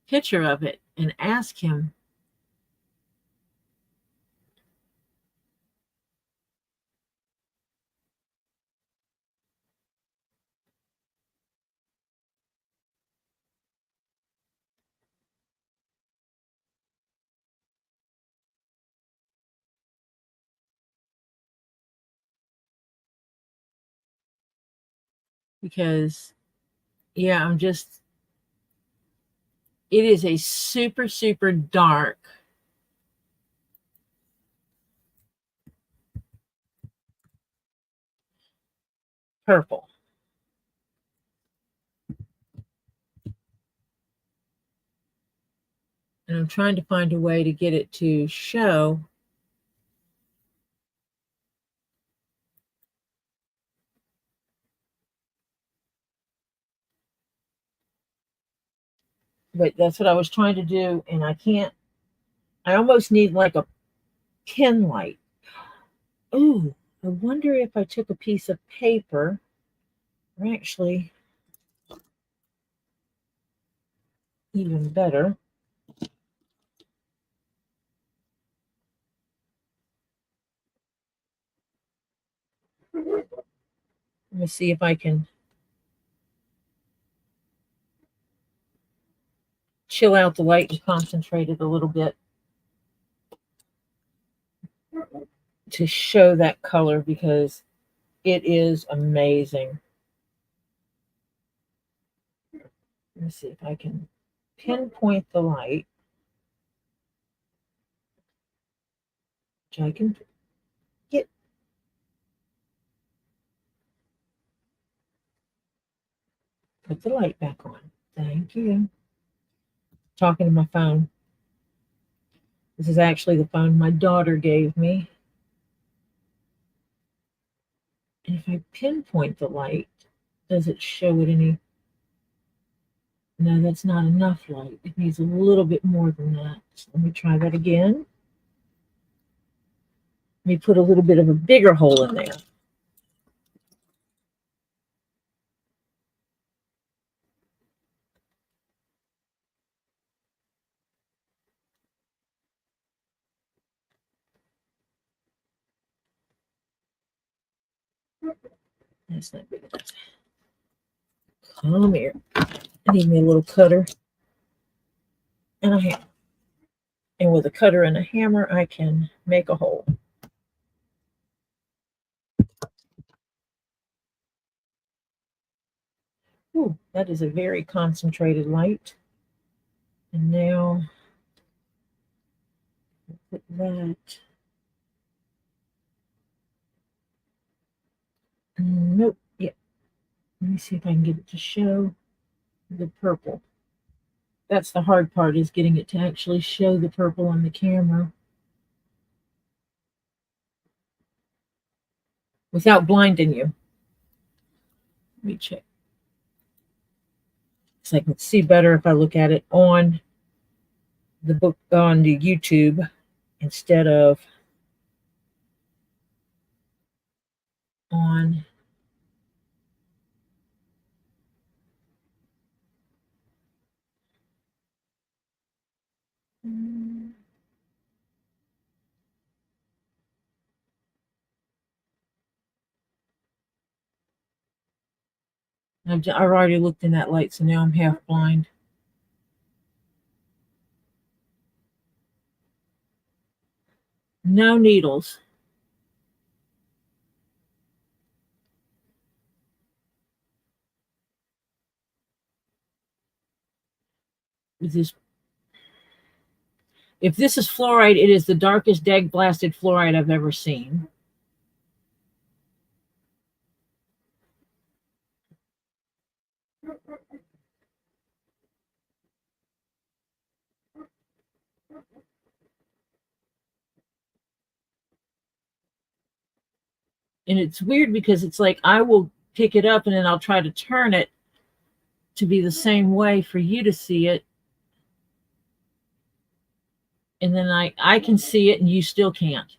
picture of it and ask him. Because it is a super, super dark purple. And I'm trying to find a way to get it to show. But that's what I was trying to do, and I can't. I almost need like a pin light. Ooh, I wonder if I took a piece of paper, or actually, even better, Let me see if I can chill out the light and concentrate it a little bit to show that color, because it is amazing. Let me see if I can pinpoint the light, which I can get. Put the light back on. Thank you. Talking to my phone. This is actually the phone my daughter gave me. And if I pinpoint the light, does it show it any? No, that's not enough light. It needs a little bit more than that. So let me try that again. Let me put a little bit of a bigger hole in there. That's not big enough. Come here. I need me a little cutter and a hammer. And with a cutter and a hammer, I can make a hole. Ooh, that is a very concentrated light. And now, put that. Nope. Yeah. Let me see if I can get it to show the purple. That's the hard part, is getting it to actually show the purple on the camera without blinding you. Let me check. So I can see better if I look at it on the book, on the YouTube, instead of on I've already looked in that light, so now I'm half blind. No needles. If this is fluoride, it is the darkest dag blasted fluoride I've ever seen. And it's weird because it's like I will pick it up and then I'll try to turn it to be the same way for you to see it. And then I can see it and you still can't.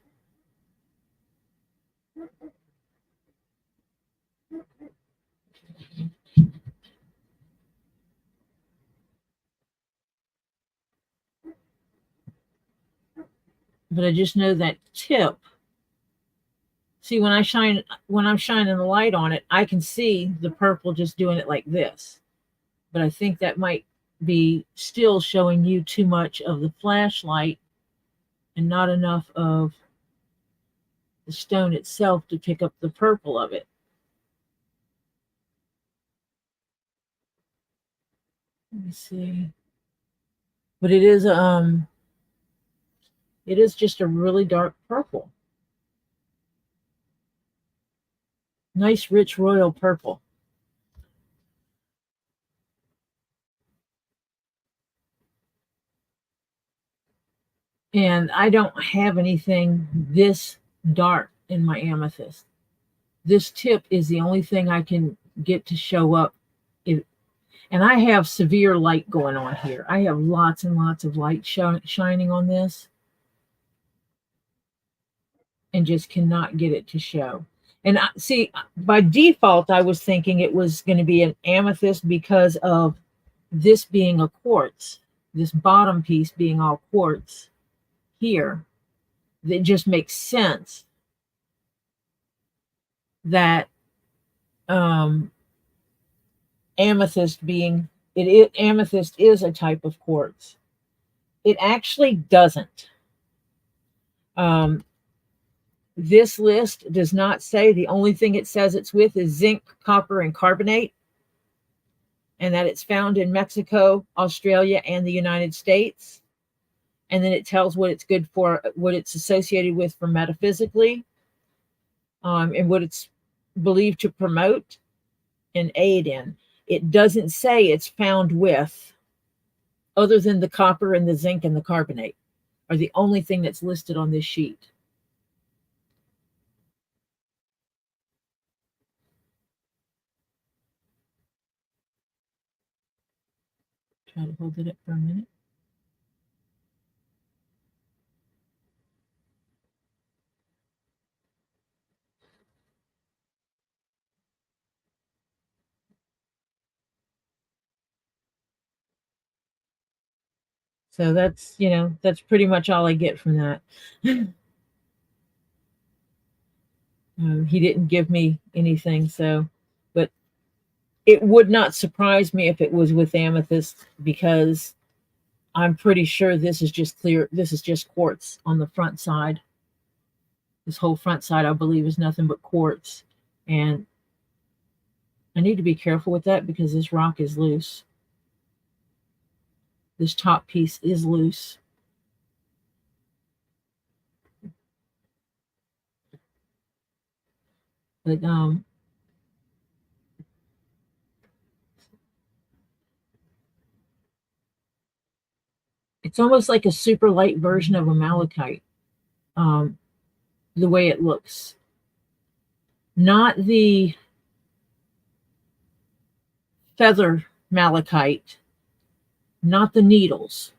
But I just know that tip. See, when I'm shining the light on it, I can see the purple just doing it like this. But I think that might be still showing you too much of the flashlight and not enough of the stone itself to pick up the purple of it. Let me see. But it is just a really dark purple. Nice, rich, royal purple. And I don't have anything this dark in my amethyst. This tip is the only thing I can get to show up. And I have severe light going on here. I have lots and lots of light shining on this, and just cannot get it to show. And see, by default, I was thinking it was going to be an amethyst because of this being a quartz. this bottom piece being all quartz here, it just makes sense that amethyst being amethyst is a type of quartz. It actually doesn't. This list does not say. The only thing it says it's with is zinc, copper, and carbonate, and that it's found in Mexico, Australia, and the United States. And then it tells what it's good for, what it's associated with for metaphysically, and what it's believed to promote and aid in. It doesn't say it's found with, other than the copper and the zinc and the carbonate are the only thing that's listed on this sheet. Try to hold it up for a minute. So that's, that's pretty much all I get from that. He didn't give me anything, so, but it would not surprise me if it was with amethyst, because I'm pretty sure this is just clear. This is just quartz on the front side. This whole front side, I believe, is nothing but quartz. And I need to be careful with that because this rock is loose. This top piece is loose. But it's almost like a super light version of a malachite, the way it looks. Not the feather malachite, not the needles,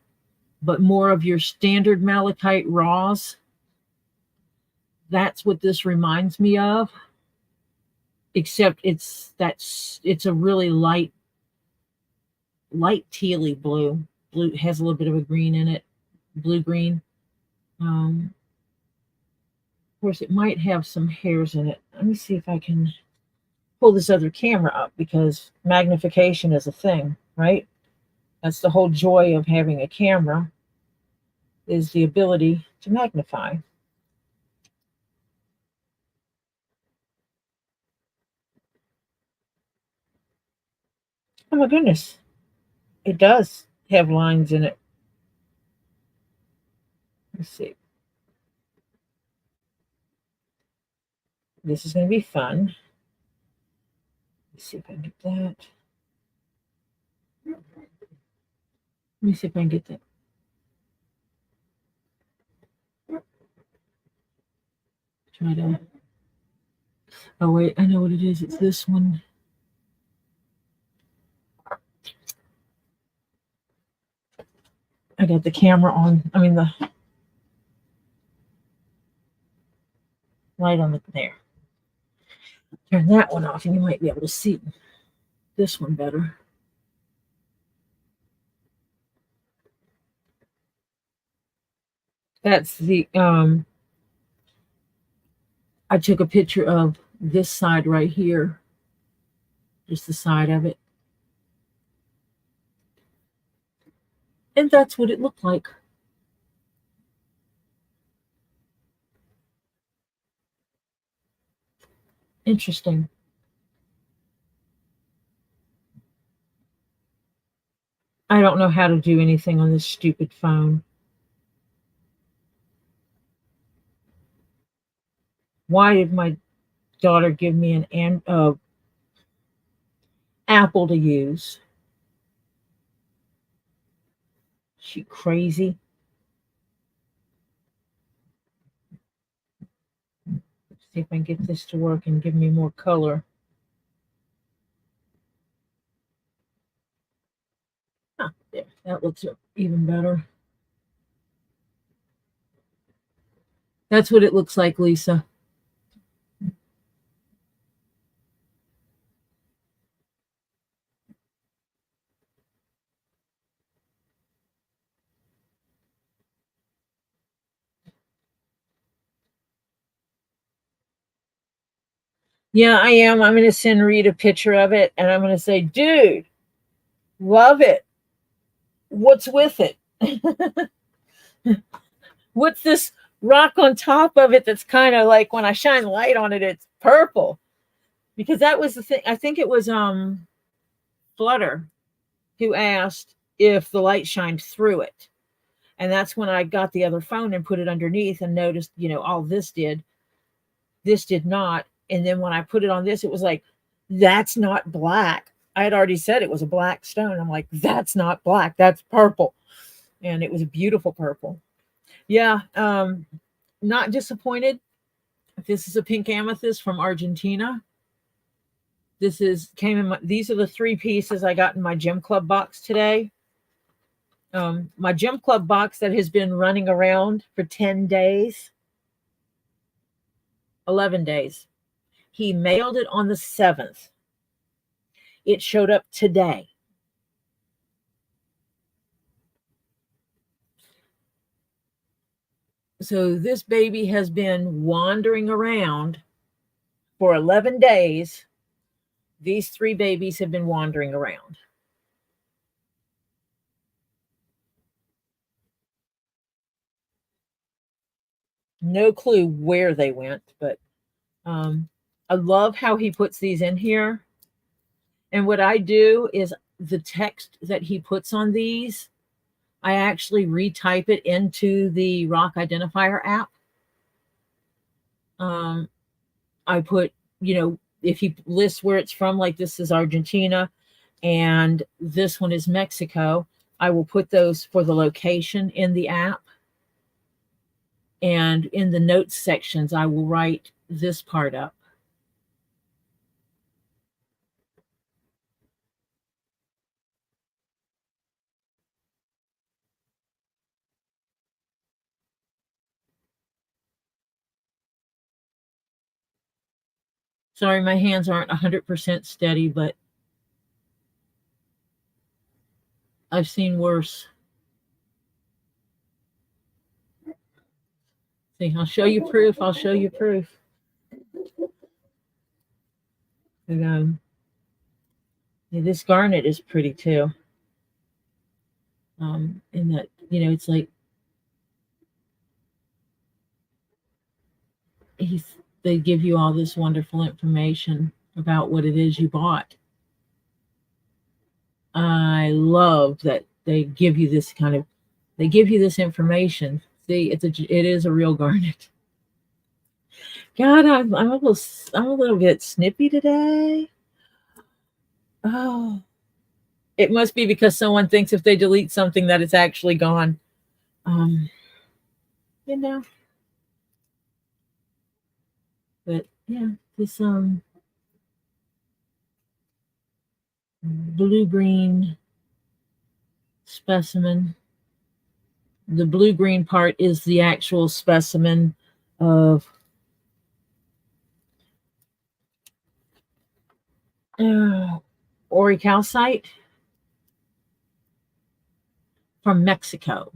but more of your standard malachite raws. That's what this reminds me of, except it's a really light tealy blue. Blue has a little bit of a green in it, blue green. Of course, it might have some hairs in it. Let me see if I can pull this other camera up, because magnification is a thing, right? That's the whole joy of having a camera, is the ability to magnify. Oh my goodness. It does have lines in it. Let's see. This is going to be fun. Let's see if I can get that. Let me see if I can get that. Try to. Oh, wait. I know what it is. It's this one. I got the camera on. I mean, the light on there. Turn that one off and you might be able to see this one better. That's the, I took a picture of this side right here, just the side of it. And that's what it looked like. Interesting. I don't know how to do anything on this stupid phone. Why did my daughter give me an Apple to use? She crazy? Let's see if I can get this to work and give me more color. Ah, there, that looks even better. That's what it looks like, Lisa. Yeah, I am. I'm going to send Reed a picture of it, and I'm going to say, dude, love it. What's with it? What's this rock on top of it that's kind of like when I shine light on it, it's purple? Because that was the thing. I think it was Flutter who asked if the light shined through it. And that's when I got the other phone and put it underneath and noticed, all this did. This did not. And then when I put it on this, it was like, that's not black. I had already said it was a black stone. I'm like, that's not black. That's purple. And it was a beautiful purple. Yeah. Not disappointed. This is a pink amethyst from Argentina. These are the 3 pieces I got in my gym club box today. My gym club box that has been running around for 10 days, 11 days. He mailed it on the 7th. It showed up today. So this baby has been wandering around for 11 days. These 3 babies have been wandering around. No clue where they went, but I love how he puts these in here. And what I do is the text that he puts on these, I actually retype it into the rock identifier app. I put, if he lists where it's from, like this is Argentina and this one is Mexico, I will put those for the location in the app. And in the notes sections, I will write this part up. Sorry, my hands aren't 100% steady, but I've seen worse. See, I'll show you proof. I'll show you proof. And, this garnet is pretty too. In that, it's like they give you all this wonderful information about what it is you bought. I love that they give you this information. See, it is a real garnet. God, I'm a little bit snippy today. Oh, it must be because someone thinks if they delete something that it's actually gone. But yeah, this blue-green specimen. The blue-green part is the actual specimen of aurichalcite from Mexico.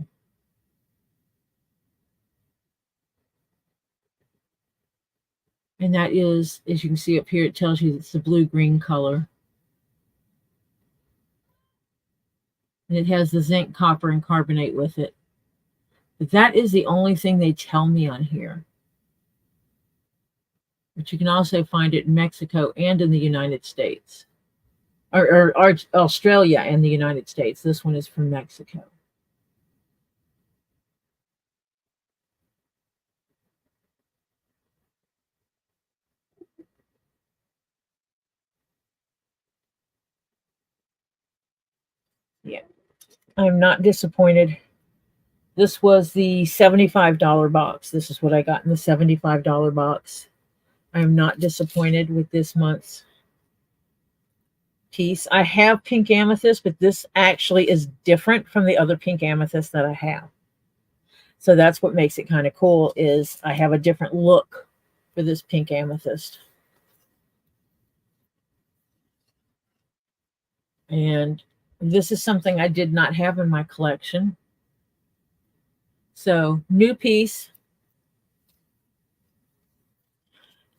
And that is, as you can see up here, it tells you it's the blue-green color. And it has the zinc, copper, and carbonate with it. But that is the only thing they tell me on here. But you can also find it in Mexico and in the United States. Or Australia and the United States. This one is from Mexico. Yeah, I'm not disappointed. This was the $75 box. This is what I got in the $75 box. I'm not disappointed with this month's piece. I have pink amethyst, but this actually is different from the other pink amethyst that I have. So that's what makes it kind of cool, is I have a different look for this pink amethyst. And this is something I did not have in my collection. So new piece.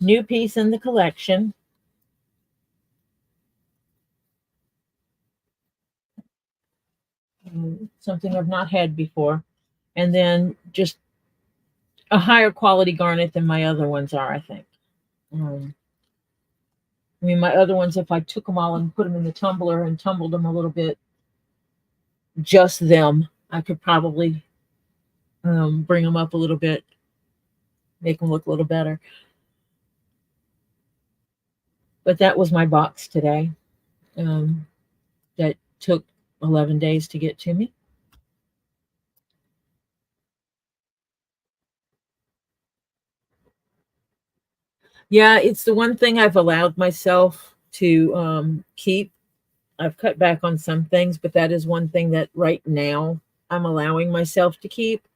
New piece in the collection. Something I've not had before. And then just a higher quality garnet than my other ones are, I think. I mean, my other ones, if I took them all and put them in the tumbler and tumbled them a little bit, just them, I could probably bring them up a little bit, make them look a little better. But that was my box today. That took 11 days to get to me. Yeah, it's the one thing I've allowed myself to keep. I've cut back on some things, but that is one thing that right now I'm allowing myself to keep.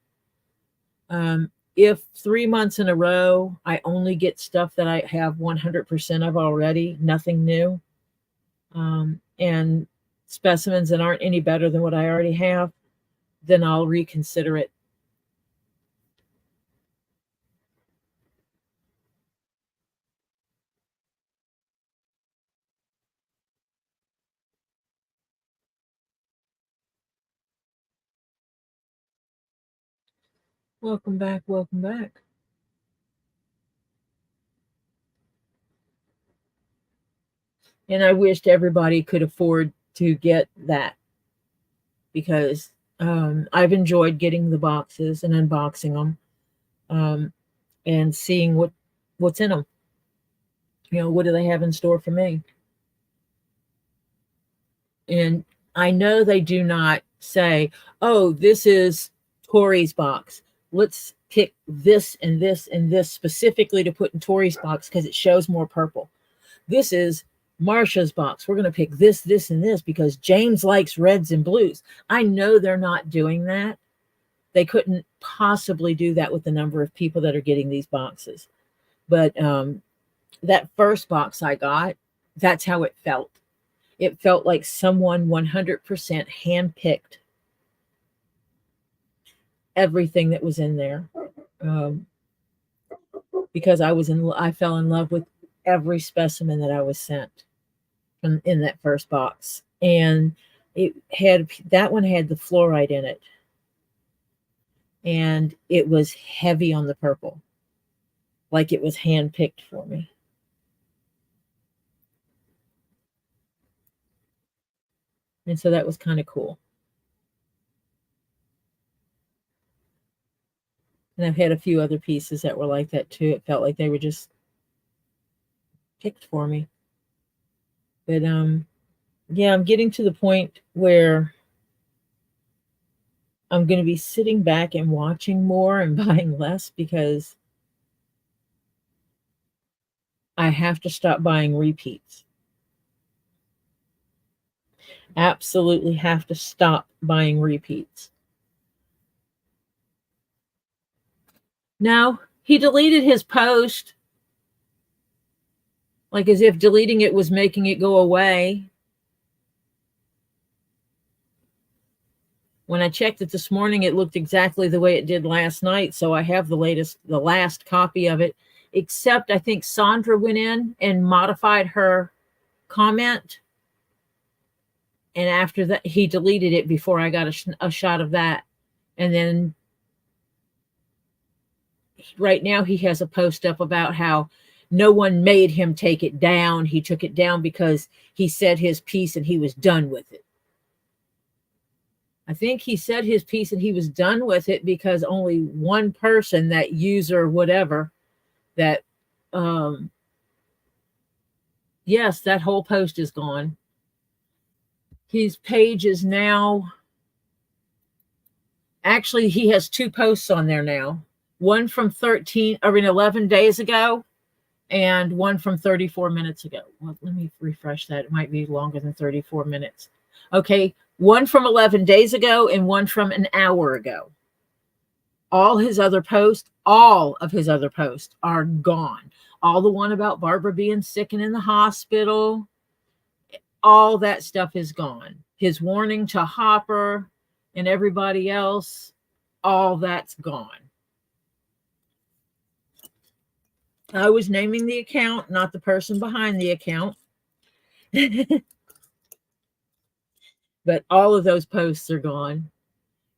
If 3 months in a row I only get stuff that I have 100% of already, nothing new, and specimens that aren't any better than what I already have, then I'll reconsider it. Welcome back. Welcome back. And I wished everybody could afford to get that because I've enjoyed getting the boxes and unboxing them and seeing what's in them. You know, what do they have in store for me? And I know they do not say, oh, this is Tori's box. Let's pick this and this and this specifically to put in Tori's box because it shows more purple. This is Marsha's box. We're going to pick this, this, and this because James likes reds and blues. I know they're not doing that. They couldn't possibly do that with the number of people that are getting these boxes. But that first box I got, that's how it felt. It felt like someone 100% handpicked everything that was in there, because I fell in love with every specimen that I was sent in that first box, and that one had the fluorite in it, and it was heavy on the purple, like it was handpicked for me. And so that was kind of cool. And I've had a few other pieces that were like that too. It felt like they were just picked for me. But yeah, I'm getting to the point where I'm going to be sitting back and watching more and buying less because I have to stop buying repeats. Absolutely have to stop buying repeats. Now, he deleted his post, like as if deleting it was making it go away. When I checked it this morning, it looked exactly the way it did last night. So I have the last copy of it, except I think Sandra went in and modified her comment. And after that, he deleted it before I got a shot of that. And then right now he has a post up about how no one made him take it down. He took it down because he said his piece and he was done with it. I think he said his piece and he was done with it because only one person, that user, whatever, that, yes, that whole post is gone. His page is now, actually, he has two posts on there now. One from 11 days ago and one from 34 minutes ago. Well, let me refresh that. It might be longer than 34 minutes. Okay, one from 11 days ago and one from an hour ago. All of his other posts are gone. All the one about Barbara being sick and in the hospital, all that stuff is gone. His warning to Hopper and everybody else, all that's gone. I was naming the account, not the person behind the account. But all of those posts are gone.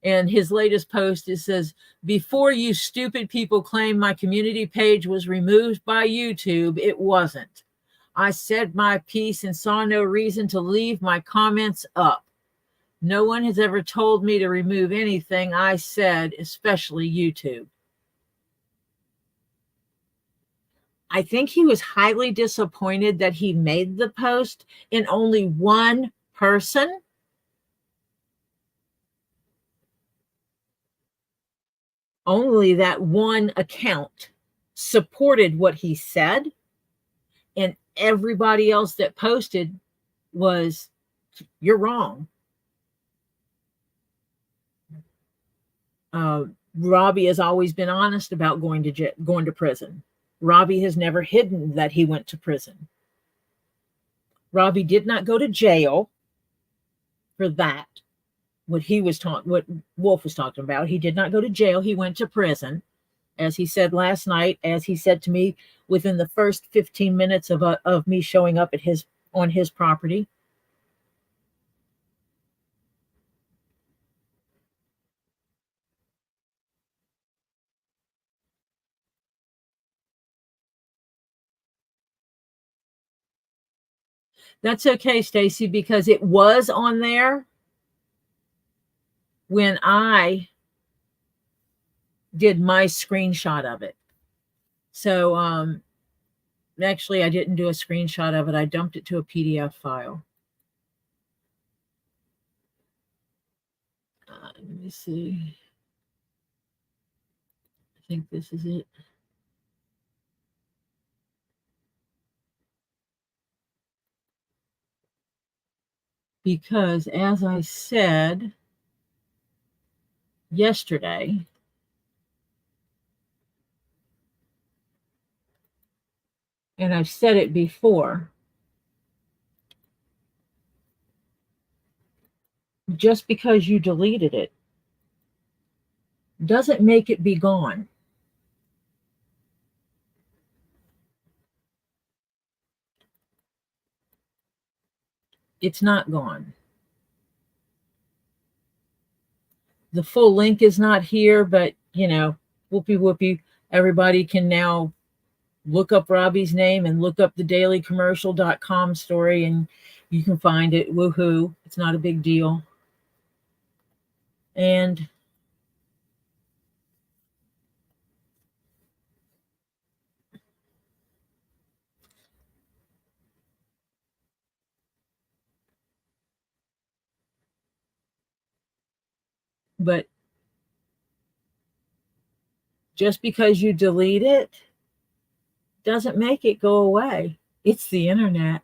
And his latest post, it says, before you stupid people claim my community page was removed by YouTube, it wasn't. I said my piece and saw no reason to leave my comments up. No one has ever told me to remove anything I said, especially YouTube. I think he was highly disappointed that he made the post and only one person, only that one account, supported what he said, and everybody else that posted was, you're wrong. Robbie has always been honest about going to prison. Robbie has never hidden that he went to prison. Robbie did not go to jail for that. What Wolf was talking about, he did not go to jail. He went to prison, as he said last night, as he said to me within the first 15 minutes of me showing up on his property. That's okay, Stacy, because it was on there when I did my screenshot of it. So actually I didn't do a screenshot of it. I dumped it to a PDF file. Let me see. I think this is it. Because as I said yesterday, and I've said it before, just because you deleted it doesn't make it be gone. It's not gone. The full link is not here, but whoopee whoopee, everybody can now look up Robbie's name and look up the dailycommercial.com story and you can find it. Woohoo. It's not a big deal. And but just because you delete it doesn't make it go away. It's the internet.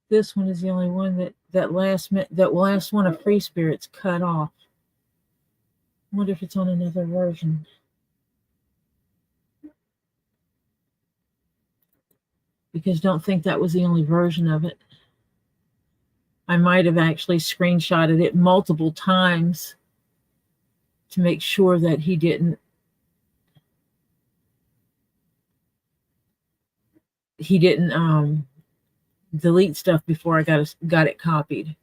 This one is the only one that last one of Free Spirits cut off. I wonder if it's on another version. Because don't think that was the only version of it. I might have actually screenshotted it multiple times to make sure that he didn't delete stuff before I got it copied.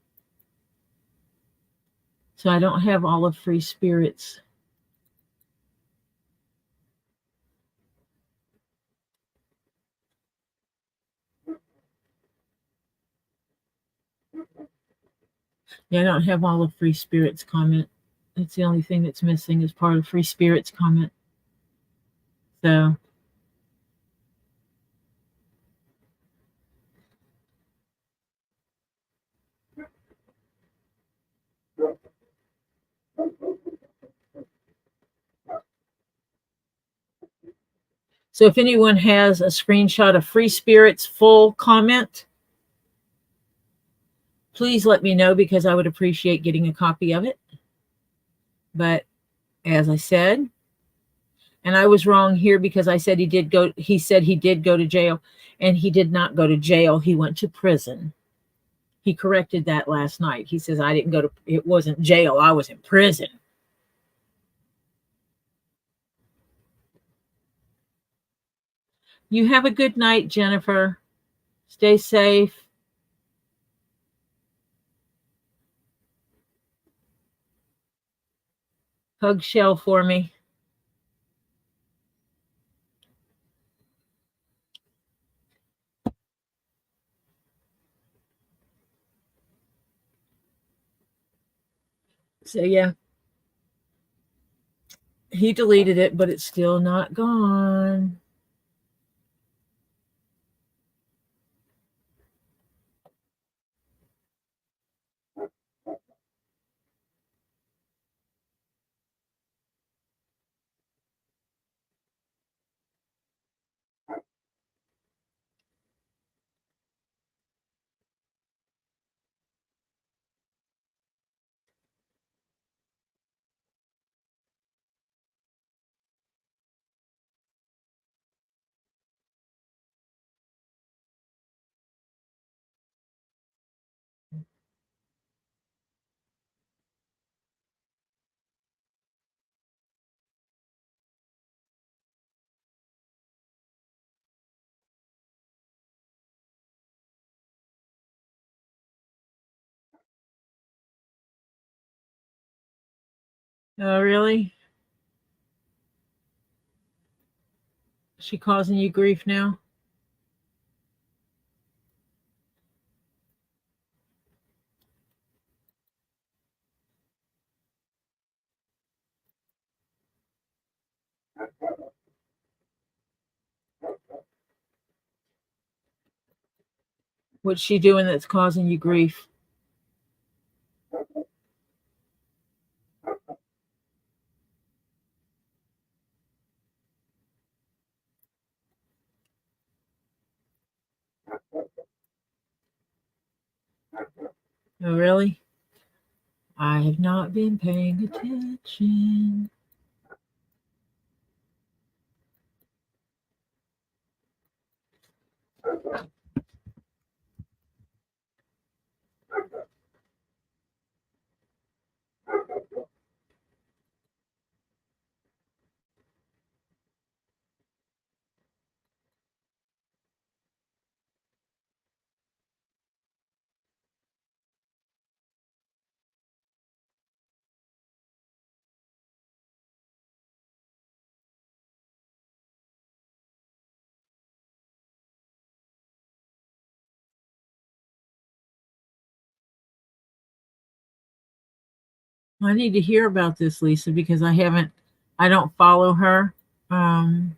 So I don't have all of Free Spirits. Yeah, I don't have all of Free Spirits comment. That's the only thing that's missing is part of Free Spirits comment. So So if anyone has a screenshot of Free Spirit's full comment, please let me know, because I would appreciate getting a copy of it. But as I said, and I was wrong here, because I said he said he did go to jail, and he did not go to jail. He went to prison. He corrected that last night. He says, I didn't go to, it wasn't jail, I was in prison. You have a good night, Jennifer. Stay safe. Hug Shell for me. So yeah, he deleted it, but it's still not gone. Oh, really? Is she causing you grief now? What's she doing that's causing you grief? Oh, really? I have not been paying attention. I need to hear about this, Lisa, because I don't follow her. Um,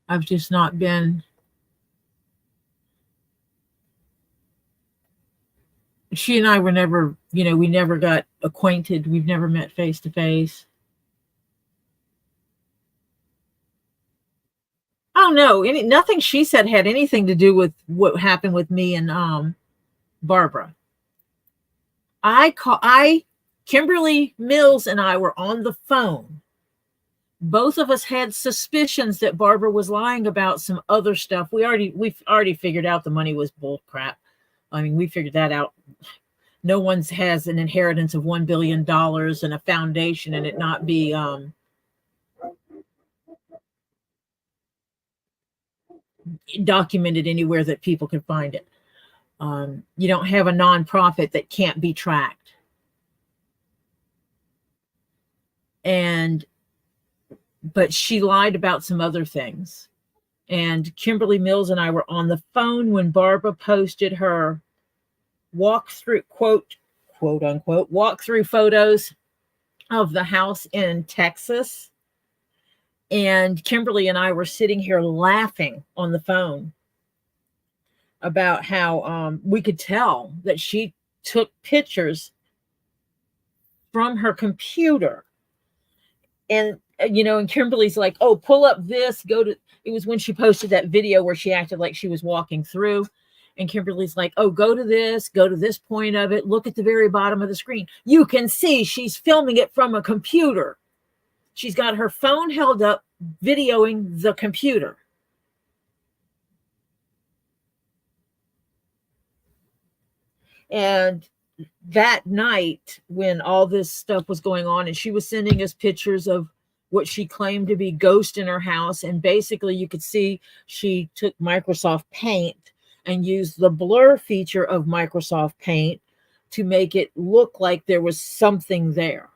I've just not been. She and I were never, we never got acquainted. We've never met face to face. Oh no, nothing she said had anything to do with what happened with me and Barbara. Kimberly Mills and I were on the phone. Both of us had suspicions that Barbara was lying about some other stuff. We've already figured out the money was bull crap. I mean, we figured that out. No one's has an inheritance of $1 billion and a foundation and it not be documented anywhere that people can find it. You don't have a nonprofit that can't be tracked. But she lied about some other things. And Kimberly Mills and I were on the phone when Barbara posted her walkthrough, quote unquote, walkthrough photos of the house in Texas. And Kimberly and I were sitting here laughing on the phone about how we could tell that she took pictures from her computer. And and Kimberly's like, oh, pull up this, it was when she posted that video where she acted like she was walking through. And Kimberly's like, oh, go to this point of it, look at the very bottom of the screen. You can see she's filming it from a computer. She's got her phone held up, videoing the computer. And that night, when all this stuff was going on, and she was sending us pictures of what she claimed to be ghosts in her house, and basically you could see she took Microsoft Paint and used the blur feature of Microsoft Paint to make it look like there was something there.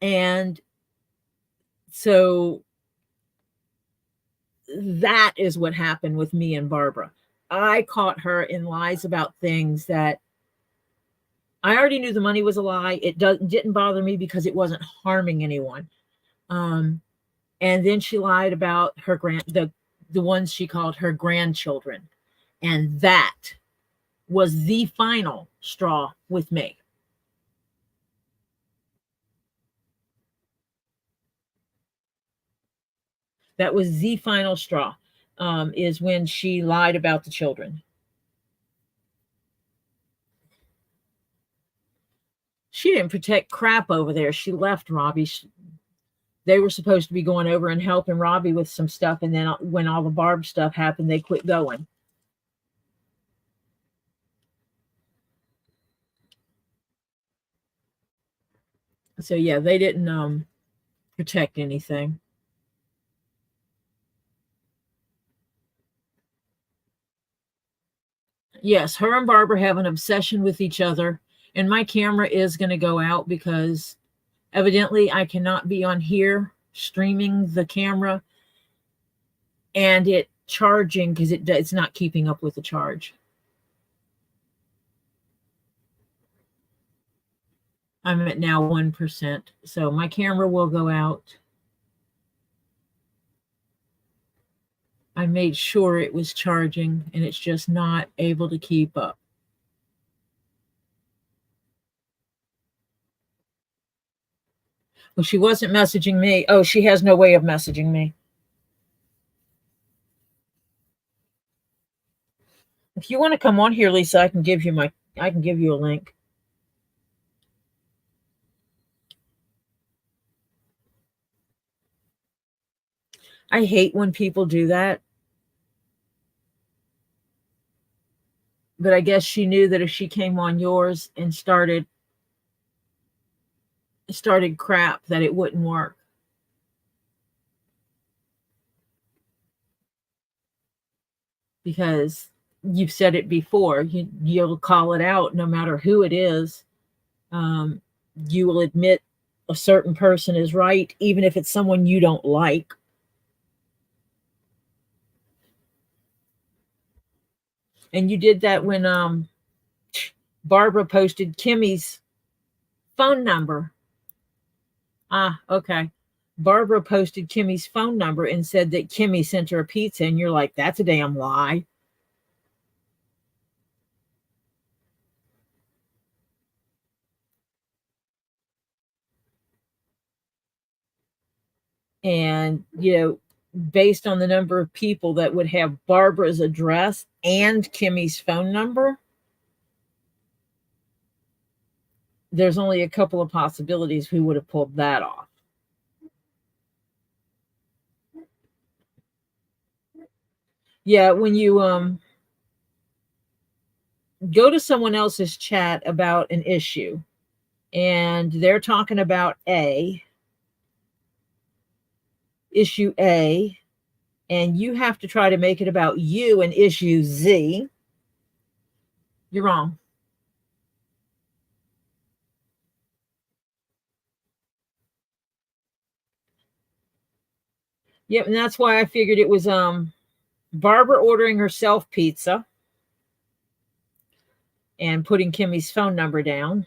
And so that is what happened with me and Barbara. I caught her in lies about things that I already knew the money was a lie. It didn't bother me because it wasn't harming anyone. And then she lied about her the ones she called her grandchildren. And that was the final straw with me. That was the final straw, is when she lied about the children. She didn't protect crap over there. She left Robbie. They were supposed to be going over and helping Robbie with some stuff. And then when all the Barb stuff happened, they quit going. So yeah, they didn't protect anything. Yes, her and Barbara have an obsession with each other. And my camera is going to go out because evidently I cannot be on here streaming the camera and it charging because it's not keeping up with the charge. I'm at now 1%. So my camera will go out. I made sure it was charging and it's just not able to keep up. Well, she wasn't messaging me. Oh, she has no way of messaging me. If you want to come on here, Lisa, I can give you a link. I hate when people do that. But I guess she knew that if she came on yours and started crap, that it wouldn't work. Because you've said it before, you'll call it out no matter who it is. You will admit a certain person is right, even if it's someone you don't like. And you did that when Barbara posted Kimmy's phone number. Okay. Barbara posted Kimmy's phone number and said that Kimmy sent her a pizza, and you're like, that's a damn lie. And, based on the number of people that would have Barbara's address and Kimmy's phone number, there's only a couple of possibilities who would have pulled that off. Yeah, when you go to someone else's chat about an issue and they're talking about issue A, and you have to try to make it about you and issue Z, you're wrong. Yep, and that's why I figured it was Barbara ordering herself pizza and putting Kimmy's phone number down.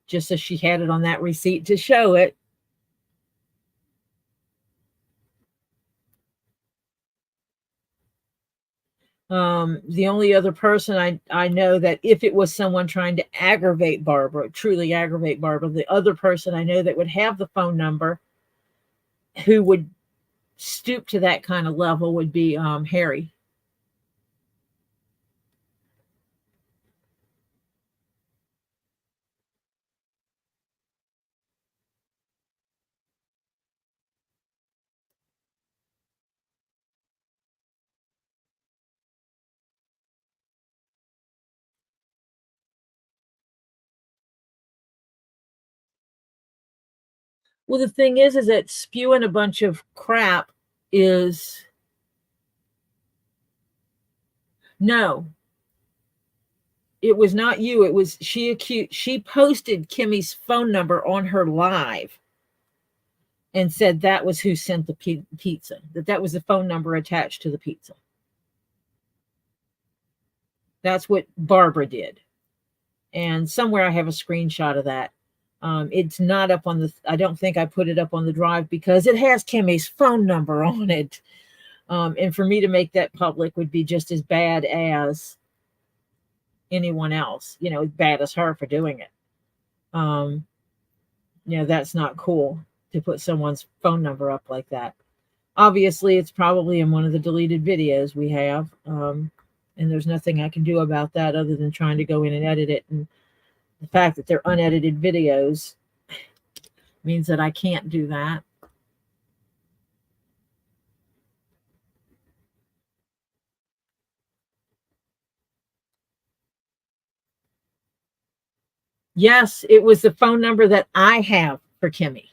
just so she had it on that receipt to show it. The only other person I know that if it was someone trying to aggravate Barbara, truly aggravate Barbara, the other person I know that would have the phone number who would stoop to that kind of level would be Harry. Well, the thing is that spewing a bunch of crap is no. It was not you. It was she posted Kimmy's phone number on her live and said that was who sent the pizza. That was the phone number attached to the pizza. That's what Barbara did. And somewhere I have a screenshot of that. It's not up on the, I don't think I put it up on the drive because it has Kimmy's phone number on it. And for me to make that public would be just as bad as anyone else, as bad as her for doing it. That's not cool to put someone's phone number up like that. Obviously, it's probably in one of the deleted videos we have. And there's nothing I can do about that other than trying to go in and edit it. And the fact that they're unedited videos means that I can't do that. Yes, it was the phone number that I have for Kimmy.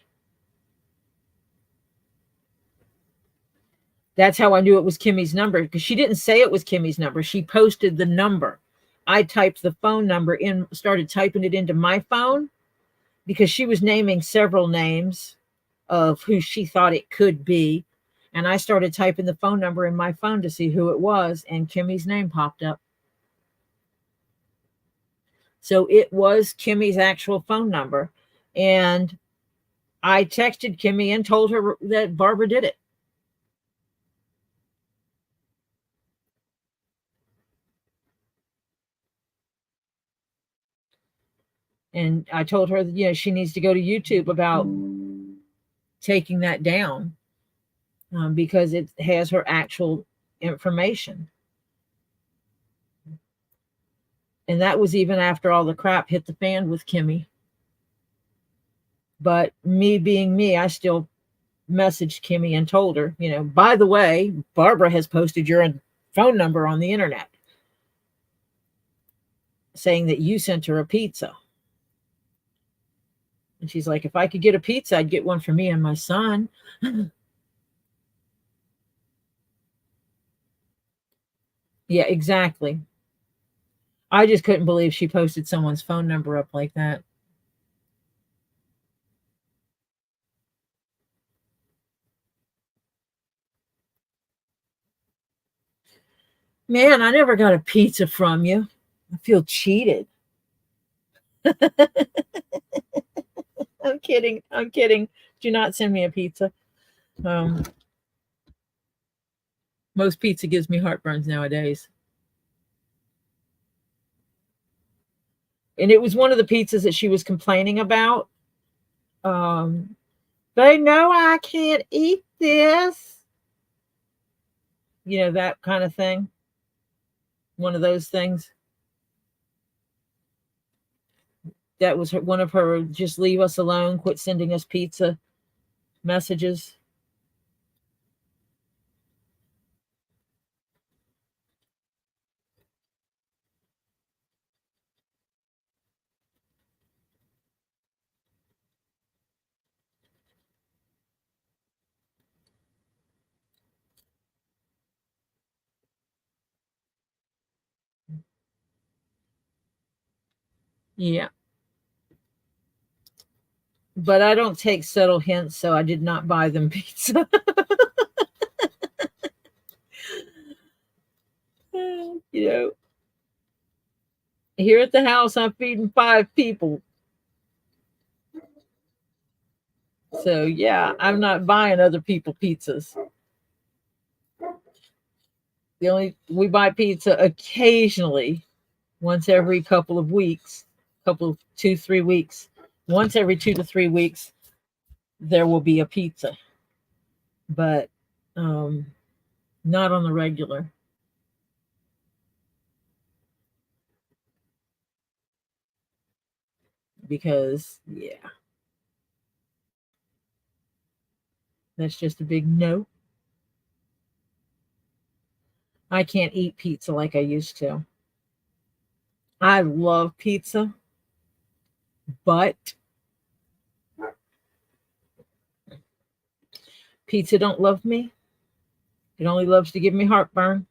That's how I knew it was Kimmy's number, because she didn't say it was Kimmy's number. She posted the number. I typed the phone number in, started typing it into my phone because she was naming several names of who she thought it could be. And I started typing the phone number in my phone to see who it was, and Kimmy's name popped up. So it was Kimmy's actual phone number. And I texted Kimmy and told her that Barbara did it. And I told her that, she needs to go to YouTube about taking that down because it has her actual information. And that was even after all the crap hit the fan with Kimmy. But me being me, I still messaged Kimmy and told her, by the way, Barbara has posted your phone number on the internet saying that you sent her a pizza. And she's like, if I could get a pizza, I'd get one for me and my son. Yeah, exactly. I just couldn't believe she posted someone's phone number up like that. Man, I never got a pizza from you. I feel cheated. I'm kidding. I'm kidding. Do not send me a pizza. Most pizza gives me heartburns nowadays. And it was one of the pizzas that she was complaining about. They know I can't eat this. That kind of thing. One of those things. That was one of her just leave us alone, quit sending us pizza messages. Yeah. But I don't take subtle hints, so I did not buy them pizza. Here at the house, I'm feeding 5 people. So yeah, I'm not buying other people pizzas. We buy pizza occasionally, once every couple of weeks, couple of 2-3 weeks. Once every 2 to 3 weeks, there will be a pizza, but um, not on the regular. Because yeah, that's just a big no. I can't eat pizza like I used to. I love pizza, but pizza don't love me. It only loves to give me heartburn.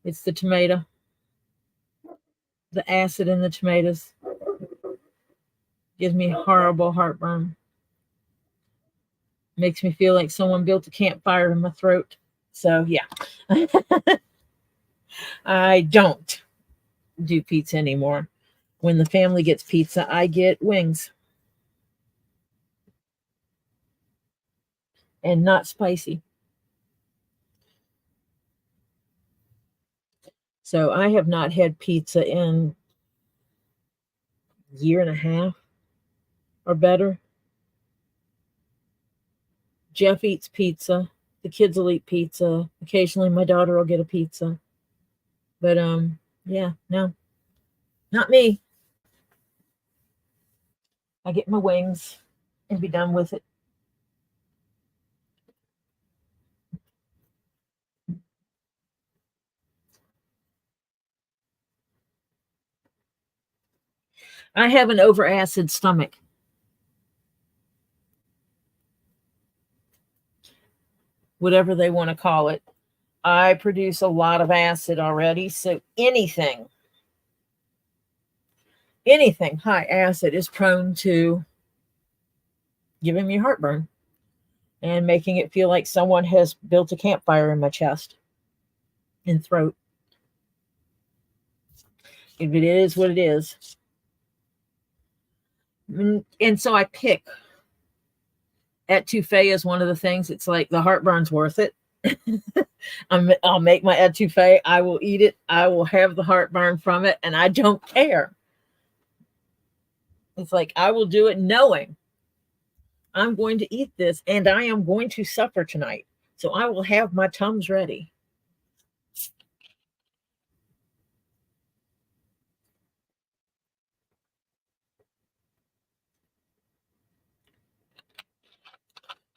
It's the tomato, the acid in the tomatoes gives me horrible heartburn. Makes me feel like someone built a campfire in my throat. So yeah, I don't do pizza anymore. When the family gets pizza, I get wings and not spicy. So I have not had pizza in a year and a half or better. Jeff eats pizza. The kids will eat pizza. Occasionally my daughter will get a pizza. But yeah, no, not me. I get my wings and be done with it. I have an over acid stomach. Whatever they want to call it. I produce a lot of acid already, so anything high acid is prone to giving me heartburn and making it feel like someone has built a campfire in my chest and throat. If it is what it is. And so I pick. Etouffee is one of the things. It's like the heartburn's worth it. I'll make my etouffee. I will eat it. I will have the heartburn from it, and I don't care. It's like I will do it knowing I'm going to eat this and I am going to suffer tonight. So I will have my Tums ready.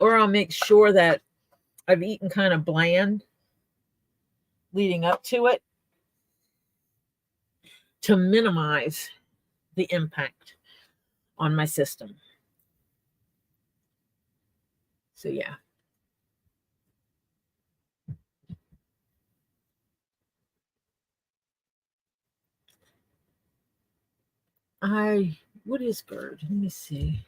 Or I'll make sure that I've eaten kind of bland leading up to it to minimize the impact on my system. So yeah. What is GERD? Let me see.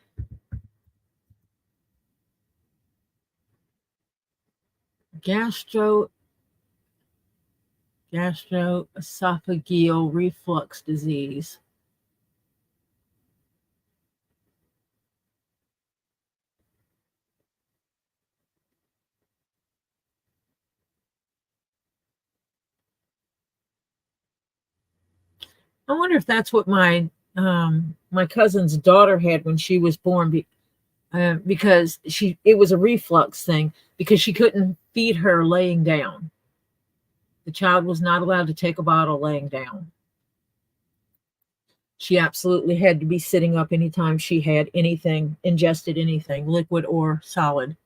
Gastroesophageal reflux disease. I wonder if that's what my cousin's daughter had when she was born, because it was a reflux thing because she couldn't feed her laying down. The child was not allowed to take a bottle laying down. She absolutely had to be sitting up anytime she had ingested anything, liquid or solid.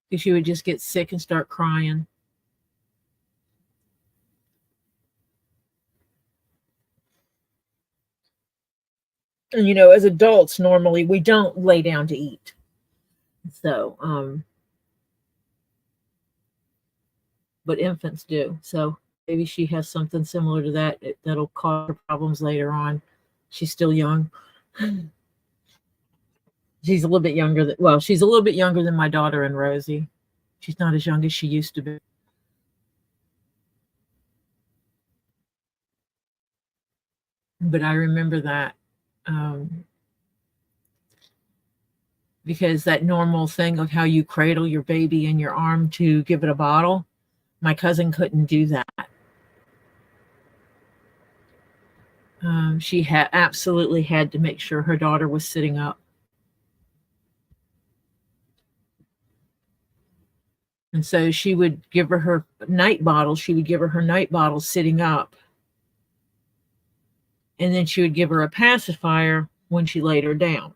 Because she would just get sick and start crying. And as adults, normally we don't lay down to eat. So, but infants do. So maybe she has something similar to that that'll cause her problems later on. She's still young. She's a little bit younger she's a little bit younger than my daughter and Rosie. She's not as young as she used to be. But I remember that because that normal thing of how you cradle your baby in your arm to give it a bottle, my cousin couldn't do that. She had absolutely had to make sure her daughter was sitting up. And so she would give her night bottle. She would give her night bottle sitting up. And then she would give her a pacifier when she laid her down,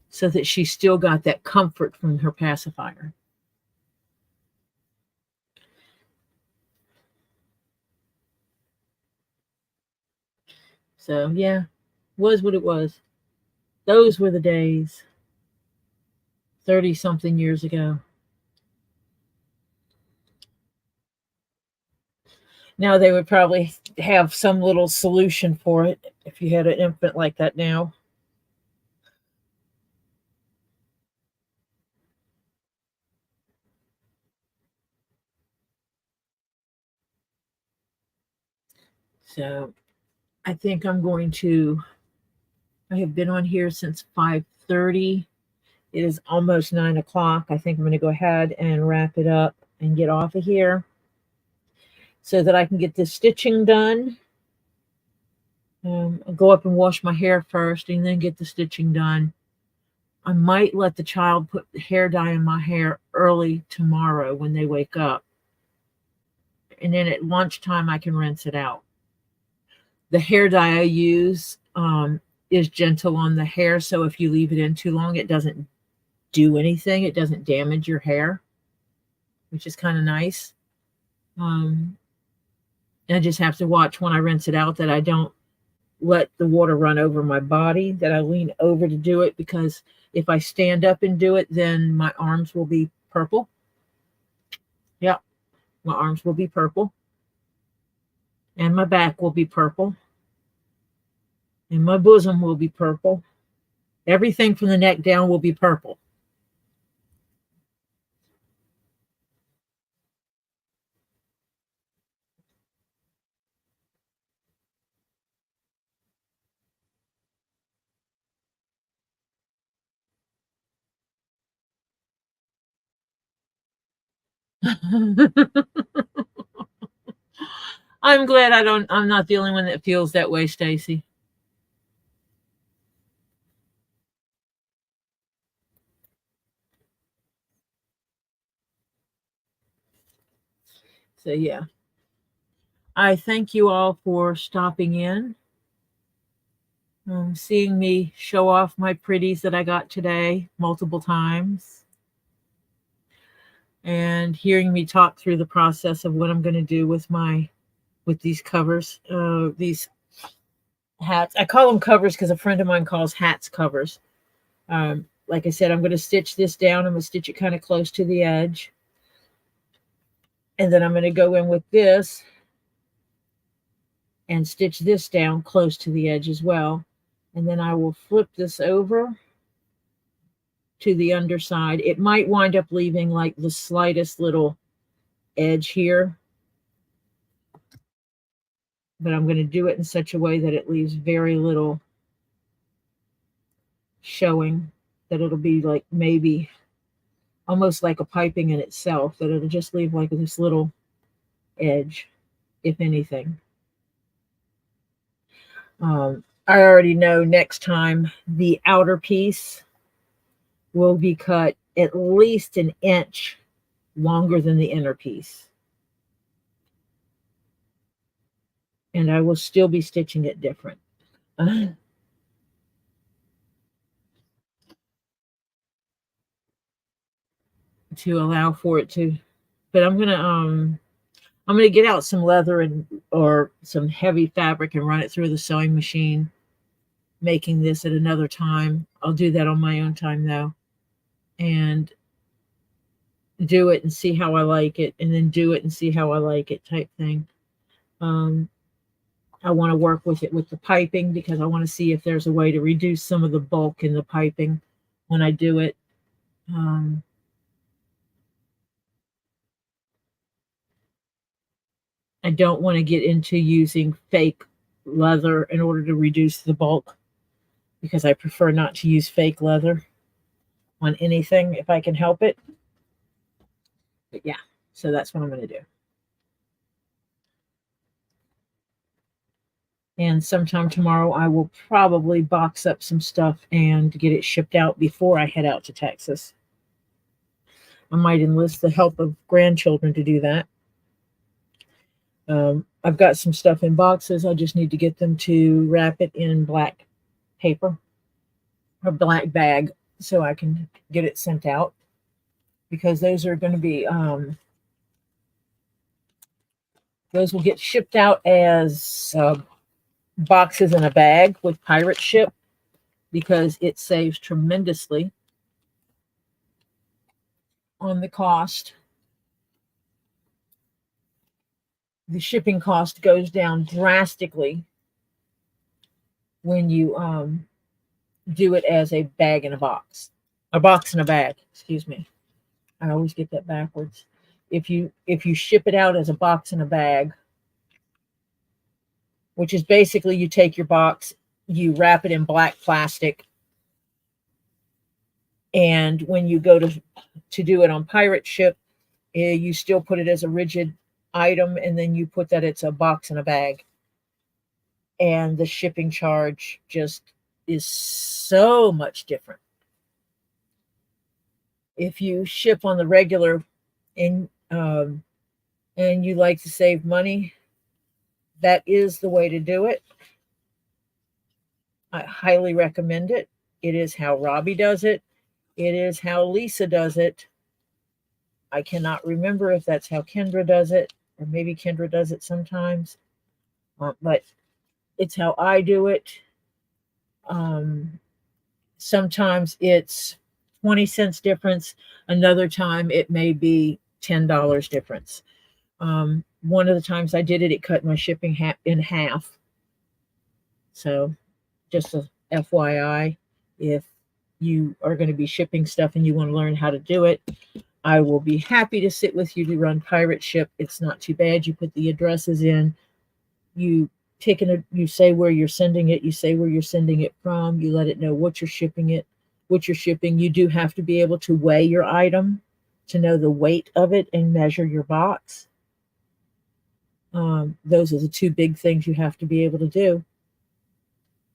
so that she still got that comfort from her pacifier. So yeah, was what it was. Those were the days 30 something years ago. Now they would probably have some little solution for it if you had an infant like that now. So I think I have been on here since 5:30. It is almost 9 o'clock. I think I'm going to go ahead and wrap it up and get off of here so that I can get this stitching done. I'll go up and wash my hair first and then get the stitching done. I might let the child put the hair dye in my hair early tomorrow when they wake up. And then at lunchtime, I can rinse it out. The hair dye I use is gentle on the hair. So if you leave it in too long, it doesn't do anything. It doesn't damage your hair, which is kind of nice. I just have to watch when I rinse it out that I don't let the water run over my body, that I lean over to do it, because if I stand up and do it, then my arms will be purple. Yep, my arms will be purple. And my back will be purple. And my bosom will be purple. Everything from the neck down will be purple. I'm glad I'm not the only one that feels that way, Stacy. So yeah. I thank you all for stopping in, seeing me show off my pretties that I got today multiple times, and hearing me talk through the process of what I'm going to do with these covers, these hats. I call them covers because a friend of mine calls hats covers. Like I said, I'm going to stitch this down. I'm going to stitch it kind of close to the edge. And then I'm going to go in with this and stitch this down close to the edge as well. And then I will flip this over to the underside. It might wind up leaving like the slightest little edge here, but I'm going to do it in such a way that it leaves very little showing, that it'll be like maybe almost like a piping in itself, that it'll just leave like this little edge, if anything. I already know next time the outer piece will be cut at least an inch longer than the inner piece. And I will still be stitching it different. To allow for it to, but I'm gonna get out some leather or some heavy fabric and run it through the sewing machine, making this at another time. I'll do that on my own time though, and do it and see how I like it, and then do it and see how I like it, type thing. I want to work with it with the piping, because I want to see if there's a way to reduce some of the bulk in the piping when I do it. I don't want to get into using fake leather in order to reduce the bulk, because I prefer not to use fake leather on anything if I can help it. But yeah, so that's what I'm going to do. And sometime tomorrow, I will probably box up some stuff and get it shipped out before I head out to Texas. I might enlist the help of grandchildren to do that. I've got some stuff in boxes. I just need to get them to wrap it in black paper or black bag so I can get it sent out, because those are going to be those will get shipped out as boxes in a bag with pirate ship, because it saves tremendously on the cost. The shipping cost goes down drastically when you do it as a bag in a box. A box in a bag, excuse me. I always get that backwards. If you ship it out as a box in a bag, which is basically you take your box, you wrap it in black plastic, and when you go to do it on pirate ship, you still put it as a rigid item, and then you put that it's a box in a bag, and the shipping charge just is so much different. If you ship on the regular and you like to save money, that is the way to do it. I highly recommend it. It is how Robbie does it. It is how Lisa does it. I cannot remember if that's how Kendra does it, or maybe Kendra does it sometimes, but it's how I do it. Sometimes it's 20 cents difference. Another time it may be $10 difference. One of the times I did it, it cut my shipping in half. So just a FYI, if you are going to be shipping stuff and you want to learn how to do it, I will be happy to sit with you to run pirate ship. It's not too bad. You put the addresses in, you you say where you're sending it, you say where you're sending it from, you let it know what you're shipping. You do have to be able to weigh your item to know the weight of it and measure your box. Those are the two big things you have to be able to do.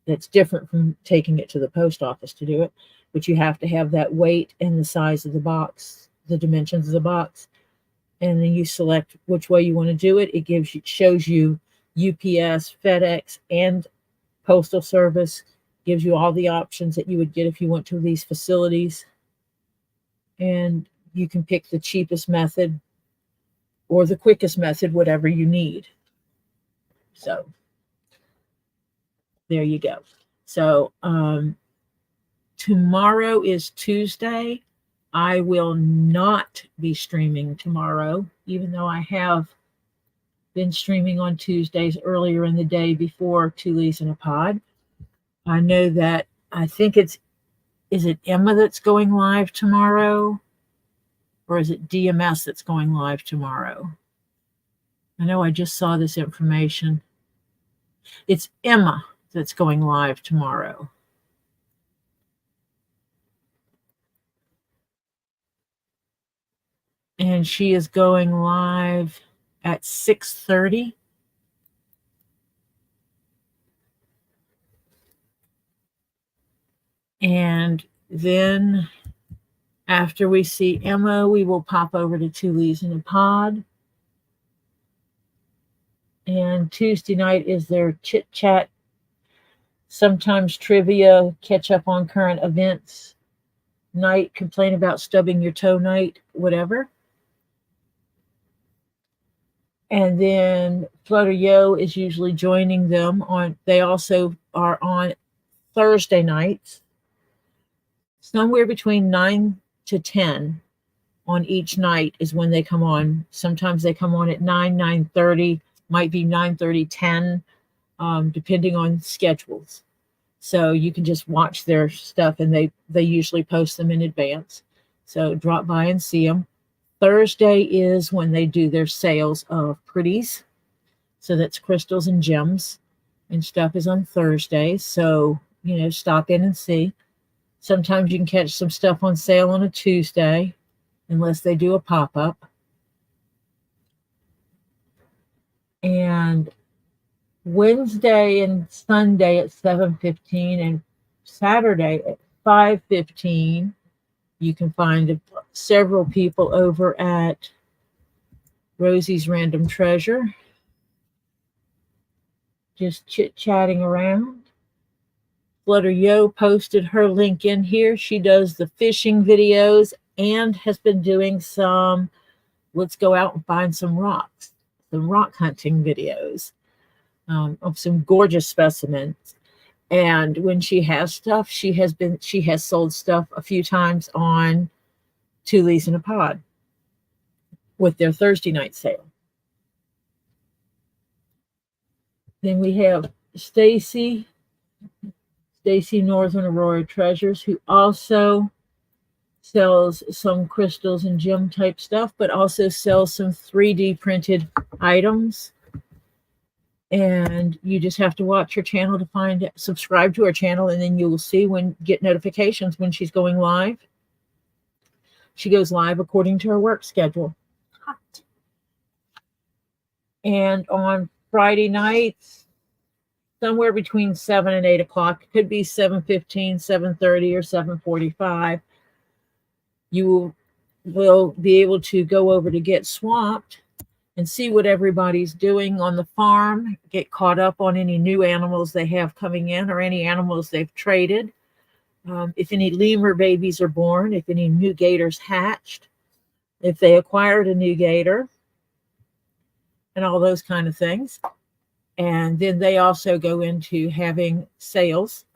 That's different from taking it to the post office to do it, but you have to have that weight and the size of the box, the dimensions of the box, and then you select which way you want to do it. It shows you UPS, FedEx, and Postal Service. Gives you all the options that you would get if you went to these facilities, and you can pick the cheapest method or the quickest method, whatever you need. So there you go. So tomorrow is Tuesday. I will not be streaming tomorrow, even though I have been streaming on Tuesdays earlier in the day before Two Leaves in a Pod. I know that is it Emma that's going live tomorrow? Or is it DMS that's going live tomorrow? I know I just saw this information. It's Emma that's going live tomorrow. And she is going live at 6:30. And then after we see Emma, we will pop over to Two Leaves in a Pod. And Tuesday night is their chit chat, sometimes trivia, catch up on current events night, complain about stubbing your toe night, whatever. And then Flutter Yo is usually joining them they also are on Thursday nights, somewhere between 9 to 10 on each night is when they come on. Sometimes they come on at 9, 9:30, might be 9:30, 10, depending on schedules. So you can just watch their stuff, and they usually post them in advance. So drop by and see them. Thursday is when they do their sales of pretties. So that's crystals and gems. and stuff is on Thursdays. So, stop in and see. Sometimes you can catch some stuff on sale on a Tuesday, unless they do a pop-up. And Wednesday and Sunday at 7:15 and Saturday at 5:15, you can find several people over at Rosie's Random Treasure, just chit-chatting around. Flutter Yo posted her link in here. She does the fishing videos and has been doing some let's go out and find some rocks, some rock hunting videos of some gorgeous specimens. And when she has stuff, she has sold stuff a few times on Two Leaves in a Pod with their Thursday night sale. Then we have Stacy Northern Aurora Treasures, who also sells some crystals and gem type stuff, but also sells some 3D printed items. And you just have to watch her channel to subscribe to her channel, and then you will get notifications when she's going live. She goes live according to her work schedule. And on Friday nights, somewhere between 7 and 8 o'clock, it could be 7:15, 7:30, or 7:45, you will be able to go over to Get Swamped and see what everybody's doing on the farm, get caught up on any new animals they have coming in or any animals they've traded. If any lemur babies are born, if any new gators hatched, if they acquired a new gator, and all those kind of things. And then they also go into having sales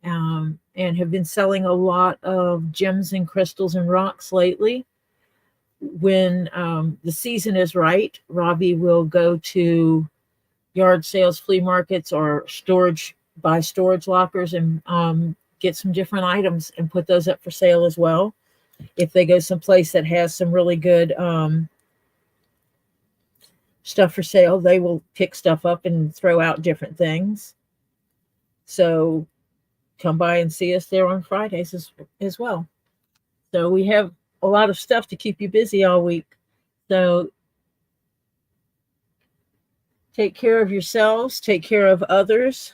and have been selling a lot of gems and crystals and rocks lately. When the season is right, Robbie will go to yard sales, flea markets, or buy storage lockers and get some different items and put those up for sale as well. If they go someplace that has some really good stuff for sale, they will pick stuff up and throw out different things. So come by and see us there on Fridays as well. So we have a lot of stuff to keep you busy all week. So take care of yourselves, take care of others,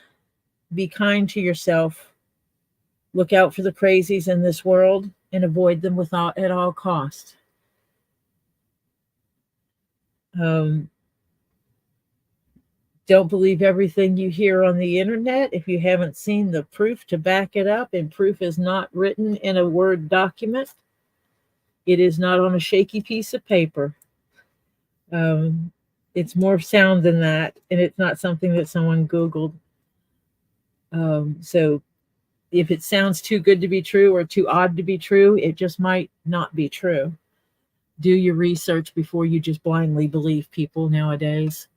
be kind to yourself, look out for the crazies in this world, and avoid them at all costs. Don't believe everything you hear on the internet if you haven't seen the proof to back it up, and proof is not written in a Word document. It is not on a shaky piece of paper. It's more sound than that, and it's not something that someone Googled. So if it sounds too good to be true or too odd to be true, it just might not be true. Do your research before you just blindly believe people nowadays.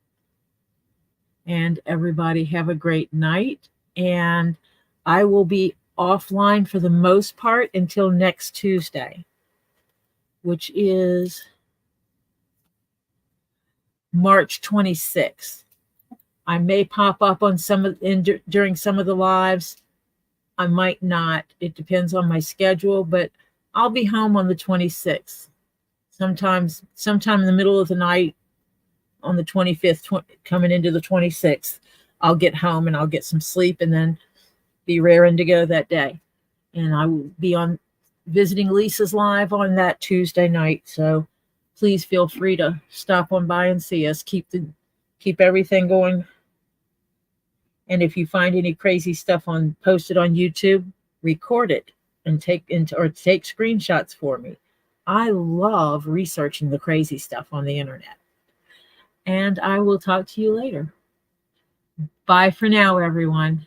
And everybody have a great night. And I will be offline for the most part until next Tuesday, which is March 26th. I may pop up on during some of the lives. I might not. It depends on my schedule, but I'll be home on the 26th. Sometime in the middle of the night on the 25th, coming into the 26th, I'll get home and I'll get some sleep and then be raring to go that day. And I will be on visiting Lisa's live on that Tuesday night. So please feel free to stop on by and see us. Keep everything going. And if you find any crazy stuff posted on YouTube, record it and take screenshots for me. I love researching the crazy stuff on the internet. And I will talk to you later. Bye for now, everyone.